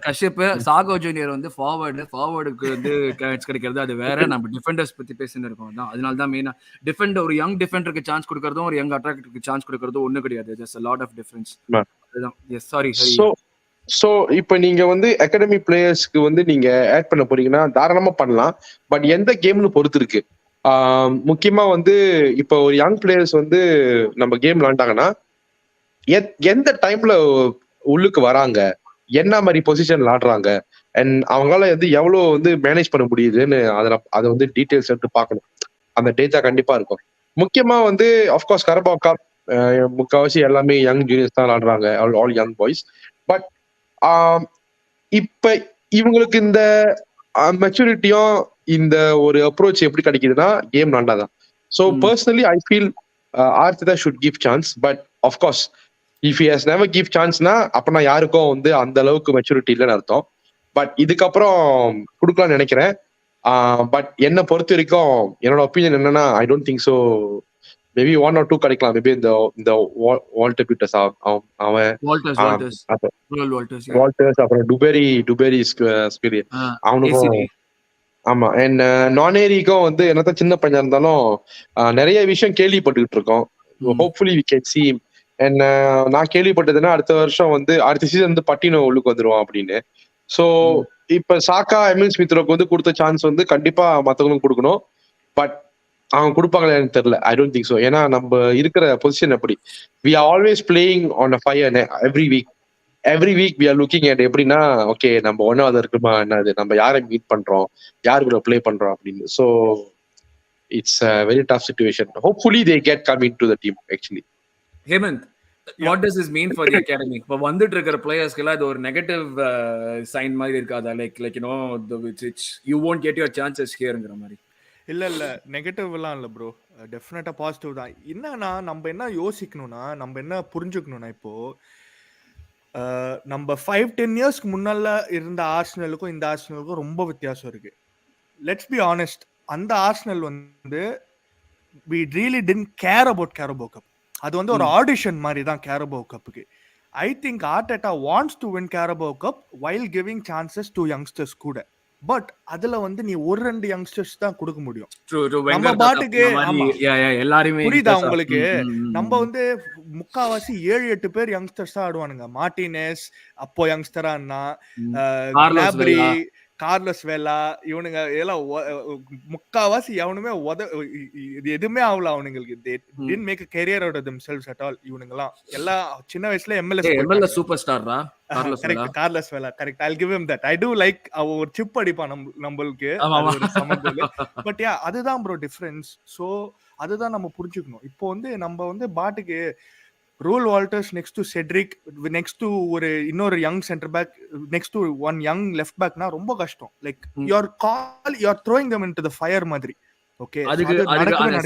கஷ்யப் சாகோ ஜூனியர் வந்து ஃபார்வர்டுக்கு வந்து சான்ஸ் கிடைக்கிறது அது வேற, நம்ம டிஃபெண்டர்ஸ் பத்தி பேசிட்டு இருக்கோம். அதனால தான் மெயினா டிஃபெண்டர், ஒரு யங் டிஃபெண்டருக்கு சான்ஸ் கொடுக்கறதும் ஒரு யங் அட்டாக்கருக்கு சான்ஸ் கொடுக்கறதும் ஒண்ணு கிடையாது. Just a lot of difference. அதுதான். Yes, sorry. சோ இப்போ நீங்க வந்து அகாடமி பிளேயர்ஸ்க்கு வந்து நீங்க ஆட் பண்ண போறீங்கன்னா தாராளமா பண்ணலாம். பட் எந்த கேம்னு பொறுத்து இருக்கு. முக்கியமா வந்து இப்போ ஒரு யங் பிளேயர்ஸ் வந்து நம்ம கேம் விளாண்டாங்கன்னா எந்த டைம்ல உள்ளுக்கு வராங்க, என்ன மாதிரி பொசிஷன் விளாடுறாங்க, அண்ட் அவங்களால வந்து எவ்வளவு வந்து மேனேஜ் பண்ண முடியுதுன்னு அதை வந்து டீடைல்ஸ் எடுத்து பார்க்கணும். அந்த டேட்டா கண்டிப்பா இருக்கும். முக்கியமா வந்து ஆஃப்கோர்ஸ் கரபா கப் முக்கால்வாசி எல்லாமே யங் ஜூனியர்ஸ் தான் விளாடுறாங்க, ஆல் யங் பாய்ஸ். பட் இப்ப இவங்களுக்கு இந்த மெச்சூரிட்டியும் இந்த ஒரு அப்ரோச் எப்படி கிடைக்குதுன்னா கேம் விளாண்டாதான். So personally I feel Arteta should give chance. But of course if he has never give சான்ஸ்னா அப்பனா யாருக்கும் வந்து அந்த அளவுக்கு மெச்சூரிட்டி இல்லைன்னு அர்த்தம். பட் இதுக்கப்புறம் கொடுக்கலாம்னு நினைக்கிறேன். பட் என்னை பொறுத்த வரைக்கும் என்னோட ஒப்பீனியன் என்னன்னா, ஐ don't think so. Maybe 1 or 2 கிடைக்கலாம். மேபி இந்த வால்டர் பீட்டர்ஸ், அவன் வால்டர்ஸ், அப்புறம் டுபெரி அவனுக்கும். ஆமா, அண்ட் நானேரிக்கும் வந்து என்னதான் சின்ன பையனா இருந்தாலும் நிறைய விஷயம் கேள்விப்பட்டுக்கிட்டு இருக்கோம். Hopefully we can see him. And நான் கேள்விப்பட்டதுன்னா அடுத்த சீசன் வந்து பட்டினோ உள்ளுக்கு வந்துருவான் அப்படின்னு. ஸோ இப்ப சாக்கா எமில் ஸ்மித்ரோக்கு வந்து கொடுத்த சான்ஸ் வந்து கண்டிப்பா மற்றவங்களும் கொடுக்கணும். பட் அவங்க கொடுப்பாங்களே எனக்கு தெரியல. I don't think so. ஏன்னா நம்ம இருக்கிற பொசிஷன் அப்படி, we are always playing on a fire every week. Every week we are looking at எப்படின்னா ஓகே நம்ம ஒன்னாவது இருக்குமா என்னது நம்ம யாரை மீட் பண்றோம் யார் கூட ப்ளே பண்றோம் அப்படின்னு. So it's a very tough situation. Hopefully they get come into the team actually. Hemant, what does this mean for the academy? இப்போ வந்துட்டு இருக்கிற பிளேயர்ஸ்க்கு எல்லாம் இது ஒரு நெகட்டிவ் சைன் மாதிரி இருக்காதா? Like you know you won't get your chances hereங்கிற மாதிரி. இல்ல நெகட்டிவ்லாம் இல்ல ப்ரோ, டெஃபினட்டா பாசிட்டிவ் தான். என்னன்னா நம்ம என்ன யோசிக்கணும்னா, நம்ம என்ன புரிஞ்சுக்கணும்னா, இப்போ நம்ம 5-10 இயர்ஸ்க்கு முன்னால இருந்த ஆர்சனலுக்கும் இந்த ஆர்சனலுக்கும் ரொம்ப வித்தியாசம் இருக்கு. லெட்ஸ் பி ஆனஸ்ட், அந்த ஆர்சனல் வந்து we really didn't care about Carabao Cup. அது வந்து ஒரு ஆடிஷன் மாதிரி தான் Carabao Cupக்கு. I think Arteta wants to win Carabao Cup while giving chances to youngsters கூட. பட் அதுல வந்து நீ ஒரு 2 யங்ஸ்டர்ஸ் தான் கொடுக்க முடியும். நம்ம பாட்டுக்கு எல்லாருமே புரியுதா உங்களுக்கு? நம்ம வந்து முக்காவாசி 7-8 பேர் யங்ஸ்டர்ஸ் தான் ஆடுவானுங்க. மார்டினஸ் அப்போ யங்ஸ்டரா இருந்தா, லாப்ரி, கார்லஸ் வேலா, இவனுங்க எல்லாம் முக்காவாசி எவனுமே எதுவுமே ஆகல அவனுங்களுக்கு. they didn't make a career out of themselves at all. இவனுங்கலாம் எல்லாம் சின்ன வயசுல MLS super ஸ்டார்ரா Carlos Vela. Correct, I'll give him that. I do like ஒரு சிப் அடிப்பான் நம்மளுக்கு ஒரு சமகோல். பட் யா, அதுதான் ப்ரோ டிஃபரன்ஸ். சோ அதுதான் நம்ம புரிஞ்சுக்கணும். இப்போ வந்து நம்ம வந்து பாட்டுக்கு Reuell Walters next to Cedric, next to ஒரு இன்னொரு young centre back, next to one young left பேக்னா ரொம்ப கஷ்டம். Like you are throwing them into the fire மாதிரி. ஓகே, அதுக்கு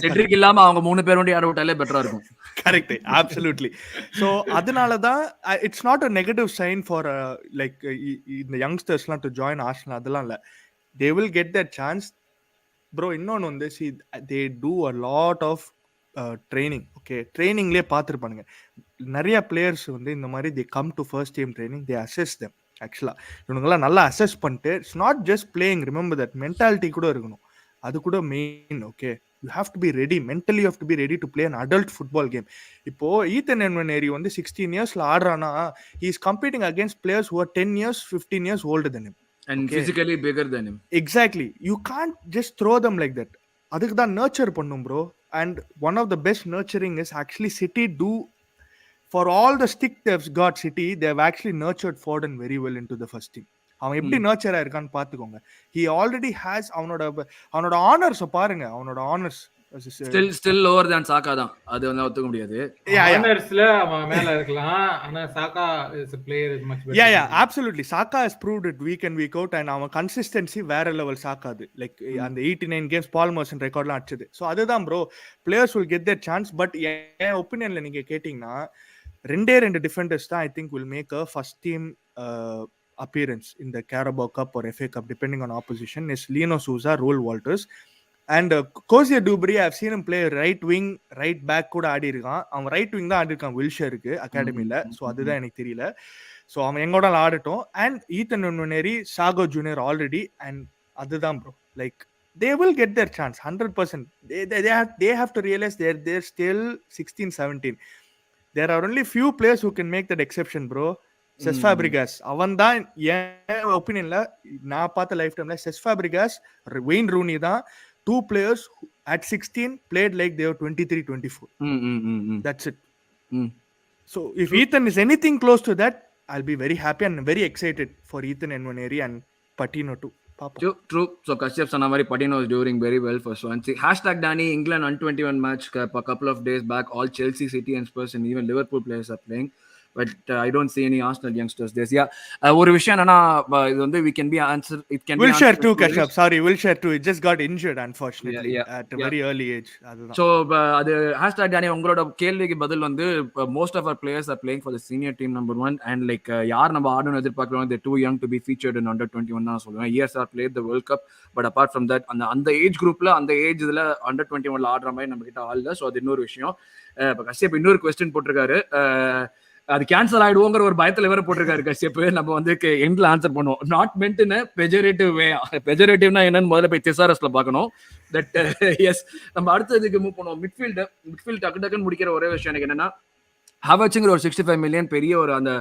செட்ரிக் இல்லாம அவங்க மூணு பேர் வந்து ஆட விட்டாலே பெட்டரா இருக்கும். Correct, absolutely. சோ அதனால தான் it's not a negative sign for like இந்த யங்ஸ்டர்ஸ்லாம் டு ஜாயின் ஆர்சனல். அதெல்லாம் இல்ல, they will get that chance bro. இன்னொன்னு வந்து see they do a lot of training. Okay, ட்ரைனிங்லேயே பார்த்துருப்பானுங்க நிறைய பிளேயர்ஸ் வந்து இந்த மாதிரி they come to first team training, they assess them. ஆக்சுவலாக இவனுங்கெல்லாம் நல்லா அசஸ் பண்ணிட்டு, it's not just playing, remember that mentality கூட இருக்கணும், அது கூட main. Okay, you have to be ready, mentally you have to be ready to play an adult football game. இப்போ Ethan என்வனேரி வந்து 16 இயர்ஸ்ல ஆடுறானா, he is competing against players who are 10 years 15 years older than him and physically bigger than him. Exactly, you can't just throw them like that. அதுக்கு தான் nurture பண்ணும் bro. And one of the best nurturing is actually City do, for all the stick they've got, City they've actually nurtured Foden very well into the first team. அவன் எப்படி nurture ஆயிருக்கான்னு பாத்துக்கோங்க. he already has அவனோட honours பாருங்க, அவனோட honours still lower than Saka தான். அது வந்து ஒத்துக்க முடியாது. ஆனர்ஸ்ல அவன் மேல இருக்கலாம், ஆனா Saka is a player is much better. Yeah, absolutely. Saka has proved it week in week out, and அவன் consistency வேற லெவல் Saka. அது லைக் அந்த 89 கேம்ஸ் பால் மர்சன் ரெக்கார்ட்லாம் அடிச்சது. ஸோ அதுதான் bro, players will get their chance. But என் ஒப்பீனியன்ல நீங்க கேட்டீங்கன்னா 2 டிஃபெண்டர்ஸ் தான் I think will make a first team appearance in the Carabao Cup or FA Cup depending on opposition. is Lino Souza, Roel Walters. And Cozier Dubry, I've seen him play right wing, right back கூட ஆடி இருக்கான். அவன் right wing தான் ஆடி இருக்கான் வில்ஷருக்கு அகாடமியில். So அதுதான் எனக்கு தெரியல. So அவன் எங்கோட ஆடட்டும். And Ethan Nwaneri, Saka junior already. And அதுதான் bro, like they will get their chance 100%. They have to realize they're still 16 17. There are only few players who can make that exception bro. Chess Fabregas அவன் தான் என் ஒப்பீனியன்ல நான் பார்த்த life டைம்ல. Chess Fabregas, vein Rooney தான் 2 players who at 16 played like they were 23 24. That's it. So if Ethan is anything close to that, I'll be very happy and very excited for Ethan Nwaneri and Patino too. Papa. True. So Kashyap Sanamari, Patino is doing very well for Swansea. #Danny, England under-21 match a couple of days back. All Chelsea, City and Spurs and even Liverpool players are playing. But I don't see any Arsenal youngsters there. Yeah, ஒரு விஷயம் என்னன்னா, இது வந்து we can be answered, it can be Wilshere too, Kashyap. Sorry, Wilshere too. It just got injured unfortunately at a very early age. So அது #Danny, உங்களோட கேள்விக்கு பதில் வந்து most of our players are playing for the senior team number 1 and like யார் நம்ம ஆடணும் எதிர்பார்க்கறோம், they're too young to be featured in under-21 தான் சொல்லுவேன். ESR played the World Cup, but apart from that அந்த ஏஜ் குரூப்ல அந்த age இதுல under-21ல ஆடுற மாதிரி நம்ம கிட்ட ஆள் இல்ல. ஸோ அது இன்னொரு விஷயம். இப்போ கஷ்யப் இன்னொரு கொஸ்டின் போட்டிருக்காரு, அது கேன்சல் ஆயிடுவோங்கிற ஒரு பயத்துல வேற போட்டிருக்காரு கஷ்யப். நம்ம வந்து எண்ட்ல ஆன்சர் பண்ணுவோம். நாட் மென்ட் இன் பெஜரேட்டிவ் வே. பெஜரேட்டிவ்னா என்னன்னு முதல்ல போய் திசாரஸ்ல பார்க்கணும். தட் எஸ், நம்ம அடுத்ததுக்கு மூவ் பண்ணுவோம். மிட்ஃபீல்டு டக்கு டக்குன்னு முடிக்கிற ஒரே விஷயம் எனக்கு என்னன்னா, ஹவர்ட்ஸுங்கிற ஒரு 65 மில்லியன் பெரிய ஒரு அந்த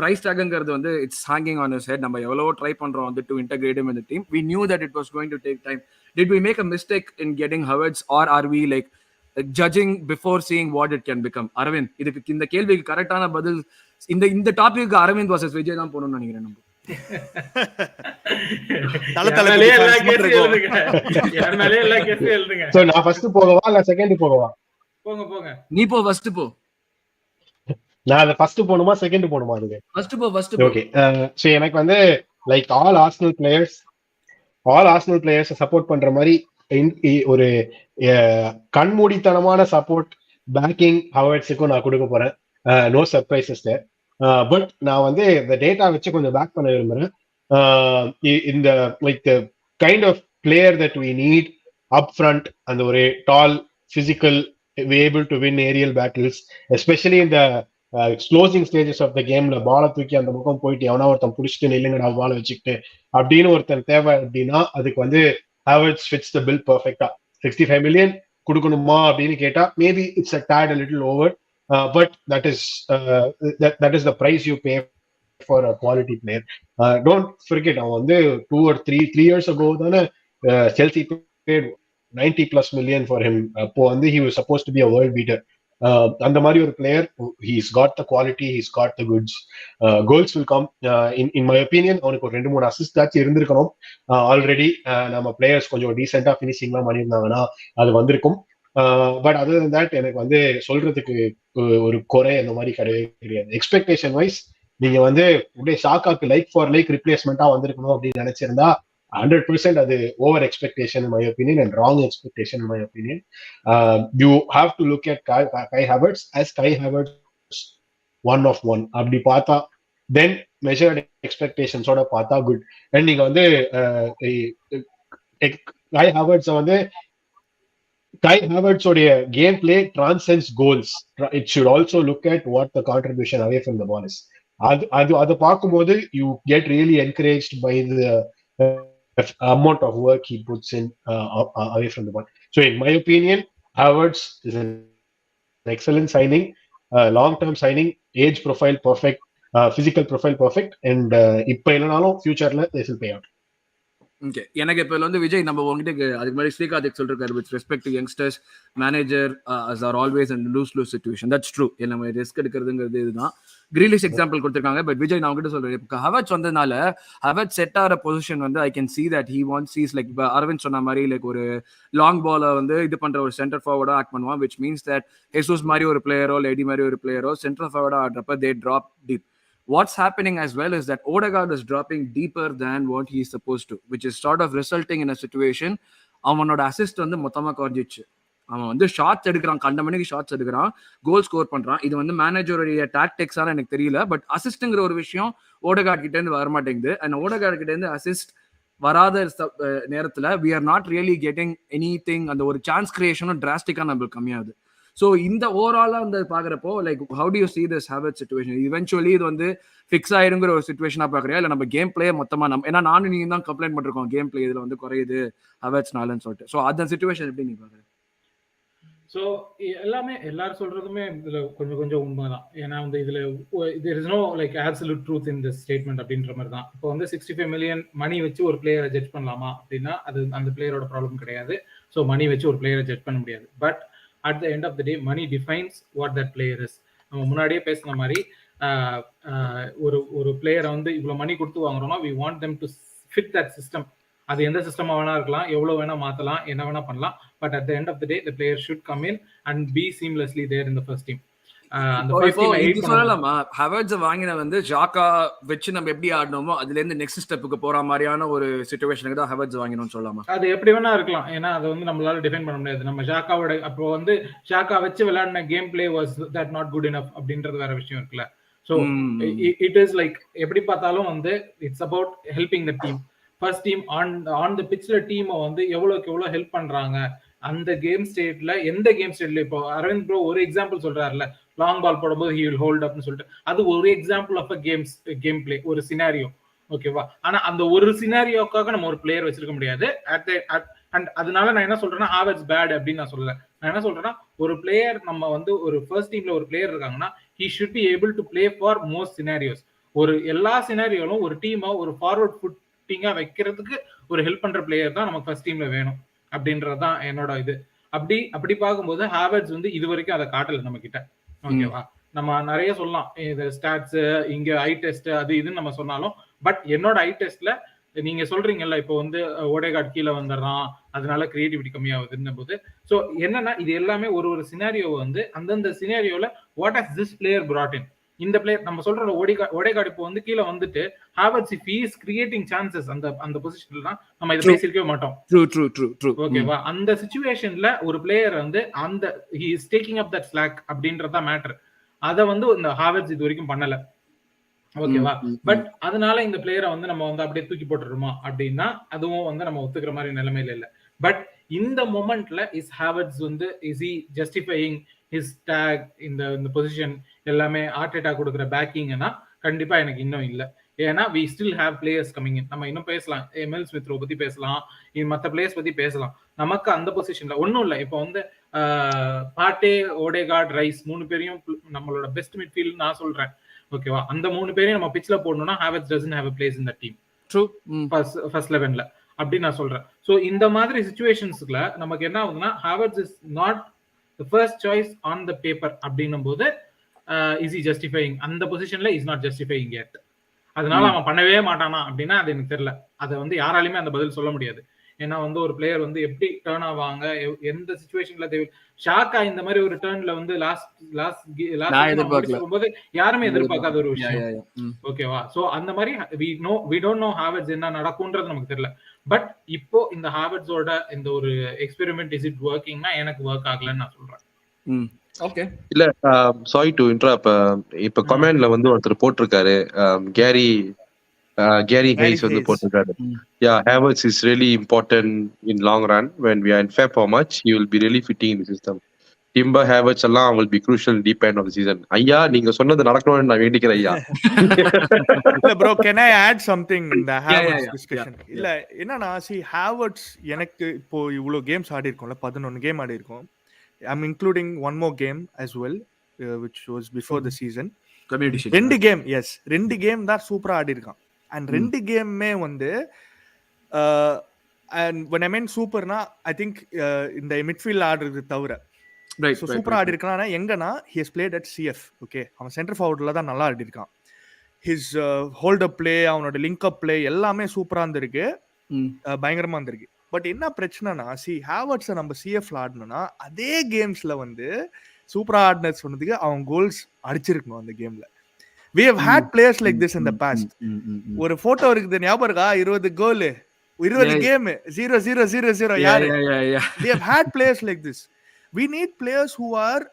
பிரைஸ் டாக்ங்கிறது வந்து it's hanging on his head. நம்ம எவ்வளவோ ட்ரை பண்றோம் வந்து to integrate him in the team. We knew that it was going to take time. Did we make a mistake in getting Havertz or are we like judging before seeing what it can become? Arvind, இதுக்கு இந்த கேள்விக்கு கரெக்டான பதில் இந்த topic Aravind versus Vijay தான் போகணும்னு நினைக்கிறேன் நம்ம. சோ நான் ஃபர்ஸ்ட் போகவா இல்ல செகண்ட் போகவா? போங்க நீ போ, ஃபர்ஸ்ட் போ. நான் அத ஃபர்ஸ்ட் போணுமா செகண்ட் போணுமா? அதுக்கு ஃபர்ஸ்ட் போ. ஓகே. சோ எனக்கு வந்து like all Arsenal players support பண்ற மாதிரி ஒரு கண்மூடித்தனமான சப்போர்ட் பேக்கிங் ஹவர்ட்ஸுக்கும் நான் கொடுக்க போறேன். No surprises there. பட் நான் வந்து இந்த டேட்டா வச்சு கொஞ்சம் பேக் பண்ண விரும்புறேன். இந்த like the kind of player that we need up front, அந்த ஒரு tall physical able to win aerial battles, especially இந்த க்ளோசிங் ஸ்டேஜஸ் ஆஃப் த கேம்ல பாலை தூக்கி அந்த பக்கம் போயிட்டு எவனா ஒருத்தன் பிடிச்சிட்டு நில்லுங்கடா பாலை வச்சுக்கிட்டு அப்படின்னு ஒருத்தன் தேவை அப்படின்னா அதுக்கு வந்து ஹாவர்ட்ஸ் ஃபிட்ஸ் த பில் பர்ஃபெக்டா. 65 million கொடுக்கணுமா அப்படின்னு கேட்டா maybe it's a tad a little over, but that is the price you pay for a quality player. Don't forget அவன் வந்து 2 or 3 years ago தானே Chelsea paid 90+ million for him. அப்போ வந்து he was supposed to be a world beater. அந்த மாதிரி ஒரு player, he's got the quality, he's got the goods. Goals will come. In my opinion அவனுக்கு ஒரு 2-3 assist ஆச்சு இருந்திருக்கணும் ஆல்ரெடி. நம்ம பிளேயர்ஸ் கொஞ்சம் டீசெண்டா ஃபினிஷிங்லாம் பண்ணியிருந்தாங்கன்னா அது வந்திருக்கும். பட் அதர் தென் தட் எனக்கு வந்து சொல்றதுக்கு ஒரு குறை அந்த மாதிரி கிடையாது. எக்ஸ்பெக்டேஷன் வைஸ் நீங்க வந்து அப்படியே ஷாக்காக்கு லைக் ஃபார் லைக் ரிப்ளேஸ்மெண்டா வந்திருக்கணும் அப்படின்னு நினைச்சிருந்தா 100% அது over expectation in my opinion and wrong expectation in my opinion. You have to look at Kai Havertz as Kai Havertz one of one. அப்படி பார்த்தா then measured expectations ஓட பார்த்தா good. and நீங்க வந்து Kai Havertz வந்து Kai Havertz உடைய game play transcends goals. It should also look at what the contribution away from the ball is. அது பார்க்கும்போது you get really encouraged by the amount of work he puts in away from the ball. So in my opinion Havertz is an excellent signing, long-term signing, age profile perfect, physical profile perfect, and இப்ப இல்லனாலும் ஃபியூச்சர்ல this will pay out. Okay, எனக்கு இப்போ வந்து விஜய் நம்ம உங்ககிட்ட அதுக்கு முன்னாடி ஸ்ரீகார்த்திக் சொல்லிருக்காரு with respect to youngsters manager are always and lose situation. That's true. நம்ம ரிஸ்க் எடுக்கிறதுங்கிறது இதுதான். கிரீலிஷ் எக்ஸாம்பிள் கொடுத்துருக்காங்க. பட் விஜய் நான் உங்ககிட்ட சொல்றேன், இப்போ ஹவர்ட்ஸ் வந்ததுனால ஹவர்ட்ஸ் செட் ஆகிற பொசிஷன் வந்து I can see that he wants sees like இப்போ அரவிந்த் சொன்ன மாதிரி லைக் ஒரு லாங் பாலை வந்து இது பண்ற ஒரு சென்டர் ஃபார்வர்டா ஆக்ட் பண்ணுவான். விச் மீன்ஸ் தட் ஹெசூஸ் மாதிரி ஒரு பிளேயரோ லேடி மாதிரி ஒரு பிளேயரோ சென்டர் ஃபார்வர்டா ஆடுறப்ப they drop deep. What's happening as well is that Odegaard is dropping deeper than what he is supposed to, which is sort of resulting in a situation அவனோட அசிஸ்ட் வந்து மொத்தமா குறைஞ்சிச்சு. அவன் வந்து ஷாட்ஸ் எடுக்கிறான், கண்ட மணிக்கு ஷாட்ஸ் எடுக்கிறான், கோல் ஸ்கோர் பண்றான். இது வந்து மேனேஜருடைய டாக்டிக்ஸான எனக்கு தெரியல. பட் அசிஸ்ட்ங்கிற ஒரு விஷயம் ஓடகார்ட் கிட்ட இருந்து வரமாட்டேங்குது. அண்ட் ஓடகார்ட் கிட்ட இருந்து அசிஸ்ட் வராத நேரத்துல we are not really getting anything. அந்த ஒரு சான்ஸ் கிரியேஷனும் டிராஸ்டிக்கா நம்மளுக்கு கம்மியாகுது. ஸோ இந்த ஓவராலா வந்து பாக்குறப்போ like how to you see this Havertz situation? eventually இது வந்து ஃபிக்ஸ் ஆயிருங்கிற ஒரு சிச்சுவேஷனா பாக்குறியா, இல்ல நம்ம கேம் பிளே மொத்தமா நம்ம ஏன்னா நானும் நீங்க தான் கம்ப்ளைண்ட் பண்ணிருக்கோம் கேம் பிளே இதுல வந்து குறையுது Havertzனாலன்னு சொல்லிட்டு. ஸோ அந்த சிச்சுவேஷன் எப்படி நீ பாக்குற? ஸோ எல்லாரும் சொல்றதுமே இதுல கொஞ்சம் உண்மைதான். ஏன்னா வந்து இதுல there is no like absolute truth in this statement அப்படின்ற மாதிரி தான். இப்போ வந்து 65 million மணி வச்சு ஒரு பிளேயரை ஜட்ஜ் பண்ணலாமா அப்படின்னா அது அந்த பிளேயரோட ப்ராப்ளம் கிடையாது. ஸோ மணி வச்சு ஒரு பிளேயரை ஜட்ஜ் பண்ண முடியாது. But at the end of the day money defines what that player is. நம்ம முன்னாடியே பேசின மாதிரி ஒரு பிளேயரை வந்து இவ்வளவு மணி கொடுத்து வாங்குறோம்னா we want them to fit that system. அது எந்த சிஸ்டமா வேணா இருக்கலாம், எவ்வளவு வேணா மாத்தலாம், என்ன வேணா பண்ணலாம். But at the end of the day the player should come in and be seamlessly there in the first team. ஹவர்ட்ஸ் வாங்கின வந்து ஜாக்கா வச்சு நம்ம எப்படி ஆடணுமோ அதுல இருந்து நெக்ஸ்ட் ஸ்டெப்புக்கு போற மாதிரியான ஒரு சிச்சுவேஷனுக்கு தான் ஹவர்ட்ஸ் வாங்கினோம்னு சொல்லலாமா? அது எப்படி வேணா இருக்கலாம். ஏன்னா அதை வந்து நம்மளால டிஃபைன் பண்ண முடியாது. நம்ம ஜாக்காவோட அப்போ வந்து ஜாக்கா வச்சு விளையாடின game play was that not good enough அப்படின்றது வேற விஷயம் இருக்குல்ல. ஸோ இட் இஸ் லைக் எப்படி பார்த்தாலும் வந்து it's about helping the team. First team on the பிட்ச்ல டீமை வந்து எவ்வளோக்கு எவ்வளோ ஹெல்ப் பண்றாங்க அந்த கேம் ஸ்டேட்ல. எந்த கேம் ஸ்டேட்ல இப்போ அரவிந்த் ப்ரோ ஒரு எக்ஸாம்பிள் சொல்றாருல, லாங் பால் போடும்போது he will hold upனு சொல்லிட்டு, அது ஒரு எக்ஸாம்பிள் ஆஃப் கேம் பிளே, ஒரு சினாரியோ. ஓகேவா? ஆனா அந்த ஒரு சினாரியோக்காக நம்ம ஒரு பிளேயர் வச்சிருக்க முடியாது. அண்ட் அதனால நான் என்ன சொல்றேன்னா Havertz பேட் அப்படின்னு நான் சொல்லல. நான் என்ன சொல்றேன்னா ஒரு பிளேயர் நம்ம வந்து ஒரு ஃபர்ஸ்ட் டீம்ல ஒரு பிளேயர் இருக்காங்கன்னா he should be able to play for most scenarios. ஒரு எல்லா சினாரியோலும் ஒரு டீமை ஒரு ஃபார்வர்ட் ஃபுட்டிங்கா வைக்கிறதுக்கு ஒரு ஹெல்ப் பண்ற பிளேயர் தான் நமக்கு ஃபர்ஸ்ட் டீம்ல வேணும் அப்படின்றதுதான் என்னோட இது. அப்படி பார்க்கும்போது Havertz வந்து இது வரைக்கும் அதை காட்டல நம்ம கிட்ட. ஓகேவா? நம்ம நிறைய சொல்லலாம், இது ஸ்டாட்ஸ், இங்க ஐ டெஸ்ட், அது இதுன்னு நம்ம சொன்னாலும், பட் என்னோட ஐ டெஸ்ட்ல நீங்க சொல்றீங்கல்ல, இப்போ வந்து ஓடேகார்ட் கீழே வந்துடுறான், அதனால கிரியேட்டிவிட்டி கம்மியாகுதுன்னு போது, ஸோ என்னன்னா இது எல்லாமே ஒரு சினாரியோ வந்து அந்தந்த சினாரியோல what has this player brought in. இந்த பிளேயர் நம்ம சொல்ற ஓடேகார்ட் இப்போ வந்து கீழே வந்துட்டு Havertz if he is creating chances அந்த பொசிஷன்ல நம்ம இதை பேசியிருக்கவே மாட்டோம். ஓகேவா? அந்த சிச்சுவேஷன்ல ஒரு பிளேயர் வந்து அந்த he is taking up that slack அப்படின்றதா மேட்டர். அதை வந்து இந்த ஹாவர்ட்ஸ் இது வரைக்கும் பண்ணல. ஓகேவா? பட் அதனால இந்த பிளேயரை வந்து நம்ம வந்து அப்படியே தூக்கி போட்டுருமா அப்படின்னா அதுவும் வந்து நம்ம ஒத்துக்கிற மாதிரி நிலைமையில இல்ல. பட் இந்த மொமெண்ட்ல இஸ் ஹாவர்ட்ஸ் வந்து is he justifying his tag இந்த பொசிஷன் எல்லாமே ஆர்டெட்டா கொடுக்குற பேக்கிங்னா கண்டிப்பா எனக்கு இன்னும் இல்ல. ஏன்னா we still have players coming in. நம்ம இன்னும் பேசலாம், எம்எல் ஸ்மித் ரோ பத்தி பேசலாம், மற்ற பிளேயர்ஸ் பத்தி பேசலாம். நமக்கு அந்த பொசிஷன்ல ஒன்றும் இல்லை. இப்போ வந்து பாட்டே, ஓடேகார்ட், ரைஸ் 3 பேரையும் நம்மளோட பெஸ்ட் மிட்ஃபீல்ட் நான் சொல்றேன். ஓகேவா? அந்த 3 பேரையும் நம்ம பிட்ச்ல போடணும்னா Havertz doesn't have a place in the team. True. First 11ல அப்படி நான் சொல்றேன். சோ இந்த மாதிரி சிச்சுவேஷன்ஸ்ல நமக்கு என்ன ஆகுதுன்னா ஹாவர்ட்ஸ் is not the first choice on the paper அப்படின்னும் போது is he justifying அந்த பொசிஷன்ல is not justifying yet. அதனால அவன் பண்ணவே மாட்டானா அப்படின்னா அது எனக்கு தெரியல. அதை வந்து யாராலையுமே அந்த பதில் சொல்ல முடியாது. ஏன்னா வந்து ஒரு பிளேயர் வந்து எப்படி டர்ன் ஆவாங்க, எந்த சிச்சுவேஷன்ல ஷாக்கா இந்த மாதிரி ஒரு டர்ன்ல வந்து லாஸ்ட் போது யாருமே எதிர்பார்க்காத ஒரு விஷயம். ஓகேவா? சோ அந்த மாதிரி we don't know ஹாவர்ட்ஸ் என்ன நடக்கும்ன்றது நமக்கு தெரியல. பட் இப்போ இந்த ஹாவர்ட்ஸோட இந்த ஒரு எக்ஸ்பெரிமெண்ட் இஸ் இட் ஒர்க்கிங்னா எனக்கு ஒர்க் ஆகலன்னு நான் சொல்றேன். ஓகே. இல்ல, சாரி டு இன்டரப்ட். இப்ப கமெண்ட்ல வந்து ஒருத்தர் போட்டிருக்காரு, கேரி ஹேஸ் வந்து போட்டிருக்காரு, Havertz is really important in long run. When we are in Feb how much he will be really fitting in the system. Timber, Havertz எல்லாம் will be crucial deep end of the season. ஐயா நீங்க சொன்னது நடக்கணும்னு நான் வேண்டிக்கிறேன் ஐயா. இல்ல bro, can I add something in the Havertz discussion? இல்ல என்னன்னா, see Havertz எனக்கு இப்போ இவ்வளவு கேம்ஸ் ஆடி இருக்கோம்ல, 11 கேம் ஆடி இருக்கோம். I'm including one more game as well, which was before the season. ரெண்டு கேம் தான் சூப்பரா ஆடி இருக்கான். அண்ட் ரெண்டு கேம்மே வந்து and when I mean சூப்பர்னா I think இந்த மிட்ஃபீல்ட் ஆடுறது தவிர சூப்பரா ஆடி இருக்கானா எங்கன்னா he has played at CF. Okay, அவன் சென்டர் ஃபார்வர்ட்ல தான் நல்லா ஆடி இருக்கான். his hold up play, அவனோட லிங்க் அப் play எல்லாமே சூப்பரா இருந்திருக்கு, பயங்கரமா இருந்திருக்கு. பட் என்ன பிரச்சனைனா, ஹாவர்ட்ஸை நம்ம சிஎஃப்ல ஆடணும்னா அதே கேம்ஸ்ல வந்து சூப்பரா ஆடினது சொன்னதுக்கு அவன் கோல்ஸ் அடிச்சிருக்கணும் அந்த கேம்ல. we have had players like this in the past. ஒரு போட்டோ இருக்குது ஞாபகம் இருக்கா? 20 கோல் 20 கேம் 0-0-0-0 யாரு? we have had players like this. we need players who are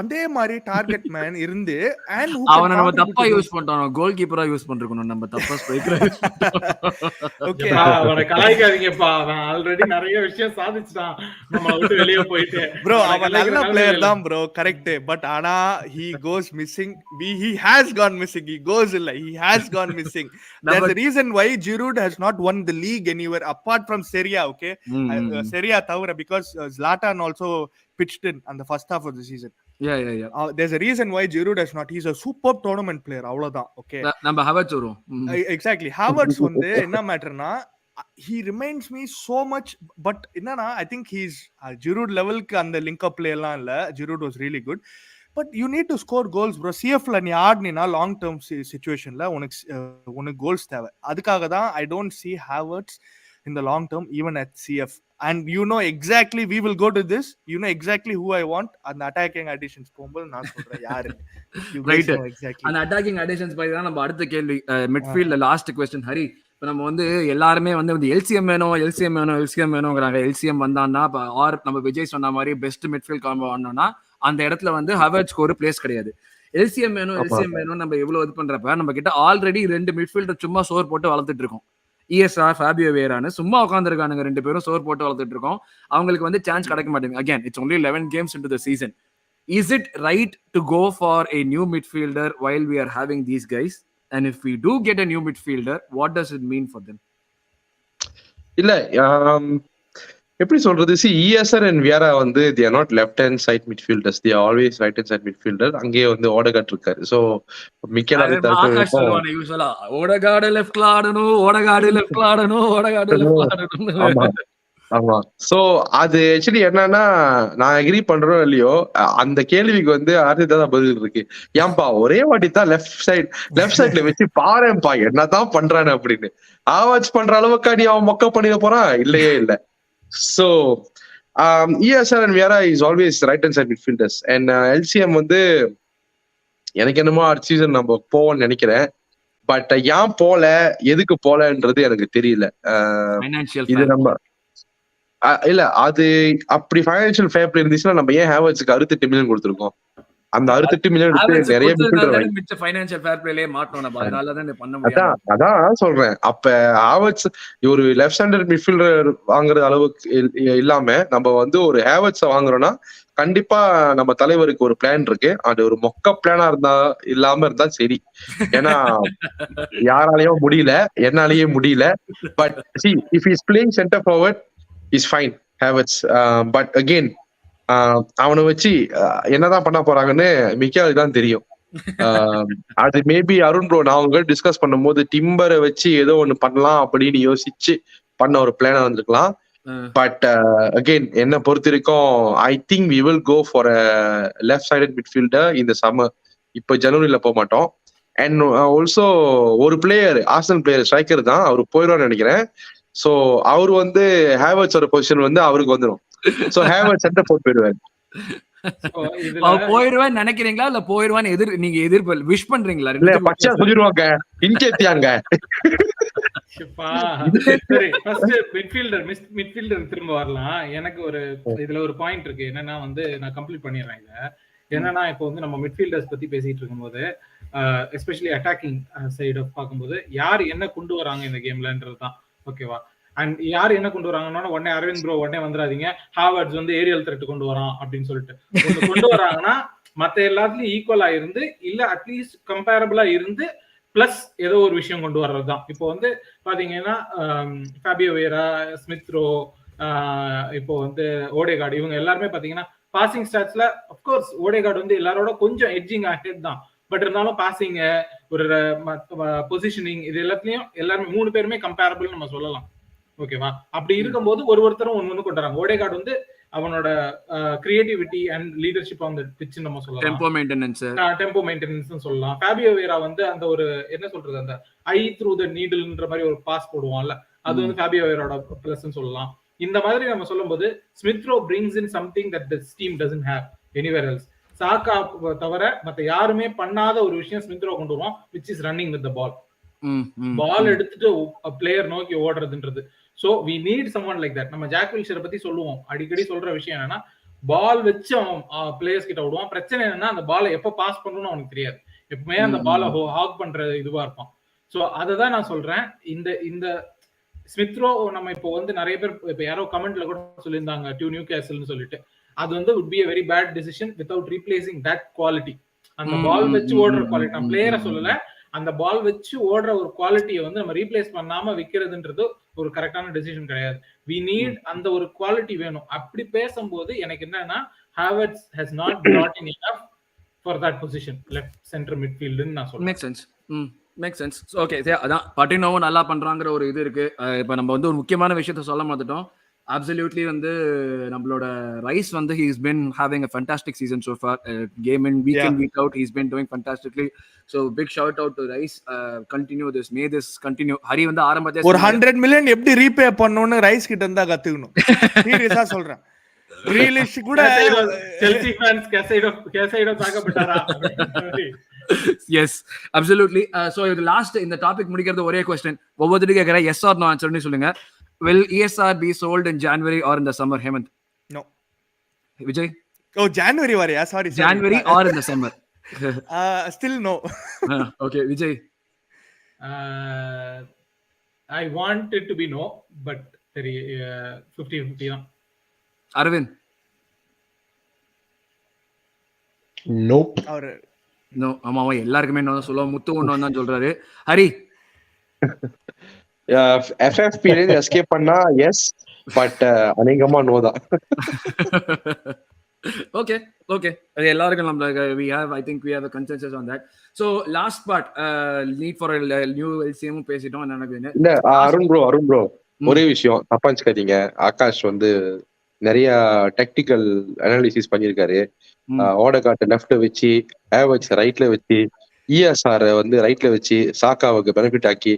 அதே மாதிரி டார்கெட் மேன் இருந்து and அவனை நம்ம தப்பா யூஸ் பண்ணிட்டோம், கோல் கீப்பரா யூஸ் பண்ணிருக்கணும், நம்ம தப்பா ஸ்ட்ரைக்கரா யூஸ் பண்ணிட்டோம். ஓகே, அவனை கலாய்க்காதீங்கப்பா, அவன் ஆல்ரெடி நிறைய விஷயம் சாதிச்சிட்டான், நம்ம விட்டு வெளிய போயிட்டு. bro அவன் நல்ல பிளேயர் தான் bro, கரெக்ட். பட் ஆனா he goes missing. he has gone missing. he goes இல்ல, he has gone missing. there's a reason why Giroud has not won the league anywhere apart from Serie A. okay, Serie A தவிர, because Zlatan also pitched in the first half of the season. There's a reason why Giroud has not. He's a superb tournament player, அவ்வளவுதான். Okay, நம்ம ஹாவர்ட்ஸ் வரும். Exactly, ஹாவர்ட்ஸ் வந்து என்ன மேட்டர்னா he reminds me so much. but என்னன்னா I think he's Giroud லெவலுக்கு அந்த link அப் play எல்லாம் இல்ல. Giroud was really good, but you need to score goals bro. CFல நீ ஆடினா லாங் டர்ம் சிச்சுவேஷன்ல உனக்கு கோல்ஸ் தேவை. அதுக்காக தான் I don't see Havertz in the long term even at CF. and you know exactly, we will go to this, you know exactly who I want. and attacking additions போகும்போது நான் சொல்றேன் யாரு. you guys know exactly. அந்த attacking additions பத்தி தான் நம்ம அடுத்த கேள்வி. மிட்ஃபீல்ட்ல லாஸ்ட் क्वेश्चन ஹரி. இப்போ நம்ம வந்து எல்லாருமே வந்து எல்சிஎம் வேணும்ங்கறாங்க. எல்சிஎம் வந்தான்னா ஆர் நம்ம விஜய் சொன்ன மாதிரி பெஸ்ட் மிட்ஃபீல்ட் காம்போ ஆனோம்னா அந்த இடத்துல வந்து ஹாவர்ட்ஸ்க்கு ஒரு பிளேஸ் கிடையாது. எல்சிஎம் வேணும் நம்ம எவ்வளவு இது பண்றப்ப நம்ம கிட்ட ஆல்ரெடி 2 மிட்ஃபீல்டர் சும்மா சோர் போட்டு வளர்த்துட்டு இருக்கோம். ESR, ஃபேபியோ வேரான்னு சும்மா உட்காந்துருக்கானுங்க 2 பேரும், சோர் போட்டு வளர்த்துட்டு இருக்கோம். அவங்களுக்கு வந்து சான்ஸ் கிடைக்க மாட்டேங்குது. Again it's only 11 games into the season. Is it right to go for a new midfielder while we are having these guys? And if we do get a new midfielder, what does it mean for them? இல்ல, எப்படி சொல்றது, ESR and Vada வந்து they are not left hand side midfielders, they are always right hand side midfielder. அங்கே வந்து ஓடகார்ட் இருக்காரு. So Michael Akash சொல்வானே யூசுவலா ஓடகார்ட் லெஃப்ட்ல ஆடணும், ஓடகார்ட் லெஃப்ட்ல ஆடணும், ஓடகார்ட் லெஃப்ட்ல ஆடணும். ஆமா. சோ அது ஆக்சுவலி என்னன்னா, நான் அக்ரி பண்றோம் இல்லையோ, அந்த கேள்விக்கு வந்து ஆர்ஜிதா தான் பதில் இருக்கு. ஏன்பா ஒரே வாட்டி தான் லெஃப்ட் சைட்ல வச்சு பாரேன்பா என்னதான் பண்றானு அப்படின்னு. ஆவாச் பண்ற அளவுக்கு நீ அவன் மொக்க பண்ணிட போறான்? இல்லையே இல்ல. So ESR and Vada is always right hand side midfielders. And LCM வந்து எனக்கு என்னமோ அடுத்த சீசன் நம்ம போவோம்னு நினைக்கிறேன். பட் ஏன் போல, எதுக்கு போலன்றது எனக்கு தெரியல. இது நம்ம இல்ல அது அப்படி ஃபைனான்சியல் ஃபேர் பிளே இருந்துச்சுன்னா நம்ம ஏன் ஹேவர்ட்ஸ்க்கு 68 மில்லியன் கொடுத்திருக்கோம்? அந்த 68 மில்லியன் எடுத்து நிறைய ஃபைனான்சியல் ஃபேர் பிளேலயே மாட்டோம் நம்ம. அதனால தான் பண்ண முடியும். அதான் சொல்றேன். அப்ப ஹேவர்ட்ஸ் ஒரு லெஃப்ட் ஹேண்டர் மிட்ஃபீல்டர் வாங்குற அளவுக்கு இல்லாம நம்ம வந்து ஒரு ஹேவர்ட்ஸ் வாங்குறோம்னா கண்டிப்பா நம்ம தலைவருக்கு ஒரு பிளான் இருக்கு. அது ஒரு மொக்க பிளானா இல்லாம இருந்தா சரி. ஏன்னா யாராலையும் முடியல, என்னாலயே முடியல. But see if he is playing center forward is fine Havertz. But again அவனை வச்சு என்னதான் பண்ண போறாங்கன்னு மிக்காவுக்கு தான் தெரியும். அது மேபி அருண் ப்ரோ நான் அவங்க டிஸ்கஸ் பண்ணும்போது டிம்பரை வச்சு ஏதோ ஒண்ணு பண்ணலாம் அப்படின்னு யோசிச்சு பண்ண ஒரு பிளானா வந்திருக்கலாம். பட் அகெயின் என்ன பொறுத்த வரைக்கும் I think we will go for a left sided midfielder இந்த சம்மர். இப்போ ஜனவரியில போக மாட்டோம். அண்ட் ஆல்சோ ஒரு பிளேயர் ஆர்சனல் பிளேயர் ஸ்ட்ரைக்கர் தான், அவரு போயிடுவான்னு நினைக்கிறேன். சோ அவரு வந்து ஹேவர்ட்ஸோட பொசிஷன் வந்து அவருக்கு வந்துடும். சோ ஹேவர்ட்ஸ் சென்டர் போட்டு போயிடுவாரு. போயிடுவான்னு நினைக்கிறீங்களா இல்ல போயிடுவான்னு நீங்க எதிர்ப்பு விஷ் பண்றீங்களா? இல்ல பச்சை சொல்லிடுவாங்க இன்கேத்தியாங்க. மிட்ஃபீல்டர் திரும்ப வரலாம். எனக்கு ஒரு இதுல ஒரு பாயிண்ட் இருக்கு. என்னன்னா வந்து நான் கம்ப்ளீட் பண்ணிடுறேன் இத. என்னன்னா இப்போ வந்து நம்ம மிட்ஃபீல்டர்ஸ் பத்தி பேசிட்டு இருக்கும்போது எஸ்பெஷலி அட்டாக்கிங் சைடு பார்க்கும்போது யார் என்ன கொண்டு வராங்க இந்த கேம்லன்றதுதான். ஓகேவா? அண்ட் யார் என்ன கொண்டு வராங்கன்னா உடனே அரவிந்த் ப்ரோ உடனே வந்துடாதீங்க ஹாவர்ட்ஸ் வந்து ஏரியல் த்ரெட் கொண்டு வரான் அப்படின்னு சொல்லிட்டு கொண்டு வராங்கன்னா மத்த எல்லாத்துலயும் ஈக்குவலா இருந்து இல்ல அட்லீஸ்ட் கம்பேரபிளா இருந்து பிளஸ் ஏதோ ஒரு விஷயம் கொண்டு வர்றதுதான். இப்போ வந்து பாத்தீங்கன்னா ஃபேபியோ வேரா, ஸ்மித் ரோ, இப்போ வந்து ஓடேகார்டு இவங்க எல்லாருமே பாத்தீங்கன்னா பாசிங் ஸ்டாட்ஸ்ல அப்கோர்ஸ் ஓடேகார்டு வந்து எல்லாரோட கொஞ்சம் எட்ஜிங் ஆஹெட் தான். பட் இருந்தாலும் பாசிங் ஒரு பொசிஷனிங் இது எல்லாத்துலயும் எல்லாருமே 3 பேருமே கம்பேரபிள் நம்ம சொல்லலாம். ஓகேவா? அப்படி இருக்கும்போது ஒருத்தரும் ஒண்ணு கொண்டு வராங்க. ஓடேகார்டு வந்து அவனோட creativity and leadership on the pitch நம்ம சொல்லலாம். டெம்போ மெயின்டெனன்ஸ் சொல்லலாம். ஃபேபியோ வேரா வந்து அந்த ஒரு என்ன சொல்றது அந்த ஐ த்ரூ தி நீடில்ன்ற மாதிரி ஒரு பாஸ் போடுவான்ல, அது வந்து ஃபேபியோ வேராவோட பிளஸ்னு சொல்லலாம். இந்த மாதிரி நம்ம சொல்லும்போது Smith Rowe brings in something that the team doesn't have anywhere else. சாக்கா தவிர மத்த யாருமே பண்ணாத ஒரு விஷயம் ஸ்மித் ரோ கொண்டு வருவான், which is running with the ball. பால் எடுத்துட்டு பிளேயர் நோக்கி ஓடுறதுன்றது. So we need someone like that. நம்ம ஜாக் வில்ஷரை பத்தி சொல்லுவோம், அடிக்கடி சொல்ற விஷயம் என்னன்னா பால் வச்சு அவன் பிளேயர்ஸ் கிட்ட விடுவான். பிரச்சனை என்னன்னா அந்த பாலை எப்ப பாஸ் பண்ணணும்னு அவனுக்கு தெரியாது. எப்பவுமே அந்த பாலை ஹாக் பண்ற இதுவா இருப்பான். சோ அததான் நான் சொல்றேன். இந்த ஸ்மித் ரோ நம்ம இப்போ வந்து நிறைய பேர் இப்ப யாரோ கமெண்ட்ல கூட சொல்லியிருந்தாங்க டு நியூ கேசல்னு சொல்லிட்டு. அது வந்து would be a very bad decision without replacing that quality. அந்த பால் வச்சு ஓடுற குவாலிட்டி நான் பிளேயரை சொல்லல, அந்த பால் வச்சு ஓடுற ஒரு குவாலிட்டியை வந்து நம்ம ரீப்ளேஸ் பண்ணாம வைக்கிறதுன்றது ஒரு கரெக்டான டெசிஷன் கிடையாது. we need அந்த ஒரு குவாலிட்டி வேணும். அப்படி பேசும்போது எனக்கு என்னன்னா ஹாவர்ட்ஸ் has not brought in enough for that position left center midfield ன்னு நான் சொல்றேன். Make sense. ஓகே, அதான் பட்டினோவும் நல்லா பண்றாங்கிற ஒரு இது இருக்கு. இப்போ நம்ம வந்து ஒரு முக்கியமான விஷயத்த சொல்ல மாட்டோம். Absolutely வந்து நம்மளோட ரைஸ் வந்து he's been having a fantastic season so far. Game in week in week out he's been doing fantastically. So big shout out to Rice. Continue this, may this continue. Hari வந்து ஆரம்பத்துல ஒரு 100 million எப்படி repay பண்ணனும்னு rice கிட்ட இருந்தா கத்துக்கணும். சீரியஸா சொல்றேன். ரீலிஷ் கூட செல்சி ஃபேன்ஸ் கேசைடோ தாக்கப்பட்டாரா? Yes, absolutely. So இது லாஸ்ட் இந்த டாபிக் முடிக்கிறது ஒரே क्वेश्चन. ஒவ்வொருத்தருக்கு கேக்குறேன் yes or no ஆன்சர்னு சொல்லுங்க. Will ESR be sold in January or in the summer, Hemant? No. Vijay? Oh, January variya, sorry. January or in the summer? Still no. Okay, Vijay? I want it to be no, but 50-50 தான். Arvind? Nope. No, ஆமா எல்லாருக்குமே நான் சொல்லுவோம். முத்து ஒண்ணு தான் சொல்றாரு. Hari? FFP ல escape பண்ணா எஸ், பட் அநேகமா நோ தான். Okay. அது எல்லாருக்கும் நம்ம I think we have a consensus on that. So last part, need for a new LCM பேசிட்டோம். என்ன இல்ல அருண் ப்ரோ ஒரே விஷயம் தப்பா வச்சுக்காதீங்க. ஆகாஷ் வந்து நிறைய டெக்னிக்கல் அனாலிசிஸ் பண்ணியிருக்காரு. ஓடகாட்ட லெஃப்ட்ல வச்சு, ஹேவர்ட்ஸ் ரைட்ல வச்சு, இஎஸ்ஆர் வந்து ரைட்ல வச்சு சாக்காவுக்கு பெனிஃபிட் ஆக்கி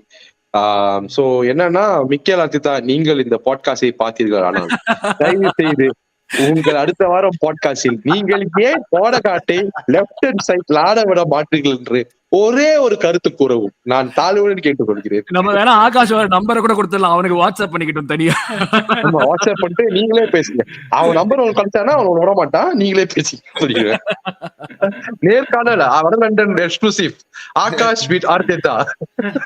சோ என்னன்னா மிக்கேல் அர்டெட்டா, நீங்கள் இந்த பாட்காஸ்டை பார்த்தீர்கள், ஆனால் தயவு செய்து உங்கள் அடுத்த வாரம் பாட்காஸ்டில் நீங்கள் ஏன் ஓடகாட்டை லெப்ட் ஹேண்ட் சைட்ல ஆட விட மாட்டீர்கள் என்று ஒரே ஒரு கருத்து கூறவும் நான் தாழ்வுடன் கேட்டுக்கொள்கிறேன். நம்ம வேணா ஆகாஷ் நம்பரை கூட கொடுத்துடலாம், அவனுக்கு வாட்ஸ்அப் பண்ணிக்கிட்டோம் தனியா. நம்ம வாட்ஸ்அப் பண்ணிட்டு நீங்களே பேசுங்க. அவன் நம்பர் உனக்கு கிடைச்சானா அவன் விட மாட்டான், நீங்களே பேசி சொல்லிடுவேன். நேர்காணல வட London exclusive Akash with Arteta.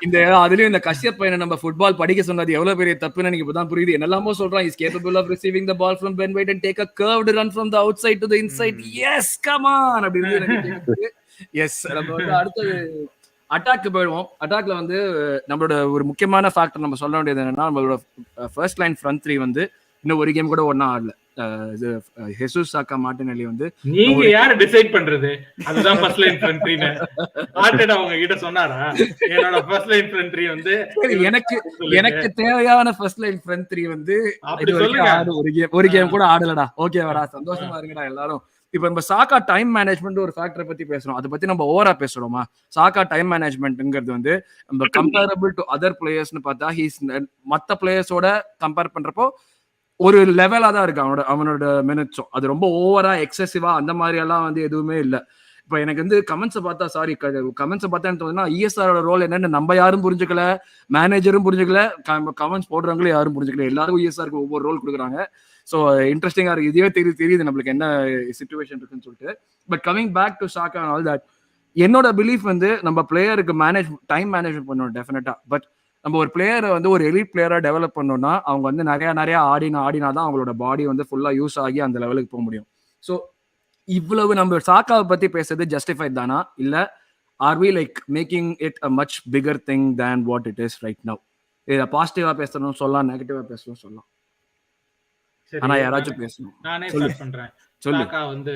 இந்த அதுலயும் இந்த கஷ்யப் பையனை நம்ம ஃபுட்பால் படிக்க சொன்னது எவ்வளவு பெரிய தப்புன்னு எனக்கு இப்பதான் புரியுது. என்னெல்லாமோ சொல்றான், is capable of receiving the ball from Ben White and take a curved run from the outside to the inside. Yes, come on அப்படின்னு எனக்கு. எஸ், நம்ம வந்து அடுத்து அட்டாக் போயிடுவோம். அட்டாக்ல வந்து நம்மளோட ஒரு முக்கியமான ஃபேக்டர் நம்ம சொல்ல வேண்டியது என்னன்னா, நம்மளோட ஃபர்ஸ்ட் லைன் ஃப்ரண்ட் த்ரீ வந்து இன்னும் ஒரு கேம் கூட ஒன்னா ஆடல. ஹெசூஸ், சாக்கா, மார்டினெல்லி வந்து நீங்க யாரு டிசைட் பண்றது அதுதான் first line front three Arteta அவங்க கிட்ட சொன்னாரா என்னோட ஃபர்ஸ்ட் லைன் ஃப்ரண்ட் த்ரீ வந்து எனக்கு தேவையான ஃபர்ஸ்ட் லைன் ஃப்ரண்ட் த்ரீ வந்து ஒரு கேம் கூட ஆடலடா. ஓகேவாடா, சந்தோஷமா இருங்கடா எல்லாரும். இப்ப நம்ம சாக்கா டைம் மேனேஜ்மெண்ட் ஒரு ஃபேக்டரை பத்தி பேசுறோம், அதை பத்தி நம்ம ஓவரா பேசுறோமா? சாக்கா டைம் மேனேஜ்மெண்ட்ங்கிறது வந்து நம்ம கம்பேரபிள் டு அதர் பிளேயர்ஸ்னு பார்த்தா ஹீஸ் மத்த பிளேயர்ஸோட கம்பேர் பண்றப்போ ஒரு லெவலா தான் இருக்கு அவனோட மினிட்ஸும். அது ரொம்ப ஓவரா எக்ஸசிவா அந்த மாதிரி எல்லாம் வந்து எதுவுமே இல்லை. இப்ப எனக்கு வந்து கமெண்ட்ஸை பார்த்தா எனக்கு இஎஸ்ஆரோட ரோல் என்னன்னு நம்ம யாரும் புரிஞ்சுக்கல, மேனேஜரும் புரிஞ்சுக்கல, கமெண்ட்ஸ் போடுறவங்களும் யாரும் புரிஞ்சுக்கல. எல்லாருக்கும் இஎஸ்ஆருக்கு ஒவ்வொரு ரோல் கொடுக்குறாங்க. ஸோ இன்ட்ரெஸ்டிங்கா இருக்கு. இதுவே தெரியுது நம்மளுக்கு என்ன சிச்சுவேஷன் இருக்குன்னு சொல்லிட்டு. But coming back to Saka and all that, என்னோட பிலீஃப் வந்து நம்ம பிளேயருக்கு டைம் மேனேஜ்மெண்ட் பண்ணணும் டெஃபினட்டா. பட் நம்ம ஒரு பிளேயரை வந்து ஒரு எலிட் பிளேயரா டெவலப் பண்ணோம்னா அவங்க வந்து நிறைய ஆடினா தான் அவங்களோட பாடி வந்து ஃபுல்லா யூஸ் ஆகி அந்த லெவலுக்கு போக முடியும். ஸோ இவ்வளவு நம்ம சாக்காவை பத்தி பேசுறது ஜஸ்டிஃபைட் தானா, இல்ல are we like making it a much bigger thing than what it is right now? இதை பாசிட்டிவா பேசணும் சொல்லலாம், நெகட்டிவா பேசணும் சொல்லலாம். ஆனா யாராச்சும் பேசணும். நானே ஸ்டார்ட் பண்றேன். சாக்கா வந்து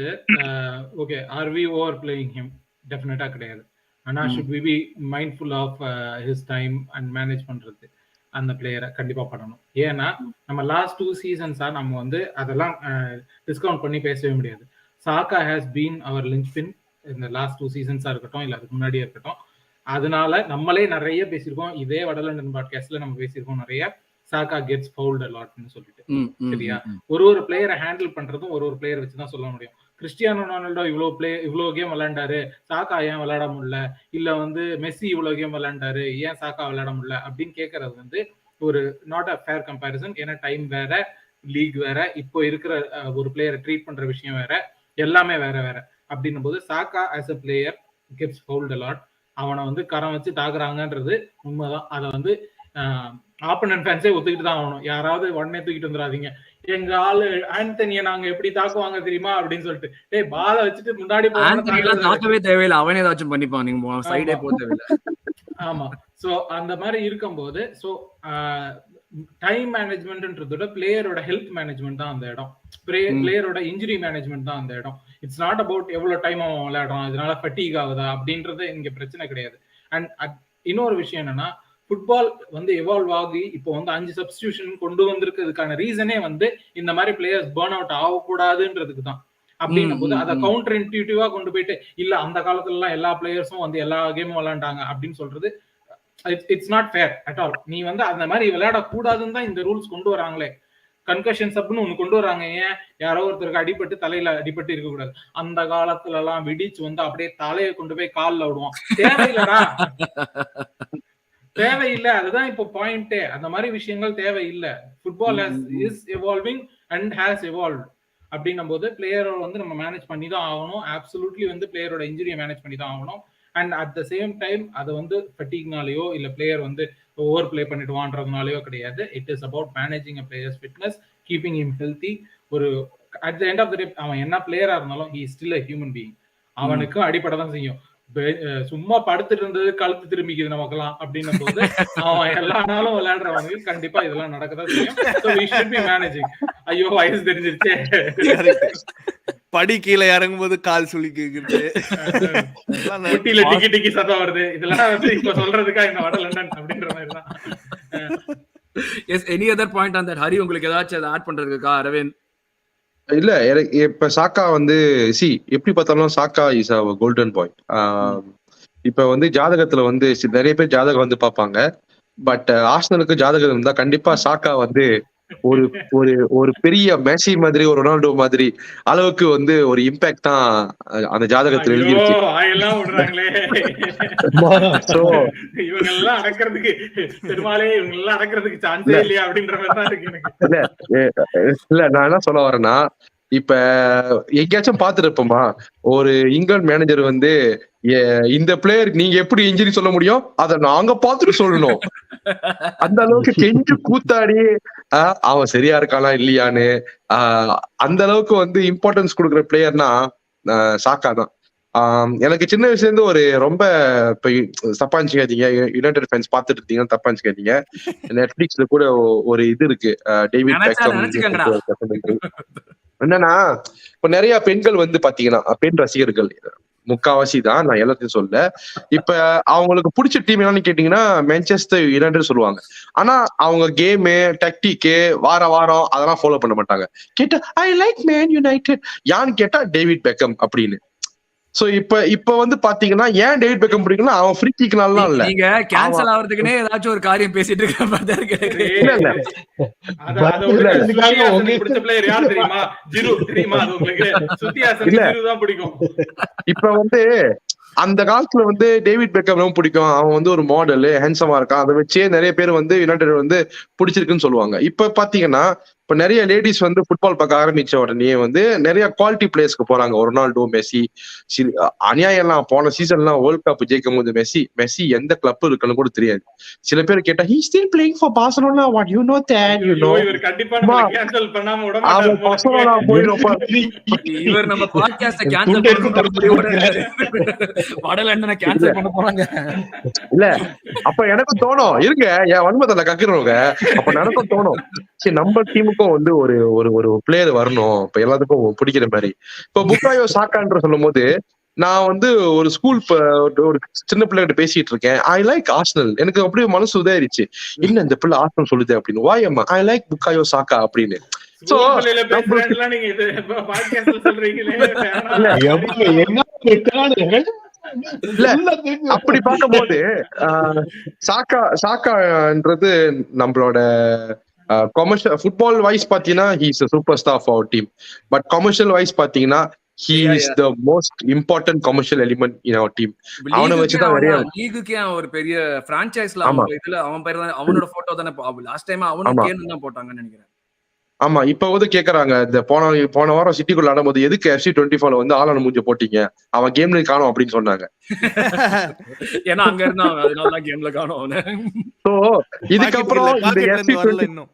okay, are we over playing him? டெஃபினட்டா கிடையாது. ஆனா should we be mindful of his time and manage பண்றது அந்த பிளேயரை கண்டிப்பா பண்ணணும். ஏன்னா நம்ம லாஸ்ட் 2 சீசன்ஸா நம்ம வந்து அதெல்லாம் டிஸ்கவுண்ட் பண்ணி பேசவே முடியாது. சாக்கா ஹேஸ் பீன் அவர் லிஞ்ச்பின் இந்த லாஸ்ட் 2 சீசன்ஸா இருக்கட்டும், இல்ல அதுக்கு முன்னாடியே இருக்கட்டும். அதனால நம்மளே நிறைய பேசியிருக்கோம், இதே வடலண்டன் பாட்காஸ்ட்ல நம்ம பேசியிருக்கோம் நிறைய, சாக்கா கெட்ஸ் ஃபவுல்ட் a lotனு சொல்லிட்டு. சரியா? ஒரு பிளேயரை ஹேண்டில் பண்றதும் ஒரு பிளேயர் வச்சுதான் சொல்ல முடியும். கிறிஸ்டியானோ ரொனால்டோ இவ்வளவு கேம் விளையாண்டாரு, சாக்கா ஏன் விளையாட முடியல, இல்ல வந்து மெஸ்ஸி இவ்வளவு கேம் விளையாண்டாரு, ஏன் சாக்கா விளையாட முடியல அப்படின்னு கேட்கறது வந்து ஒரு நாட் அ ஃபேர் கம்பேரிசன். ஏன்னா டைம் வேற, லீக் வேற, இப்போ இருக்கிற ஒரு பிளேயரை ட்ரீட் பண்ற விஷயம் வேற, எல்லாமே வேற வேற. அப்படின்னும் போது Saka as a player gets fouled a lot. அவனை வந்து கரம் வச்சு தாக்குறாங்கன்றது உண்மைதான். அதை வந்து ஆப்போனன்ட் ஃபேன்ஸே ஒத்துக்கிட்டு தான் ஆகணும். யாராவது உடனே தூக்கிட்டு வந்துடாதீங்க, எங்க ஆளு ஆண்டனியை நாங்க எப்படி தாக்குவாங்க தெரியுமா அப்படின்னு சொல்லிட்டு, டேய் பால வச்சுட்டு முன்னாடி தாக்கவே தேவையில்லை, அவனே ஏதாச்சும் பண்ணிப்பான், நீங்க சைடே போக தேவையில்லை. ஆமா. சோ அந்த மாதிரி இருக்கும்போது சோ டைம் மேனேஜ்மெண்ட்ன்றதோட பிளேயரோட ஹெல்த் மேனேஜ்மெண்ட் தான் அந்த இடம். பிளேயரோட இன்ஜுரி மேனேஜ்மெண்ட் தான் அந்த இடம். இட்ஸ் நாட் அபவுட் எவ்வளவு டைம் அவன் விளையாடுறான், இதனால ஃபட்டிக் ஆகுதா அப்படின்றது இங்க பிரச்சனை கிடையாது. அண்ட் இன்னொரு விஷயம் என்னன்னா, ஃபுட்பால் வந்து எவால்வ் ஆகி இப்போ வந்து 5 சப்ஸ்டிடியூஷன் கொண்டு வந்திருக்கிறதுக்கான ரீசனே வந்து இந்த மாதிரி பிளேயர்ஸ் பர்ன் அவுட் ஆகக்கூடாதுன்றதுக்கு தான். அப்படின்னும் போது அதை கவுண்டர் இன்ட்யூட்டிவா கொண்டு போயிட்டு இல்ல அந்த காலத்துல எல்லாம் எல்லா பிளேயர்ஸும் வந்து எல்லா கேமும் விளையாண்டாங்க அப்படின்னு சொல்றது it's not fair at all. நீ வந்து அந்த மாதிரி விளையாடக்கூடாதுன்னு தான் இந்த ரூல்ஸ் கொண்டு வராங்களே. கன்கஷன் சப்னு ஒண்ணு கொண்டு வராங்க. ஏன் யாரோ ஒருத்தருக்கு அடிபட்டு தலையில அடிபட்டு இருக்க கூடாது. அந்த காலத்துல எல்லாம் விடிச்சு வந்து அப்படியே தலையை கொண்டு போய் கால்ல விடுவோம். தேவையில்லடா, தேவையில்லை. அதுதான் இப்போ பாயிண்டே. அந்த மாதிரி விஷயங்கள் தேவையில்லை. Football is evolving and has evolve. அப்படின்னும் போது பிளேயரை வந்து நம்ம மேனேஜ் பண்ணி தான் ஆகணும். அப்சல்யூட்லி வந்து பிளேயரோட இன்ஜுரியை மேனேஜ் பண்ணி தான் ஆகணும். And at the same time அது வந்து ஃபட்டிக்னாலேயோ இல்ல பிளேயர் வந்து ஓவர் பிளே பண்ணிடுவான்றதுனாலயோ கிடையாது. It is about managing a players fitness, keeping him healthy. ஒரு at the end of the day அவன் என்ன பிளேயரா இருந்தாலும் he is still a human being. அவனுக்கும் அடிப்படை தான் செய்யும். சும்மா படுத்துட்டு இருந்தது கழுத்து திரும்பிக்குது நமக்கெல்லாம் அப்படின்னும் போது அவன் எல்லா நாளும் விளையாடுறவங்க கண்டிப்பா இதெல்லாம் நடக்கதான் செய்யும். So we should be managing. ஐயோ வயசு தெரிஞ்சிருச்சே, படி கீழே இறங்கும் போது கால் சுளிக்கிறது, குட்டியில டிக்கி டிக்கி சத்தம் வருது, இதெல்லாம் வந்து இப்ப சொல்றதுக்கா இந்த வட லண்டன் அப்படின்ற மாதிரிதான். Yes, any other point on that? Hari, உங்களுக்கு ஏதாச்சும் ஆட் பண்றதுக்கா? அரவிந்த்? இல்ல எனக்கு இப்ப சாக்கா வந்து எப்படி பார்த்தாலும் சாக்கா இஸ் அ கோல்டன் பாயிண்ட். இப்ப வந்து ஜாதகத்துல வந்து நிறைய பேர் ஜாதகம் வந்து பார்ப்பாங்க. பட் ஆர்சனலுக்கு ஜாதகம் இருந்தா கண்டிப்பா சாக்கா வந்து ஒரு ஒரு ஒரு பெரிய மெஸ்ஸி மாதிரி, ஒரு ரொனால்டோ மாதிரி அளவுக்கு வந்து ஒரு இம்பாக்ட் தான் அந்த ஜாதகத்துல எழுதியிருக்கு. ஆயெல்லாம் விடுறாங்களே So, இவங்க எல்லாம் அடக்கிறதுக்கு பெருமாளே, இவங்க எல்லாம் அடக்கிறதுக்கு சான்ஸே இல்லையா அப்படின்ற மாதிரி தான் இருக்கு எனக்கு. இல்ல நான் என்ன சொல்ல வரேன்னா, இப்ப எங்கேயாச்சும் பாத்துருப்போமா ஒரு இங்கிலாந்து மேனேஜர் வந்து இந்த பிளேயர் நீங்க எப்படி இன்ஜுரி சொல்ல முடியும், அத நாங்க பாத்துட்டு சொல்லணும். அந்த அளவுக்கு கெஞ்சு கூத்தாடி அவன் சரியா இருக்கானா இல்லையான்னு அந்த அளவுக்கு வந்து இம்பார்ட்டன்ஸ் கொடுக்குற பிளேயர்னா சாக்கா தான். எனக்கு சின்ன வயசுல இருந்து ஒரு ரொம்ப தப்பா நினைச்சுக்காதீங்க, யுனைடெட் ஃபேன்ஸ் பாத்துட்டு இருந்தீங்கன்னா தப்பா நினைச்சுக்காதீங்க, நெட்ஃபிளிக்ஸ்ல கூட ஒரு இது இருக்கு, டேவிட் பெக்கம். என்னன்னா இப்ப நிறைய பெண்கள் வந்து பாத்தீங்கன்னா பெண் ரசிகர்கள் முக்காவாசி தான், நான் எல்லாத்தையும் சொல்ல. இப்ப அவங்களுக்கு பிடிச்ச டீம் என்னன்னு கேட்டீங்கன்னா மான்செஸ்டர் யுனைடெட் சொல்லுவாங்க. ஆனா அவங்க கேமு டெக்டிக்கு வாரம் அதெல்லாம் ஃபாலோ பண்ண மாட்டாங்க. கேட்டா ஐ லைக் மேன் யுனைடெட், யான்னு கேட்டா டேவிட் பெக்கம் அப்படின்னு. சோ இப்ப வந்து பாத்தீங்கன்னா ஏன் டேவிட் பெக்கம் பிடிக்கும்னா அவன் ஃப்ரீ கிக்னால இல்ல, நீங்க கேன்சல் ஆவறதுக்குனே ஏதாச்சும் ஒரு காரியம் பேசிட்டு இருக்க மாதிரி பிடிச்ச பிளேயர் யார் தெரியுமா? ஜிரு தெரியுமா? அது உங்களுக்கு சுத்தியாசன் ஜிரு தான் பிடிக்கும். இப்ப வந்து அந்த காலத்துல வந்து டேவிட் பெக்கம் ரொம்ப பிடிக்கும், அவன் வந்து ஒரு மாடல் ஹேண்ட்ஸமா இருக்கான், அதை வச்சே நிறைய பேர் வந்து யுனைடெட் வந்து பிடிச்சிருக்குன்னு சொல்லுவாங்க. இப்ப பாத்தீங்கன்னா இப்ப நிறைய லேடிஸ் வந்து ஃபுட்பால் பார்க்க ஆரம்பிச்ச உடனே வந்து நிறைய குவாலிட்டி பிளேயர்ஸ்க்கு போறாங்க. ரொனால்டோ, மெஸ்ஸி, அநியாயம் எல்லாம் போன சீசன்லாம் வேர்ல்ட் கப் ஜெயிக்கும் போது மெஸ்ஸி எந்த கிளப் இருக்குன்னு கூட தெரியாது. சில பேர் கேட்டா he still playing for Barcelona, what you know that you know. இவர் கண்டிப்பா நம்ம கேன்சல் பண்ணாம விட மாட்டாரு. அவன் Barcelona போயிடுப்பா. இவர் நம்ம பாட்காஸ்ட கேன்சல் பண்ண வட லண்டனை கேன்சல் பண்ண போறாங்க. இல்ல அப்ப எனக்கு தோணும், இருங்க என் வன்மத்தை கக்கிறவங்க, அப்ப எனக்கும் தோணும் சரி நம்ம டீமுக்கும் வந்து ஒரு ஒரு பிளேயர் வரணும், இப்ப எல்லாத்துக்கும் பிடிக்கிற மாதிரி. இப்ப புக்காயோ சாக்கான்ற சொல்லும் போது நான் வந்து ஒரு ஸ்கூல் ஒரு சின்ன பிள்ளைகிட்ட பேசிட்டு இருக்கேன், ஐ லைக் ஆர்சனல், எனக்கு அப்படியே மனசு உதாயிருச்சு, என்ன இந்த பிள்ளை ஆர்சனல் சொல்லுது அப்படின்னு, வாய் அம்மா ஐ லைக் புக்காயோ சாக்கா அப்படின்னு. அப்படி பார்க்கும்போது சாக்கான்றது நம்மளோட commercial football wise பாத்தீங்கன்னா he is a superstar for our team, but commercial wise பாத்தீங்கன்னா he is the most important commercial element in our team. அவனை வச்சுதான் நிறைய லீகுக்கே ஒரு பெரிய பிரான்சைஸ்ல அவங்க இதுல அவன் பேர் தான், அவனோட போட்டோ தானே லாஸ்ட் டைம் அவனும் கேன் தான் போட்டாங்கன்னு நினைக்கிறேன். ஆமா இப்ப வந்து கேக்குறாங்க, இந்த போன வாரம் சிட்டிக்குள்ள ஆடும்போது எதுக்கு FC24 வந்து ஆளான மூஞ்ச போட்டீங்க, அவன் கேம்ல காணோம் அப்படின்னு சொன்னாங்க. ஏன்னா அங்க இருந்தா அதனால கேம்ல காணோம் அவனை. சோ இதுக்கப்புறம் இந்த FC20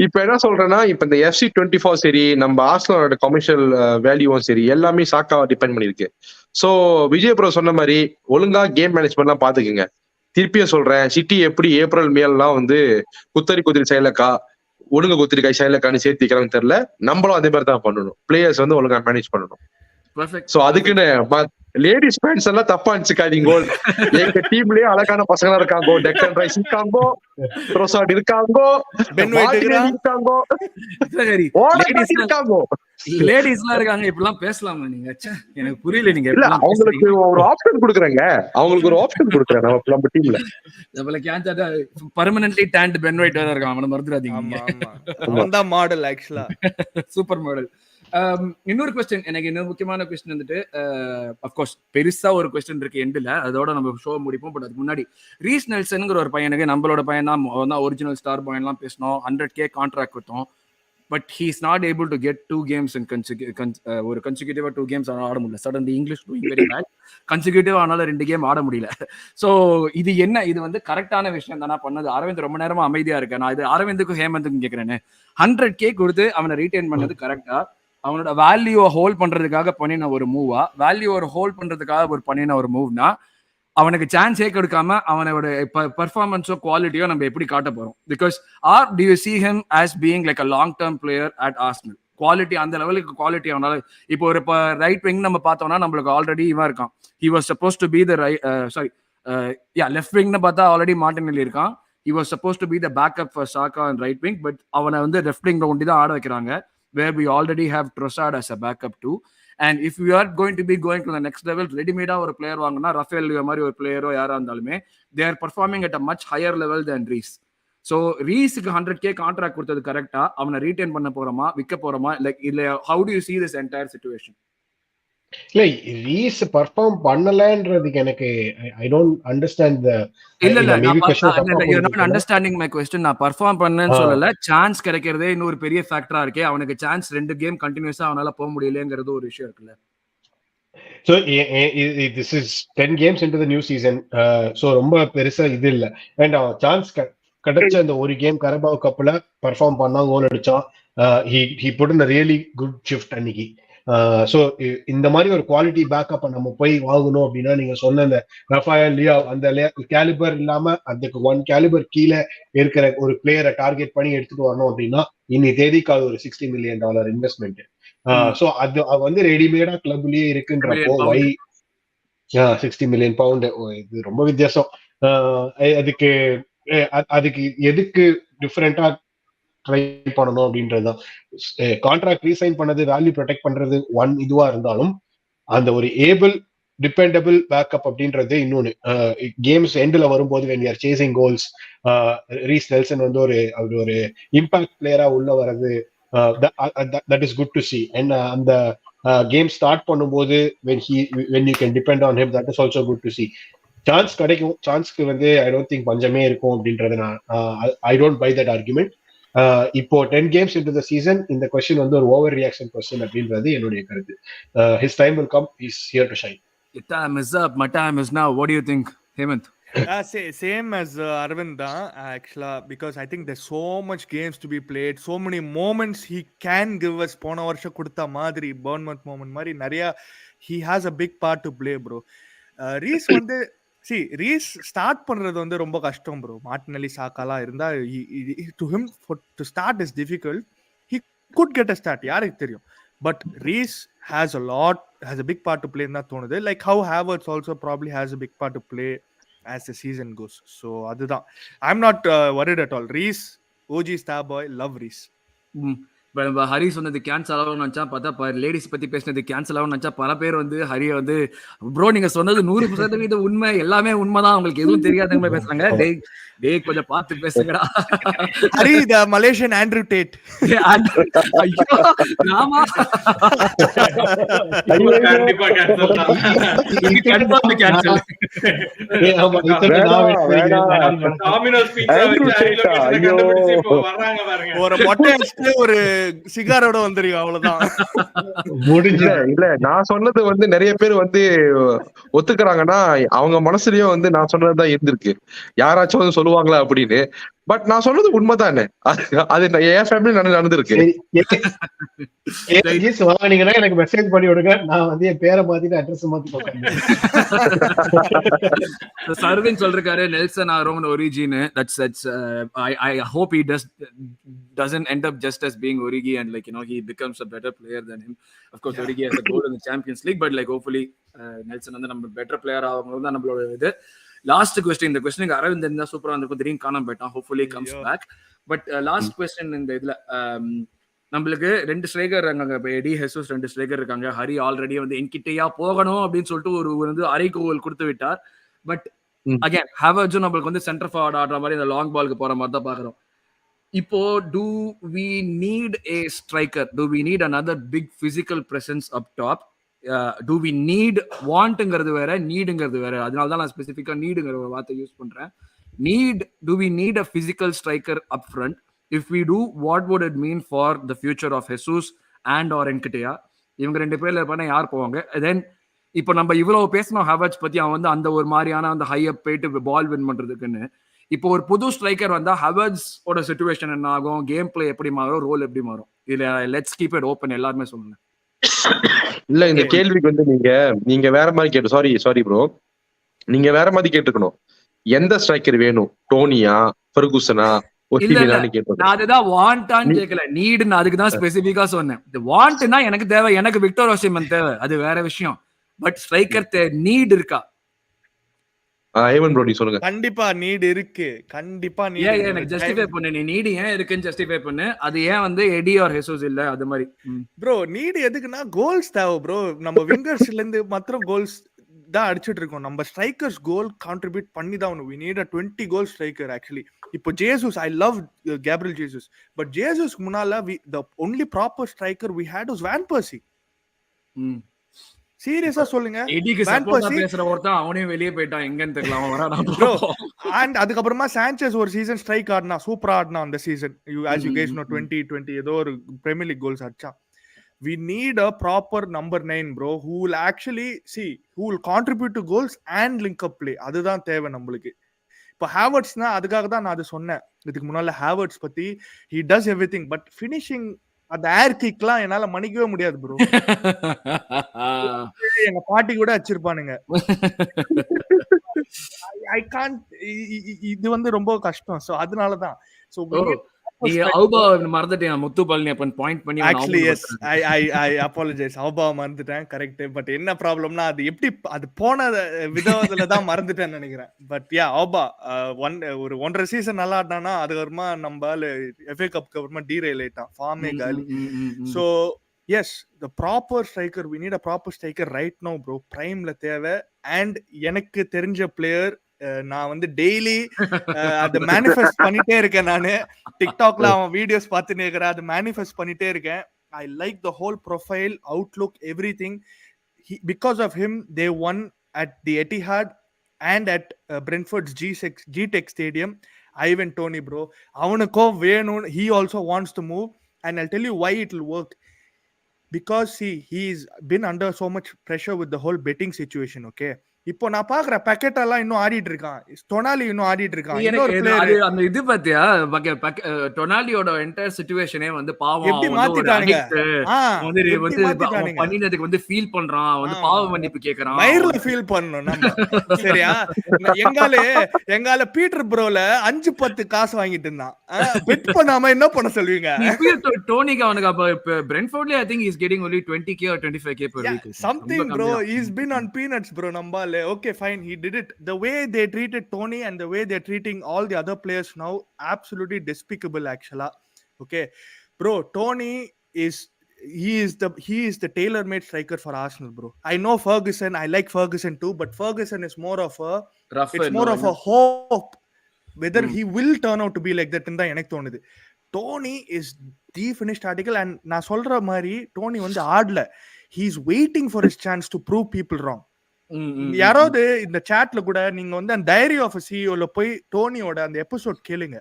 இப்ப என்ன சொல்றேன்னா, இப்ப இந்த FC24 சரி நம்ம ஆர்சனலோட கமர்ஷியல் வேல்யூவும் சரி எல்லாமே சாக்காவை டிபெண்ட் பண்ணிருக்கு. சோ விஜய் ப்ரோ சொன்ன மாதிரி ஒழுங்கா கேம் மேனேஜ்மெண்ட்லாம் பாத்துக்குங்க. திருப்பியும் சொல்றேன், சிட்டி எப்படி ஏப்ரல் மேலாம் வந்து குத்தரி சைலக்கா ஒழுங்க குத்திரிக்காய் சைலக்கான்னு சேர்த்திக்கிறான்னு தெரியல, நம்மளும் அதே மாதிரி தான் பண்ணணும், பிளேயர்ஸ் வந்து ஒழுங்கா மேனேஜ் பண்ணணும். சோ அதுக்குன்னு லேடிஸ் பேண்ட்ஸ் எல்லாம் தப்பா நினைச்சுக்காதீங்க, எங்க டீம்லயே அழகான பசங்க இருக்காங்க, டெக்கன் ரைஸ் இருக்காங்க, ட்ரோசார்ட் இருக்காங்க, லேடிஸ்லாம் இருக்காங்க, இப்படிலாம் பேசலாமா நீங்க? எனக்கு புரியல. நீங்க அவங்களுக்கு ஒரு ஆப்ஷன் கொடுக்குறேங்க, அவங்களுக்கு ஒரு ஆப்ஷன் கொடுக்குறேன் நம்ம டீம்ல. நம்மள கேன்சர் பெர்மனன்ட்லி டேண்ட் பென் ஒயிட் வேற இருக்கான், அவன மறந்துடாதீங்க. அவன் தான் மாடல் ஆக்சுவலா, சூப்பர் மாடல். இன்னொரு கொஸ்டின், எனக்கு இன்னொரு முக்கியமான கொஸ்டின் வந்துட்டு, அப்கோர்ஸ் பெருசா ஒரு கொஸ்டின் இருக்கு எண்டில், அதோட நம்ம ஷோ முடிப்போம். பட் அதுக்கு முன்னாடி ரீஸ் நெல்சன்ங்கிற ஒரு பையனுக்கு, நம்மளோட பையன் தான் ஒரிஜினல் ஸ்டார் பாய்லாம் பேசணும், 100K கான்ட்ராக்ட் கொடுத்தோம். But he is not able to get 2 games ஒரு கன்சிக்யூட்டிவா 2 games ஆட முடியல. Suddenly English doing very bad, consecutive ஆனால 2 கேம் ஆட முடியல. ஸோ இது என்ன, இது வந்து கரெக்டான விஷயம் தானே பண்ணது? அரவிந்த் ரொம்ப நேரமா அமைதியா இருக்கேன், நான் இது அரவிந்துக்கும் ஹேமந்துக்கும் கேட்கிறேன்னு. 100K கொடுத்து அவனை ரீடைன் பண்ணது கரெக்டா? அவனோட வேல்யூவை ஹோல்ட் பண்றதுக்காக பண்ணின ஒரு மூவா, வேல்யூவை ஹோல்ட் பண்றதுக்காக பண்ணின ஒரு மூவ்னா, அவனுக்கு சான்ஸே கொடுக்காம அவனோட பெர்ஃபார்மன்ஸோ குவாலிட்டியோ நம்ம எப்படி காட்ட போறோம்? Because or do you see him as being like a long term player at Arsenal? Quality அந்த லெவலுக்கு குவாலிட்டி அவனால இப்போ ஒரு ரைட் விங் நம்ம பார்த்தோம்னா நம்மளுக்கு ஆல்ரெடி இவன் இருக்கான், he was supposed to be the left விங்னு பார்த்தா ஆல்ரெடி மார்டினெல்லி இருக்கான். He was supposed to be the backup for Saka and right wing, but அவனை வந்து left wing ஒண்டி தான் ஆட வைக்கிறாங்க, where we already have Trossard as a backup too. And if we are going to be going to the next level, ரெடிமேடா ஒரு player வாங்கினா Rafale மாதிரி ஒரு பிளேயரோ யாரா இருந்தாலுமே they are performing at a much higher level than Reece. So ரீஸுக்கு 100K contract கொடுத்தது கரெக்டா? அவனை ரீடைன் பண்ண போறோமா, விற்க போறோமா, லைக் இல்ல how to you see this entire situation? இல்ல ரீஸ் பெர்ஃபார்ம் பண்ணலன்றதுக்கு எனக்கு ஐ டோன்ட் அண்டர்ஸ்டாண்ட் இல்ல you're not understanding my question. நான் பெர்ஃபார்ம் பண்ணேன்னு சொல்லல, சான்ஸ் கிடைக்கிறதே இன்னொரு பெரிய ஃபேக்டரா இருக்கே. அவனுக்கு சான்ஸ் 2 கேம் கண்டினியூஸா அவனால போக முடியலங்கிறது ஒரு விஷயம் இருக்குல்ல. So this is 10 games into the new season. So ரொம்ப பெருசா இது இல்ல. And சான்ஸ் கிடைச்ச அந்த ஒரு கேம் கரபாவ் கப்ல பெர்ஃபார்ம் பண்ணா, கோல் அடிச்சான். he put in a really good shift அன்னைக்கு. ஸோ இந்த மாதிரி ஒரு குவாலிட்டி பேக்கப் நம்ம போய் வாங்கணும் அப்படின்னா, நீங்க சொன்ன அந்த ரஃபாயல் லியோ அந்த கேலிபர் இல்லாம அதுக்கு 1 கேலிபர் கீழே இருக்கிற ஒரு பிளேயரை டார்கெட் பண்ணி எடுத்துட்டு வரணும் அப்படின்னா இன்னி தேதிக்கு அது ஒரு $60 million இன்வெஸ்ட்மெண்ட். ஸோ அது வந்து ரெடிமேடா கிளப்லயே இருக்குன்றப்போ வை $60 million இது ரொம்ப வித்தியாசம். அதுக்கு எதுக்கு டிஃபரெண்டா ட்ரை பண்ணணும் அப்படின்றதுதான். கான்ட்ராக்ட் ரீசைன் பண்ணது, வேல்யூ ப்ரொடெக்ட் பண்றது ஒன் இதுவா இருந்தாலும், அந்த ஒரு ஏபிள் டிபெண்டபிள் பேக்கப் அப்படின்றது இன்னொன்னு. கேம்ஸ் எண்ட்ல வரும்போது when we are chasing goals, raise Nelson வந்து ஒரு இம்பாக்ட் பிளேயரா உள்ள வர்றது, that is good to see. And அந்த கேம் ஸ்டார்ட் பண்ணும்போது when you can depend on him, that is also good to see. Chance கிடைக்கும், சான்ஸ்க்கு வந்து ஐ டோன்ட் திங்க் பஞ்சமே இருக்கும் அப்படின்றது I don't by that argument. இப்போ 10 games into the season இந்த question வந்து ஒரு ஓவர் ரியாக்ஷன் கொஸ்டின் அப்படின்றது என்னுடைய கருத்து. His time will come, he's here to shine. Your time is up, my time is now. What do you think, Hemant? Same as Arvind da, actually, because I think there's so much games to be played, so many moments he can give us. போன வருஷம் கொடுத்த மாதிரி Bournemouth moment மாதிரி நிறைய he has a big part to play, bro. Rice வந்து Rice start பண்றது வந்து ரொம்ப கஷ்டம் ப்ரோ. மார்டினெல்லி சாக்காலாம் இருந்தா to him to start is difficult. He could get a start, யாருக்கு தெரியும். But Rice has a big part to play ன்னு தான் தோணுது. Like how Havertz also probably has a big part to play as the season goes. So அதுதான், I'm not worried at all. Rice OG star boy, love Rice. Hari சொன்னது cancel ஆகும் நினைச்சா பார்த்தா ladies பத்தி பேசினது கேன்சல் ஆகும் நினைச்சா பல பேர் வந்து ஹரியை வந்து ப்ரோ நீங்க சொன்னது 100% உண்மை, எல்லாமே உண்மைதான், உங்களுக்கு எதுவும் தெரியாதுங்க பேசுறாங்க. டேய் கொஞ்சம் பார்த்து பேசுங்கடா. ஹரி த மலேசியன் ஆண்ட்ரூ டேட். ஐயோ நாமா கண்டிப்பா கேன்சல் தான். இது கன்ஃபார்ம் கேன்சல். டாமினோஸ் பீட்சா வச்சு ஹரி லொகேஷனை கண்டுபிடிச்சு இப்போ வர்றாங்க பாருங்க. ஒரு மொட்டை அடிச்சு ஒரு சிகாரோட வந்துருங்க, அவ்வளவுதான் முடிஞ்சு. இல்ல நான் சொன்னது வந்து நிறைய பேர் வந்து ஒத்துக்கிறாங்கன்னா அவங்க மனசுலயும் வந்து நான் சொன்னதுதான் இருந்திருக்கு. யாராச்சும் வந்து சொல்லுவாங்களா அப்படின்னு. பட் நான் சொல்றது உண்மைதானே, அது என் ஃபேமிலி நடந்திருக்கு. வாங்கினீங்கன்னா எனக்கு மெசேஜ் பண்ணி விடுங்க, நான் வந்து என் பேரை மாத்திட்டு அட்ரஸ் மாத்தி. சர்வின் சொல்றாரு Nelson Aaron origin. That's I hope he doesn't end up just as being Origi and like he becomes a better player than him. Of course Origi has a goal in the Champions League, but like hopefully Nelson வந்து நம்ம better player ஆகணும் தான் நம்மளோட இது. Last question, இந்த கொஸ்டினுக்கு அரவிந்த் இருந்தா சூப்பரா இருந்திருக்கும், திடீர்னு காணாம போயிட்டான். Hopefully comes back. But last question இந்த இதுல நம்மளுக்கு 2 ஸ்ட்ரைக்கர் இருக்காங்க. இப்போ எடி ஹெசூஸ் 2 ஸ்ட்ரைக்கர் இருக்காங்க. ஹரி ஆல்ரெடி வந்து என்கிட்டயா போகணும் அப்படின்னு சொல்லிட்டு ஒரு வந்து அரைக்கோல் கொடுத்து விட்டார். பட் அகைன் ஹேவர்ட்ஸும் நம்மளுக்கு வந்து சென்டர் ஃபார்வர்ட் ஆடுற மாதிரி இந்த லாங் பாலுக்கு போற மாதிரி தான் பாக்குறோம். இப்போ do we need a striker? Do we need another big physical presence up top? Do we need வாண்ட்ங்கிறது வேற, நீடுங்கிறது வேற. அதனால தான் நான் ஸ்பெசிஃபிக்கா நீடுங்கிற ஒரு வார்த்தை யூஸ் பண்றேன். Do we need a physical striker up front? If we do, what would it mean for the future of Jesus and or Enketia? இவங்க 2 பேர்ல இருப்பானே யார் போவாங்க? தென் இப்போ நம்ம இவ்வளவு பேசணும் ஹேவர்ட்ஸ் பத்தி, அவன் வந்து அந்த ஒரு மாதிரியான அந்த ஹை அப் போயிட்டு பால் வின் பண்றதுக்குன்னு. இப்போ ஒரு புது ஸ்ட்ரைக்கர் வந்தா ஹேவர்ட்ஸ் ஓட சிச்சுவேஷன் என்ன ஆகும், கேம் பிளே எப்படி மாறும், ரோல் எப்படி மாறும்? இல்ல லெட்ஸ் கீப் இட் ஓப்பன், எல்லாருமே சொல்லுங்க. இல்ல இந்த கேள்விக்கு வந்து நீங்க வேற மாதிரி கேட்டு சாரி ப்ரோ, நீங்க வேற மாதிரி கேட்டுக்கணும். எந்த ஸ்ட்ரைக்கர் வேணும், டோனியா, ஃபெர்குசனா, ஒசிமினான்னு கேட்டோம். நான் அதுதான் வாண்டான்னு கேட்கல, நீடுன்னு அதுக்கு தான் ஸ்பெசிபிக்கா சொன்னேன். இந்த வாண்ட்னா எனக்கு தேவை, எனக்கு விக்டர் ஒசிமன் தேவை, அது வேற விஷயம். பட் ஸ்ட்ரைக்கர் நீட் இருக்கா? ஏவன் ப்ரோ நீ சொல்லுங்க. கண்டிப்பா நீட் இருக்கு, கண்டிப்பா நீட் ஏன் இருக்கு. எனக்கு ஜஸ்டிஃபை பண்ணு, நீ நீடு ஏன் இருக்குன்னு ஜஸ்டிஃபை பண்ணு. அது ஏன் வந்து எடி ஆர் ஹெசூஸ் இல்ல அது மாதிரி. ப்ரோ நீட் எதுக்குன்னா கோல்ஸ் தேவை ப்ரோ. நம்ம விங்கர்ஸ்ல இருந்து மாத்திரம் கோல்ஸ் தான் அடிச்சிட்டு இருக்கோம். நம்ம ஸ்ட்ரைக்கர்ஸ் கோல் கான்ட்ரிபியூட் பண்ணி தான் we need a 20 goal striker actually. இப்போ Jesus, I love Gabriel Jesus, but Jesus முன்னால the only proper striker we had was Van Persie. சீரியஸா சொல்லுங்க, எடிக்கு Van சப்போர்ட்டா Persie பேசுற ஒருத்தன் அவனே வெளியே போயிட்டான், எங்கன்னு தெரியல, அவன் வரானா ப்ரோ. அண்ட் அதுக்கப்புறமா சாnchez ஒரு சீசன் ஸ்ட்ரைக் ஆடினா, சூப்பரா ஆடினா அந்த season. as you guys know 2020 ஏதோ ஒரு பிரீமியர் லீக் கோல்ஸ் அடிச்சான். we need a proper number 9 bro who will actually who will contribute to goals and link up play. அதுதான் தேவை நம்மளுக்கு. இப்போ ஹேவர்ட்ஸ்னா அதுக்காக தான் நான் அது சொன்னேன் இதுக்கு முன்னால. ஹேவர்ட்ஸ் பத்தி he does everything but finishing அந்த ஏர் கிக்லாம் என்னால மன்னிக்கவே முடியாது ப்ரோ. எங்க பாட்டி கூட வச்சிருப்பானுங்க. I can't. இது வந்து ரொம்ப கஷ்டம். சோ அதனாலதான். சோ நீங்க அவுபா மறந்துட்டீங்க, முத்து பழனியப்பன் பாயிண்ட் பண்ணி. ஆக்சுவலி எஸ், ஐ அப்பாலஜைஸ். அவுபா மறந்துட்டேன், கரெக்ட். பட் என்ன ப்ராப்ளம்னா அது எப்படி அது போன விதத்துல தான் மறந்துட்டேன்னு நினைக்கிறேன். பட் யா அவுபா ஒரு 1.5 சீசன் நல்லா ஆடினானா அதுக்கப்புறமா நம்ம FA கப்க்கு அப்புறமா டீரெயில் ஆயிட்டான், ஃபார்மே காலி. So yes, the proper striker, we need a proper striker right no bro. பிரைம்ல தேவை. அண்ட் எனக்கு தெரிஞ்ச பிளேயர், நான் வந்து டெய்லி அதை மேனிஃபெஸ்ட் பண்ணிட்டே இருக்கேன். நானு டிக்டாக்ல அவன் வீடியோஸ் பார்த்துட்டே இருக்கிறேன், அதை மேனிஃபெஸ்ட் பண்ணிட்டே இருக்கேன். I like the whole profile, outlook, every thing. Because of him they won at the Etihad and at Brentford's G-Tech stadium. Ivan Toney bro, அவனுக்கும் வேணும். he also wants to move and I'll tell you why it will work. Because he's been under so much pressure with the whole betting situation. Okay, இப்போ நான் பாக்குற packet எல்லாம் இன்னும் ஆடிட்டு இருக்கான், டொனாலி இன்னும் ஆடிட்டு இருக்கான். இன்னொரு பிளேயர் அந்த இது பாத்தியா, டொனாலியோட என்டையர் சிச்சுவேஷனே வந்து பாவம், எப்படி மாத்திட்டானுங்க, வந்து பண்ணினதுக்கு வந்து ஃபீல் பண்றான், வந்து பாவ மன்னிப்பு கேக்குறான், மயிர்ல ஃபீல் பண்ணணும் நம்ம. சரியா, எங்கால பீட்டர் ப்ரோல 5-10 காசு வாங்கிட்டு இருந்தான், பெட் பண்ணாம என்ன பண்ண சொல்வீங்க? டோனிக்கு அவனுக்கு அப்ப பிரென்ஃபோர்ட்ல I think he's getting only 20k or 25k per week something bro. He's been on peanuts bro. Nambale okay fine, he did it. The way they treated Tony and the way they're treating all the other players now, absolutely despicable actually. Okay bro, Tony is he is the tailor-made striker for Arsenal bro. I know Ferguson, I like Ferguson too, but Ferguson is more of a it's more of a hope whether he will turn out to be like that in the எனக்கு தோணுது. Tony is the finished article. And நான் சொல்ற மாதிரி டோனி வந்து ஆடல, he is waiting for his chance to prove people wrong. யாராவது இந்த சாட்ல கூட நீங்க வந்து அந்த டைரி ஆஃப் a CEO-ல போய் டோனியோட அந்த எபிசோட் கேளுங்க,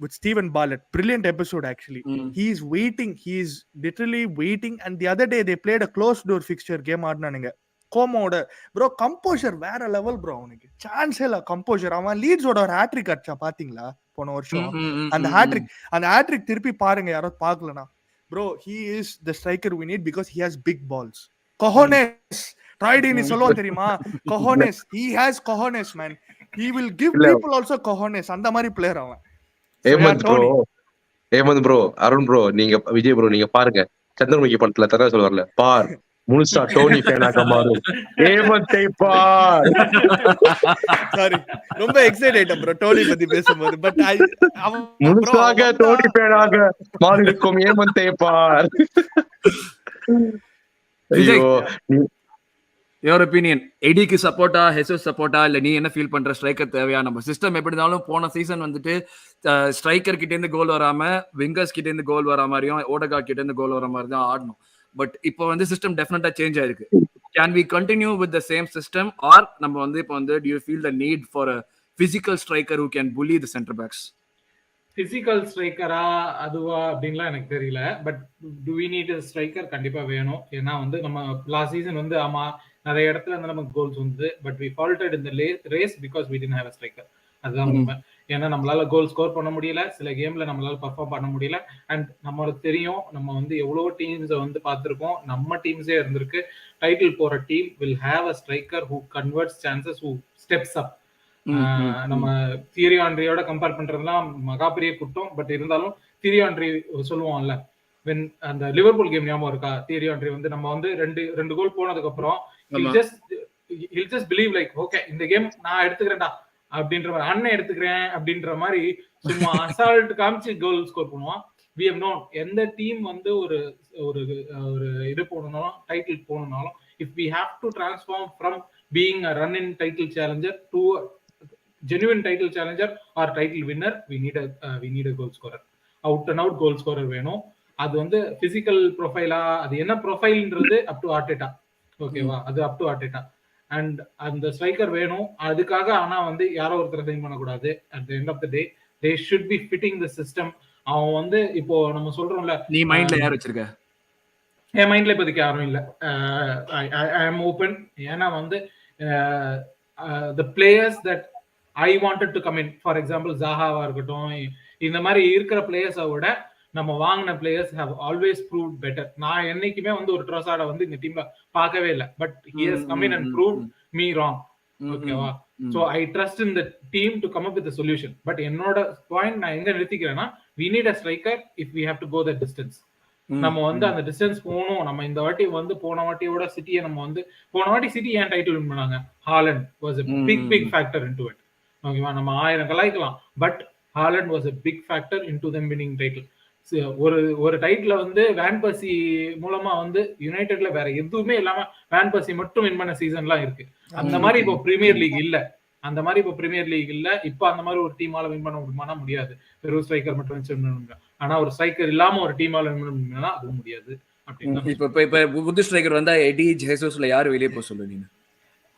with Stephen Bartlett, brilliant episode actually. He is waiting, he is literally waiting. And the other day they played a closed door fixture game ஆடுனானுங்க கோமோட. ப்ரோ கம்போஷர் வேற லெவல் ப்ரோ, அவனுக்கு சான்ஸே இல்ல composer. அவன் லீட்ஸோட ஒரு ஹேட்ரிக் அடிச்சா பாத்தீங்களா போன வருஷம்? அந்த ஹேட்ரிக் திருப்பி பாருங்க யாராவது பாக்கலனா. Bro he is the striker we need because he has big balls. cojones ட்ரைடி நீ சொல்லுவா தெரியுமா? cojones, he has cojones man. he will give people also cojones. அந்த மாதிரி பிளேயர் அவன். ஏமந்த் ப்ரோ, அருண் ப்ரோ, நீங்க விஜய் ப்ரோ, நீங்க பாருங்க சந்திரமுகி படத்துல தர சொல்வார்ல, பார் முழுசா டோனி ஃபேனாக மாறும் ஏமந்தை பார். சாரி, ரொம்ப எக்ஸைட் ஆயிட்டேன் ப்ரோ டோனி பத்தி பேசும்போது. பட் முழுசாக டோனி ஃபேனாக மாறி இருக்கும் ஏமந்தை பார். ஐயோ, your opinion, எடிக்கு சப்போர்ட்டா, ஹெசஸ் சப்போர்ட்டா, இல்ல நீ என்ன ஃபீல் பண்ற? ஸ்ட்ரைக்கர் தேவையா? நம்ம சிஸ்டம் எப்படி இருந்தாலும் போன சீசன் வந்துட்டு ஸ்ட்ரைக்கர் கிட்ட இருந்து கோல் வராம, விங்கர்ஸ் கிட்ட இருந்து கோல் வர மாதிரியும், ஓடகா கிட்ட இருந்து கோல் வர மாதிரி தான் ஆடணும். பட் இப்போ வந்து சிஸ்டம் டெஃபினட்டா சேஞ்ச் ஆயிருக்கு. Can we continue with the same system, or நம்ம வந்து இப்போ வந்து do you feel the need for a physical striker who can bully the center backs? Physical ஸ்ட்ரைக்கரா அதுவா அப்படின்லாம் எனக்கு தெரியல. But to we need a striker கண்டிப்பா வேணும். ஏன்னா வந்து நம்ம லாஸ்ட் சீசன் வந்து ஆமா நிறைய இடத்துல இருந்து நமக்கு கோல்ஸ் வந்து, but we faltered in the race because we didn't have a striker. அதுதான் உண்மை. ஏன்னா நம்மளால கோல் ஸ்கோர் பண்ண முடியல, சில கேம்ல நம்மளால பர்ஃபார்ம் பண்ண முடியல. அண்ட் நம்மளுக்கு தெரியும், நம்ம வந்து எவ்வளவு டீம்ஸை வந்து பார்த்துருக்கோம், நம்ம டீம்ஸே இருந்திருக்கு. டைட்டில் போற team will have a striker who converts chances, who steps அப். நம்ம தியரி ஆண்ட்ரியோட கம்பேர் பண்றதுலாம் மகா பெரிய குற்றம். பட் இருந்தாலும் தியரி ஆண்ட்ரி சொல்லுவோம்ல, வென் அந்த லிவர்பூல் கேம் ஞாபகம் இருக்கா? தியரி ஆண்ட்ரி வந்து நம்ம வந்து ரெண்டு கோல் போனதுக்கு அப்புறம் just he'll just believe like okay இந்த கேம் நான் எடுத்துக்கிறேன்டா அப்படின்ற மாதிரி, அண்ணன் எடுத்துக்கிறேன் அப்படின்ற மாதிரி சும்மா அசால்ட் காமிச்சு கோல் ஸ்கோர் பண்ணுவான். we have known எந்த டீம் வந்து ஒரு ஒரு ஒரு இது போகணும்னாலும் title போகணும்னாலும் if we have to transform from being a run in title challenger to a genuine title challenger or title winner, we need a goal scorer, out and out goal scorer வேணும். அது வந்து physical ப்ரொஃபைலா, அது என்ன ப்ரொஃபைல்ன்றது அப் to Arteta, ஓகேவா, அது up to Arteta. And அந்த striker வேணும் அதுக்காக. ஆனா வந்து யாரோ ஒருத்தர் சைன் பண்ணக்கூடாது. At the end of the day they should be fitting the system. அவன் வந்து இப்போ நம்ம சொல்றோம்ல, நீ மைண்ட்ல யார் வச்சிருக்க? என் மைண்ட்ல இப்போதைக்கு யாரும் இல்லை. ஐ ஆம் ஓப்பன். ஏன்னா வந்து the players that I wanted to come in, for example ஜாஹாவா இருக்கட்டும், இந்த மாதிரி இருக்கிற பிளேயர்ஸை விட நம்ம வாங்கின players have always proved better. நான் என்னைக்குமே வந்து ஒரு ட்ரோசாட வந்து இந்த டீம்ல பார்க்கவே இல்லை. But he has come in and proved me wrong. ஓகேவா? So I trust in the team to come up with solution. But என்னோட பாயிண்ட் நான் எங்க நிறுத்திக்கிறேன்னா, we need a striker if we have to go that distance. நம்ம வந்து அந்த distance போகணும். நம்ம இந்த வாட்டி வந்து போன வாட்டியோட சிட்டியை நம்ம வந்து, போன வாட்டி சிட்டி ஏன் டைட்டில் வின் பண்ணாங்க? Haaland was a big factor into it. ஓகேவா? நம்ம 1000 கலாய்க்கலாம், but Haaland was a big factor into them winning title. ஒரு டைட்டில் வந்து வேன் பர்சி மூலமா வந்து யுனைடெட்ல வேற எதுவுமே இல்லாம வேன் பர்சி மட்டும் வின் பண்ண சீசன்லாம் இருக்கு. அந்த மாதிரி இப்போ பிரீமியர் லீக் இல்ல. இப்போ அந்த மாதிரி ஒரு டீமால வின் பண்ண முடியாது. வெறும் ஸ்ட்ரைக்கர் மட்டும் வச்சு வின் பண்ண. ஆனா ஒரு ஸ்ட்ரைக்கர் இல்லாம ஒரு டீமால வின் பண்ணா அது முடியாது. இப்ப புது ஸ்ட்ரைக்கர் வந்தா எடி ஜெசஸ்ல யார் வெளியே போக சொல்லுவீங்க?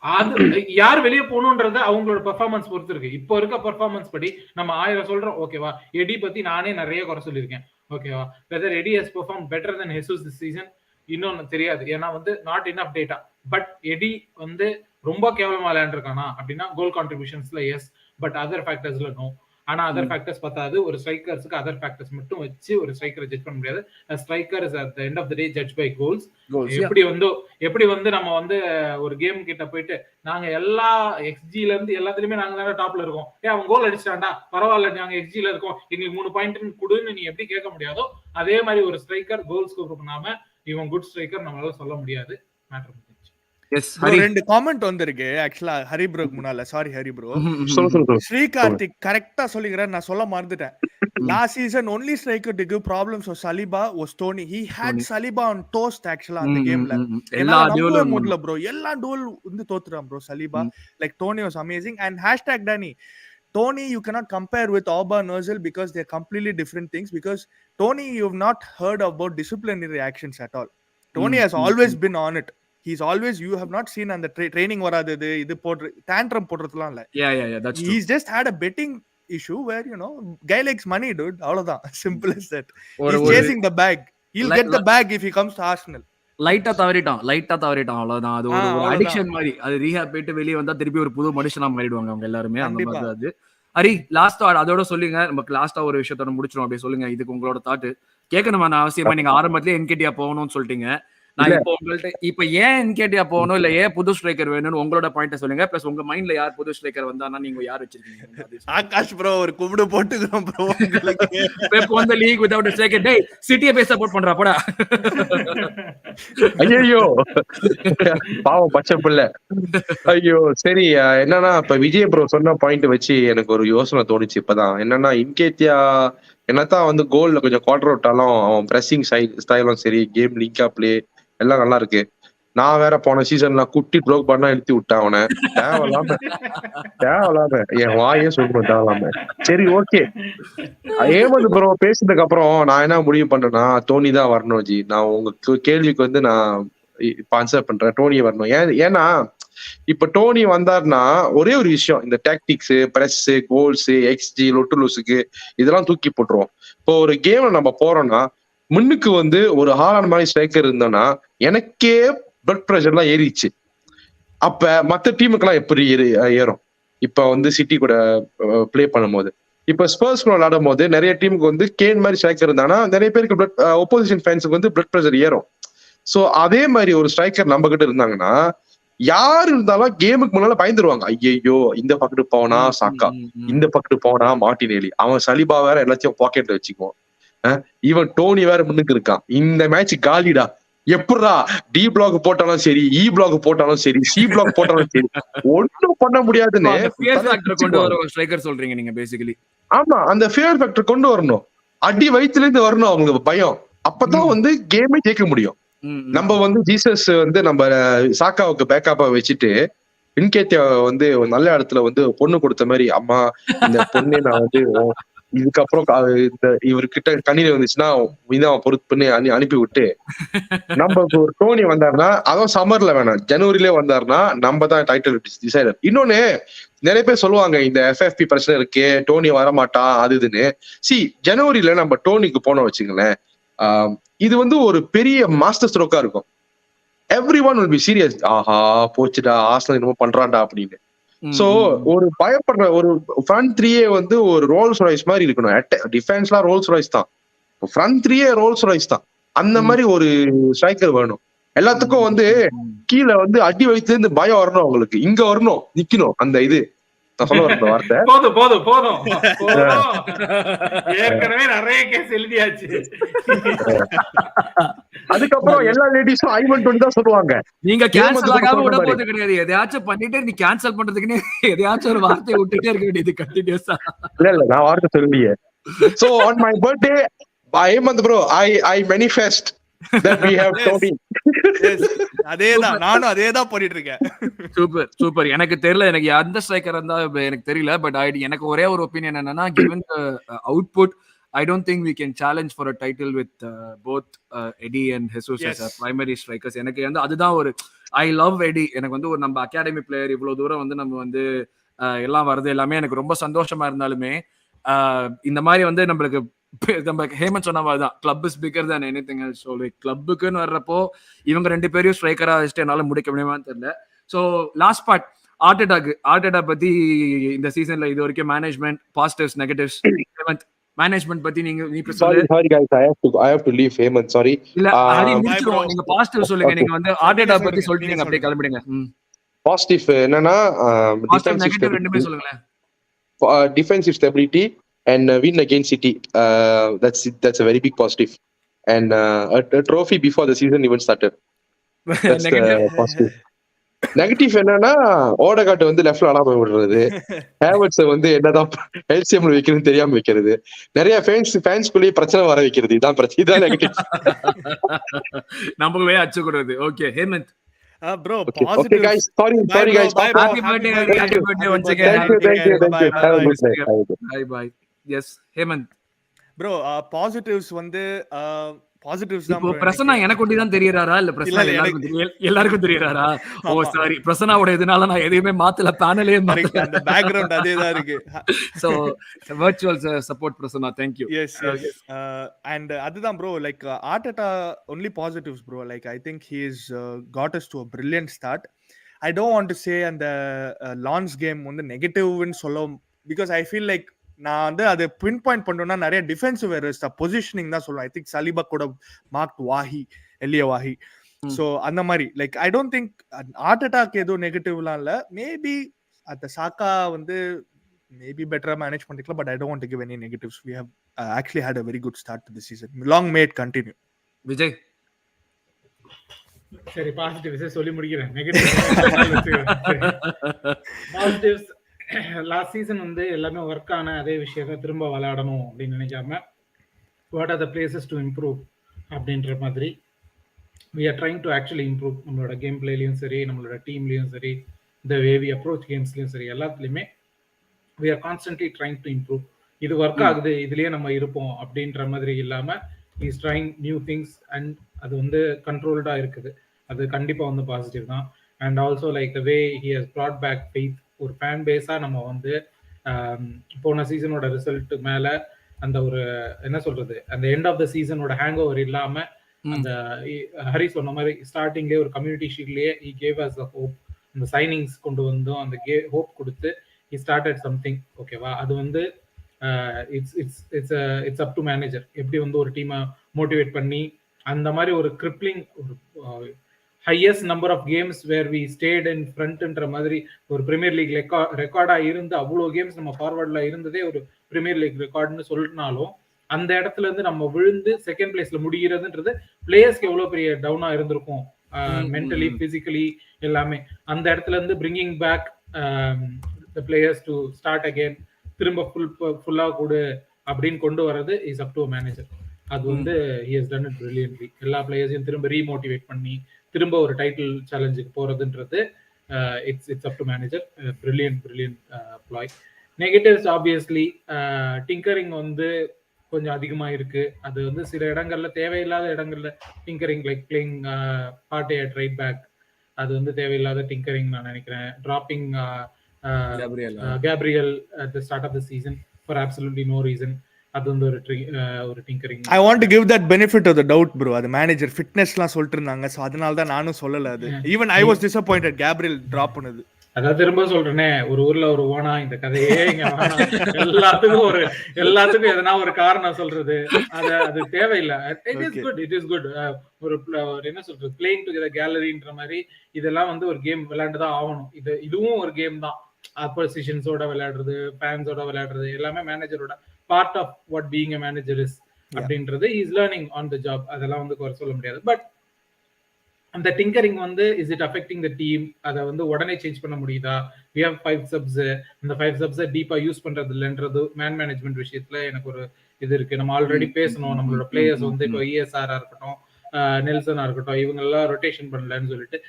அது யார் வெளியே போகணும்ன்றது அவங்களோட பெர்ஃபார்மன்ஸ் பொறுத்து இருக்கு. இப்போ இருக்க பெர்ஃபார்மன்ஸ் படி நம்ம 1000 சொல்றோம், ஓகேவா. எடி பத்தி நானே நிறைய குறை சொல்லியிருக்கேன், ஓகேவா. Whether Eddie has perform better than Jesus this season இன்னொன்னு தெரியாது. ஏன்னா வந்து not enough data. But Eddie வந்து ரொம்ப கேவலமா விளையாண்டுருக்கானா அப்படின்னா கோல் கான்ட்ரிபியூஷன்ஸ்ல எஸ், பட் அதர் ஃபேக்டர்ஸ்ல நோ. ஆனா அதர் ஃபேக்டர்ஸ் பத்தாது. ஒரு ஸ்ட்ரைக்கர்ஸ்க்கு அதர் ஃபேக்டர்ஸ் மட்டும் வச்சு ஒரு ஸ்ட்ரைக்கரை ஜட்ஜ் பண்ண முடியாது. Striker is at the end of the day judge by goals. எப்படி வந்து நம்ம வந்து ஒரு கேம் கிட்ட போயிட்டு நாங்க எல்லா எக்ஸ்ஜில இருந்து எல்லாத்துலயுமே நாங்க தானே டாப்ல இருக்கோம், அவன் கோல் அடிச்சிட்டான்டா பரவாயில்ல நாங்க எக்ஸ்ஜில இருக்கோம் எங்களுக்கு 3 பாயிண்ட் கொடுன்னு நீ எப்படி கேட்க முடியாதோ, அதே மாதிரி ஒரு ஸ்ட்ரைக்கர் கோல் ஸ்கோர் பண்ணாம இவன் குட் ஸ்ட்ரைக்கர் நம்மளால சொல்ல முடியாது. மேட்டர் ரெண்டு காமெண்ட் வந்திருக்கு ஆக்சுவலா ஹரி ப்ரோக்கு முன்னால. Sorry Hari bro. ஸ்ரீ கார்த்திக் கரெக்டா சொல்லிக்கிறேன், நான் சொல்ல மறந்துட்டேன். Last season only striker to give problems for Saliba was Tony. He had Saliba on toast actually அந்த கேம்ல. எல்லா duel மோட்ல bro எல்லா duel வந்து தோத்துறான் bro Saliba. Like Tony was amazing. And #Danny Tony you cannot compare with Auba Özil because they're completely different things. Because Tony you've not heard about disciplinary actions at all. Tony has always been on it. He's always, you have not seen on the training வராதது இது போட்ற tantrum போட்றதலாம் இல்ல. Yeah, that's true. He's just had a betting issue where you know guy likes money dude, அவ்வளவுதான். Simple as that. He's chasing the bag. He'll get the bag if he comes to Arsenal. லைட்டா தவறிட்டான் அவ்வளவுதான். அது ஒரு addiction மாதிரி. அது rehab போயிட்டு வெளியே வந்தா திருப்பி ஒரு புது மனுஷனா மாறிடுவாங்க அவங்க எல்லாருமே. அந்த மாதிரி அது ஹரி லாஸ்டா அதோட சொல்லுங்க. நமக்கு லாஸ்டா ஒரு விஷயத்தோட முடிச்சிரும். அப்படியே சொல்லுங்க, இதுக்கு உங்களோட தாட் கேட்கணுமா? நான் அவசியமா நீங்க ஆரம்பத்திலே என்கேடியா போகணும்னு சொல்லிட்டீங்க. நான் இப்போ உங்கள்ட்ட இப்ப ஏன் என்கேடியா போகணும் இல்ல ஏன் புது ஸ்ட்ரைக்கர் வேணும்னு உங்களோட பாயிண்ட சொல்லுங்க. பிளஸ் உங்க மைண்ட்ல யார் புது ஸ்ட்ரைக்கர் வந்தானா நீங்க யார் வச்சிருக்கீங்க? ஆகாஷ் ப்ரோ ஒரு கும்பிடு போட்டுக்கிறோம் bro. Pep on the league without a striker. டேய் சிட்டியை போய் சப்போர்ட் பண்றா போடா. ஐயோ பாவம் பச்சை பிள்ளை. ஐயோ சரி, என்னன்னா இப்ப விஜய் ப்ரோ சொன்ன பாயிண்ட் வச்சு எனக்கு ஒரு யோசனை தோணுச்சு இப்பதான். என்னன்னா இன்கேத்தியா என்னத்தான் வந்து கோல்ல கொஞ்சம் குவார்டர் விட்டாலும் அவன் பிரஸிங் ஸ்டைலும் சரி, கேம் லிங்கா பிளே எல்லாம் நல்லா இருக்கு. நான் வேற போன சீசன்ல குட்டி ப்ரோக் பண்ணா எழுத்தி விட்டேன் அவனை. தேவையில்லாம என் வாயே சொல்லணும் தேவையில்லாம. சரி ஓகே, ஏமது ப்ரோ பேசுனதுக்கு அப்புறம் நான் என்ன முடிவு பண்றேன்னா டோனி தான் வரணும். ஜி நான் உங்க கேள்விக்கு வந்து நான் இப்ப ஆன்சர் பண்றேன், டோனி வரணும். ஏன்னா இப்ப டோனி வந்தாருன்னா ஒரே ஒரு விஷயம், இந்த டாக்டிக்ஸ், பிரஸ், கோல்ஸ், எக்ஸ்ஜி, லொட்டு லூசுக்கு இதெல்லாம் தூக்கி போட்டுருவோம். இப்போ ஒரு கேம்ல நம்ம போறோம்னா முன்னுக்கு வந்து ஒரு ஹாலாண்ட் மாதிரி ஸ்ட்ரைக்கர் இருந்தோம்னா எனக்கே பிளட் ப்ரெஷர் எல்லாம் ஏறிச்சு. அப்ப மத்த டீமுக்கெல்லாம் எப்படி ஏறும்? இப்ப வந்து சிட்டி கூட பிளே பண்ணும்போது, இப்ப ஸ்பர்ஸ் கூட விளையாடும் போது நிறைய டீமுக்கு வந்து கேன் மாதிரி ஸ்ட்ரைக்கர் இருந்தாங்கன்னா நிறைய பேருக்கு ஒப்போசிஷன் ஃபேன்ஸுக்கு வந்து பிளட் ப்ரெஷர் ஏறும். சோ அதே மாதிரி ஒரு ஸ்ட்ரைக்கர் நம்ம கிட்ட இருந்தாங்கன்னா யாரு இருந்தாலும் கேமுக்கு முன்னால பயந்துருவாங்க. ஐயோ இந்த பக்கத்து போனா சாக்கா, இந்த பக்கத்து போனா மார்டினேலி, அவன் சலிபா வேற எல்லாத்தையும் பாக்கெட்ல வச்சுக்குவான், இவன் டோனி வேற முன்னுக்கு இருக்கான், இந்த மேட்ச் காலிடா எப்படா டி பிளாக் போட்டாலும் சரி, இ பிளாக் போட்டாலும் சரி, சி பிளாக் போட்டாலும் சரி, ஒண்ணும் பண்ண முடியாதுன்னு அந்த ஃபியர் ஃபேக்டர் கொண்டு வர ஒரு ஸ்ட்ரைக்கர் சொல்றீங்க நீங்க பேசிக்கலி. ஆமா, அந்த ஃபியர் ஃபேக்டர் கொண்டு வரணும். அடி வயித்துல இருந்து வரணும் அவங்க பயம். அப்பதான் வந்து கேமே ஜெயிக்க முடியும். நம்ம வந்து ஜீசஸ் வந்து நம்ம சாக்காவுக்கு பேக்கப்பா வச்சுட்டு இன்கேத்தியா வந்து ஒரு நல்ல இடத்துல வந்து பொண்ணு கொடுத்த மாதிரி, அம்மா இந்த பொண்ணு நான் வந்து இதுக்கப்புறம் இந்த இவர்கிட்ட கண்ணீர் வந்துச்சுன்னா இதான் பொறுத்து பண்ணி அனுப்பி விட்டு நம்ம ஒரு டோனி வந்தாருன்னா, அதுவும் சம்மர்ல வேணாம், ஜனவரிலே வந்தாருன்னா நம்ம தான் டைட்டில் டிசைடர். இன்னொன்னு நிறைய பேர் சொல்லுவாங்க இந்த எஃப்எஃப்பி பிரச்சனை இருக்கு, டோனி வரமாட்டான் அது இதுன்னு. ஜனவரியில நம்ம டோனிக்கு போனோம் வச்சுங்களேன், இது வந்து ஒரு பெரிய மாஸ்டர் ஸ்ட்ரோக்கா இருக்கும். Every one will be serious, ஆஹா போச்சுடா ஆர்சனல் என்னமோ பண்றான்டா அப்படின்னு. சோ ஒரு பயப்படுற ஒரு ஃப்ரண்ட் த்ரீயே வந்து ஒரு ரோல்ஸ் ராய்ஸ் மாதிரி இருக்கணும். டிஃபென்ஸ்லாம் ரோல்ஸ் ராய்ஸ் தான், ஃப்ரண்ட் த்ரீயே ரோல்ஸ் ராய்ஸ் தான். அந்த மாதிரி ஒரு ஸ்ட்ரைக்கர் வேணும். எல்லாத்துக்கும் வந்து கீழே வந்து அடி வயித்துல இருந்து பயம் வரணும், அவங்களுக்கு இங்க வரணும், நிக்கணும் அந்த இது. நான் சொல்ல வர வார்த்தை போதும் போதும் போதும் ஏற்கனவே நிறைய கேஸ் எழுதியாச்சு. அதுக்கப்புறம் எல்லா லேடிஸும் ஐவன் தான் சொல்லுவாங்க. நீங்க கேன்சல் ஆகாம விட போறது கிடையாது, எதையாச்சும் பண்ணிட்டு நீ கேன்சல் பண்றதுக்குன்னு எதையாச்சும் ஒரு வார்த்தையை விட்டுட்டே இருக்க வேண்டியது கண்டினியூஸா. இல்ல நான் வார்த்தை சொல்லியே. So on my birthday, Hemant bro, I manifest that we have Tony. அதேதான் நானும் அதேதான் பண்ணிட்டு இருக்கேன். Super super. எனக்கு தெரியல, எனக்கு எந்த ஸ்ட்ரைக்கர் இருந்தா எனக்கு தெரியல, பட் எனக்கு ஒரே ஒரு ஒப்பீனியன் என்னன்னா, given the output, I don't think we can challenge for a title with both Eddie and Jesus as our primary strikers. எனக்கு வந்து அதுதான் ஒரு I love Eddie. எனக்கு வந்து ஒரு நம்ம அகாடமி பிளேயர் இவ்வளவு தூரம் வந்து நம்ம வந்து எல்லாம் வருது எல்லாமே எனக்கு ரொம்ப சந்தோஷமா இருந்தாலுமே, இந்த மாதிரி வந்து நம்மளுக்கு நம்ம ஹேமந்த் சொன்ன மாதிரி தான், club is bigger than anything else. So like கிளப்புக்குன்னு வர்றப்போ இவங்க ரெண்டு பேரையும் ஸ்ட்ரைக்கரா வச்சுட்டு என்னால முடிக்க முடியுமான்னு தெரியல. ஸோ லாஸ்ட் பார்ட் ஆர்டேட்டா பத்தி இந்த சீசன்ல இது வரைக்கும் management positives negatives. Hemanth management பத்தி நீங்க sorry guys, I have to leave Hemant, sorry. இல்ல ஹரி முடிச்சிரோம், நீங்க பாசிட்டிவ் சொல்லுங்க. நீங்க வந்து ஆர்டேட்டா பத்தி சொல்லிட்டு நீங்க அப்படியே கிளம்பிடுங்க. பாசிட்டிவ் என்னன்னா பாசிட்டிவ் நெகட்டிவ் ரெண்டுமே சொல்லுங்களேன். Defensive stability and win against City, that's a very big positive, and a trophy before the season even started. That's the positive. Negative என்னன்னா ஓடகாட்டு வந்து லெஃப்ட்ல ஆடாம விடுறது, ஹேவர்ட்ஸ் வந்து என்னதான் எல்சிஎம்ல வைக்கிறது தெரியாம வைக்கிறது, நிறைய ஃபேன்ஸ்குள்ளேயே பிரச்சனை வர வைக்கிறது, இதான் பிரச்சனை, இதான் நெகட்டிவ். நம்மளே அச்சு கொடுறது. Okay Hemanth. Bro, okay, positive. okay guys, sorry guys, happy birthday once again. Thank you. Have a good night. Bye. Yes Hemant bro, positives வந்து பாசிட்டிவ்ஸ் தான். இப்போ பிரசன்னா எனக்கு ஒண்டி தான் தெரியறாரா இல்ல பிரசன்னா எல்லாருக்கும் தெரியறாரா? ஓ சாரி, பிரசன்னாவோட இதனால நான் எதையுமே மாத்தல, பேனலே மாத்தல, அந்த பேக்ரவுண்ட் அதே தான் இருக்கு. So virtual support Prasanna, thank you. Yes and அதுதான் bro, like Arteta only positives bro, like I think he is got us to a brilliant start. I don't want to say and the launch game வந்து நெகட்டிவ்னு சொல்ல, because I feel like நான் வந்து அதை pin point பண்ணோம்னா நிறைய defensive errors தான், positioning தான் சொல்லுவேன். ஐ திங்க் சலிபா கூட மார்க் எல்லிய வாஹி. ஸோ அந்த மாதிரி லைக் ஐ டோன்ட் திங்க் ஆர்டெட்டாக்கு எதுவும் நெகட்டிவ்லாம் இல்லை. மேபி அந்த சாக்கா வந்து மேபி பெட்டரா மேனேஜ் பண்ணிக்கலாம், but I don't want to give any negatives. We have actually had a very good start to the season. Long may it continue. Vijay சரி, பாசிட்டிவ்ஸ் சொல்லி முடிக்கிறேன். நெகட்டிவ் பாசிட்டிவ்ஸ் லாஸ்ட் சீசன் வந்து எல்லாமே ஒர்க் ஆன அதே விஷயத்த திரும்ப விளையாடணும் அப்படின்னு நினைக்காம what are the places to improve அப்படின்ற மாதிரி we are trying to actually improve. நம்மளோட கேம் பிளேலையும் சரி, நம்மளோட டீம்லையும் சரி, இந்த வே வி அப்ரோச் கேம்ஸ்லையும் சரி, எல்லாத்துலேயுமே we are constantly trying to improve. இது ஒர்க் ஆகுது, இதுலயே நம்ம இருப்போம் அப்படின்ற மாதிரி இல்லாம he is trying new things and அது வந்து கண்ட்ரோல்டா இருக்குது. அது கண்டிப்பா வந்து பாசிட்டிவ் தான். And also like the way he has brought back faith. ஒரு ஃபேன் பேஸா நம்ம வந்து போன சீசனோட ரிசல்ட் மேல அந்த ஒரு என்ன சொல்றது, அந்த எண்ட் ஆஃப் த சீசனோட ஹேங் ஓவர் இல்லாம அந்த ஹரி சொன்ன மாதிரி ஸ்டார்டிங்லேயே ஒரு கம்யூனிட்டி ஷீல்ட்லயே he gave us a hope. அந்த சைனிங்ஸ் கொண்டு வந்தோம், அந்த ஹோப் கொடுத்து he started something. ஓகேவா, அது வந்து இட்ஸ் அப் டு மேனேஜர் எப்படி வந்து ஒரு டீமை மோட்டிவேட் பண்ணி அந்த மாதிரி ஒரு கிரிப்ளிங் ஒரு highest number of games where we stayed in ஃப்ரண்ட்ன்ற மாதிரி ஒரு பிரீமியர் லீக் ரெக்கார்டா இருந்து அவ்வளோ கேம்ஸ் நம்ம ஃபார்வர்ட்ல இருந்ததே ஒரு பிரீமியர் லீக் ரெக்கார்டுன்னு சொல்லினாலும் அந்த இடத்துல இருந்து நம்ம விழுந்து செகண்ட் பிளேஸ்ல முடிகிறதுன்றது பிளேயர்ஸ்க்கு எவ்வளவு பெரிய டவுனா இருந்திருக்கும், மென்டலி பிசிக்கலி எல்லாமே. அந்த இடத்துல இருந்து bringing back the players to start again, திரும்ப ஃபுல்லா கூட அப்படின்னு கொண்டு வர்றது இஸ் அப் டு மேனேஜர். அது வந்து he has done it brilliantly. எல்லா பிளேயர்ஸையும் திரும்ப ரீமோட்டிவேட் பண்ணி திரும்ப ஒரு டைட்டில் சேலஞ்சுக்கு போறதுன்றது it's up to manager. Brilliant ploy. Negatives obviously tinkering வந்து கொஞ்சம் அதிகமா இருக்கு. அது வந்து சில இடங்கள்ல தேவையில்லாத இடங்கள்ல tinkering, like playing Partey at right back, அது வந்து தேவையில்லாத டிங்கரிங் நான் நினைக்கிறேன். Dropping Gabriel at the start of the season for absolutely no reason, அது வந்து ஒரு tinkering. I want to give that benefit of the doubt bro. அது manager ஃபிட்னஸ்லாம் சொல்லிட்டு இருந்தாங்க, சோ அதனால தான் நானும் சொல்லல. அது even I was disappointed Gabriel drop பண்ணது. அதான் திரும்ப சொல்றேனே, ஒரு ஊர்ல ஒரு ஓனா, இந்த கதையே இங்க எல்லாத்துக்கும் எதனா ஒரு காரணம் சொல்றது, அது தேவையில்லை. It is good. ஒரு என்ன சொல்றது, பிளேயிங் டுகெதர் கேலரின்ற மாதிரி இதெல்லாம் வந்து ஒரு கேம் விளையாண்டுதான் ஆகணும். இதுவும் ஒரு கேம் தான். அப்போசிஷன்ஸோட விளையாடுறது, ஃபேன்ஸோட விளையாடுறது எல்லாமே மேனேஜரோட part of what being a manager is அப்படின்றது is learning on the job. அதெல்லாம் வந்து குறை சொல்ல முடியாது. பட் அந்த டிங்கரிங் வந்து is it affecting the team, அதை வந்து உடனே சேஞ்ச் பண்ண முடியுதா? வி ஹேவ் 5 சப்ஸ், அந்த 5 சப்ஸை டீப்பா யூஸ் பண்றது இல்லைன்றது மேனேஜ்மெண்ட் விஷயத்துல எனக்கு ஒரு இது இருக்கு. நம்ம ஆல்ரெடி பேசணும், நம்மளோட பிளேயர்ஸ் வந்து இப்போ இஎஸ்ஆரா இருக்கட்டும், நெல்சனா இருக்கட்டும், இவங்க எல்லாம் ரொட்டேஷன் பண்ணலன்னு சொல்லிட்டு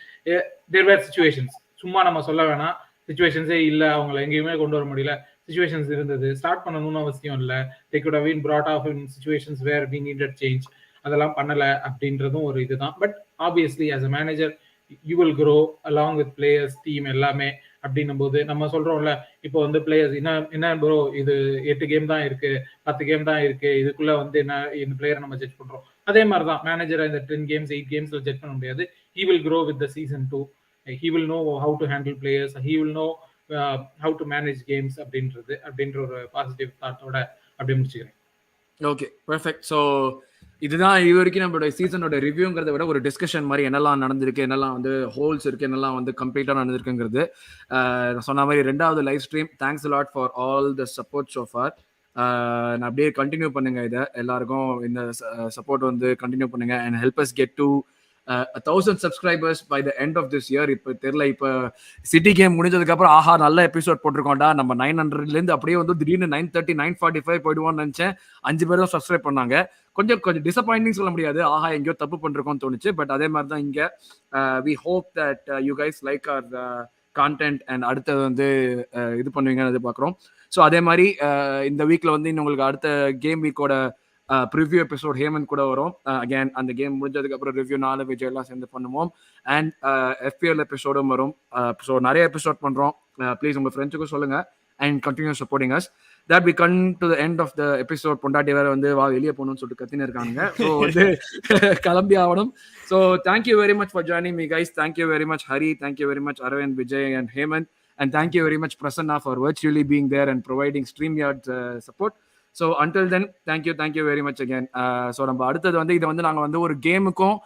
தேர் வேர் சிச்சுவேஷன்ஸ். சும்மா நம்ம சொல்ல வேணாம், சிச்சுவேஷன்ஸே இல்லை, அவங்களை எங்கேயுமே கொண்டு வர முடியல. சிச்சுவேஷன்ஸ் இருந்தது, ஸ்டார்ட் பண்ணணும்னு அவசியம் இல்லை. they could have been brought off in situations where we needed change. அதெல்லாம் பண்ணல அப்படின்றதும் ஒரு இதுதான். But obviously as a manager you will grow along with players, team எல்லாமே. அப்படின்னும் போது நம்ம சொல்றோம்ல, இப்போ வந்து பிளேயர்ஸ் என்ன ப்ரோ, இது 8 கேம் தான் இருக்கு, 10 கேம் தான் இருக்கு, இதுக்குள்ள வந்து என்ன பிளேயர் நம்ம ஜட்ஜ் பண்றோம். அதே மாதிரி தான் மேனேஜரை இந்த 10 கேம்ஸ் 8 கேம்ஸ்ல ஜட்ஜ் பண்ண முடியாது. he will grow with the season 2. he will know how to handle players, he will know how to manage games அப்படின்ற ஒரு பாசிட்டிவ் தாட்டோட அப்படி முடிச்சுக்கிறேன். Okay, perfect. ஸோ இதுதான் இது வரைக்கும் நம்மளோட சீசனோட ரிவ்யூங்கிறத விட ஒரு டிஸ்கஷன் மாதிரி என்னெல்லாம் நடந்திருக்கு, என்னெல்லாம் வந்து ஹோல்ஸ் இருக்கு, என்னெல்லாம் வந்து கம்ப்ளீட்டாக நடந்திருக்குங்கிறது. சொன்ன மாதிரி 2வது live stream. Thanks lot for all the support so for. நான் அப்படியே கண்டினியூ பண்ணுங்க, இதை எல்லாருக்கும் இந்த சப்போர்ட் வந்து கண்டினியூ பண்ணுங்க and help us get to 1000 subscribers by the end of this year. இப்போ தெரியல, இப்போ சிட்டி கேம் முடிஞ்சதுக்கு அப்புறம் ஆஹா நல்ல எபிசோட் போட்டிருக்கோம்டா, நம்ம 900லேருந்து அப்படியே வந்து திடீர்னு 930 945 போயிடுவோம்னு நினைச்சேன். 5 பேர் தான் சப்ஸ்கிரைப் பண்ணாங்க. கொஞ்சம் டிசப்பாயிண்டிங் சொல்ல முடியாது, ஆஹா எங்கேயோ தப்பு பண்ணிருக்கோம்னு தோணுச்சு. பட் அதே மாதிரி தான் இங்கே we hope that you guys like our content and அடுத்தது வந்து இது பண்ணுவீங்கன்னு எதிர்பார்க்குறோம். ஸோ அதே மாதிரி இந்த வீக்கில் வந்து இன்னும் உங்களுக்கு அடுத்த கேம் வீக்கோட ப்ரிவ்யூ எபிசோட் ஹேமந்த் கூட வரும். அகேன் அந்த கேம் முடிஞ்சதுக்கு அப்புறம் ரிவ்யூ 4 விஜய் எல்லாம் சேர்ந்து பண்ணுவோம். அண்ட் FPL எபிசோடும் வரும். ஸோ நிறைய எபிசோட் பண்ணுறோம். ப்ளீஸ் உங்கள் ஃப்ரெண்ட்ஸுக்கும் சொல்லுங்க and continue supporting as. that we come to the end of the episode. பொண்டாட்டி வேற வந்து வா வெளியே போகணும்னு சொல்லிட்டு கத்தின்னு இருக்காங்க. ஸோ வந்து கிளம்பி ஆகணும். So thank you very much for joining me guys. Thank you very much Hari, thank you very much Aravind, Vijay and Hemant, and thank you very much Prasanna for virtually being there and providing StreamYard support. So until then, thank you very much again. So நம்ம அடுத்தது வந்து இதை வந்து நாங்கள் வந்து ஒரு கேமுக்கும்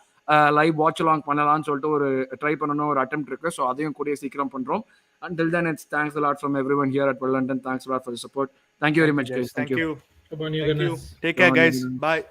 live watch along பண்ணலாம்னு சொல்லிட்டு ஒரு ட்ரை பண்ணணும், ஒரு அட்டெம்ப்ட் இருக்கு. ஸோ அதையும் கூடிய சீக்கிரம் பண்றோம். Until then, it's thanks a lot from everyone here at London. Thanks a lot for the support. Thank you very much guys. Thank you. Take care guys. Bye.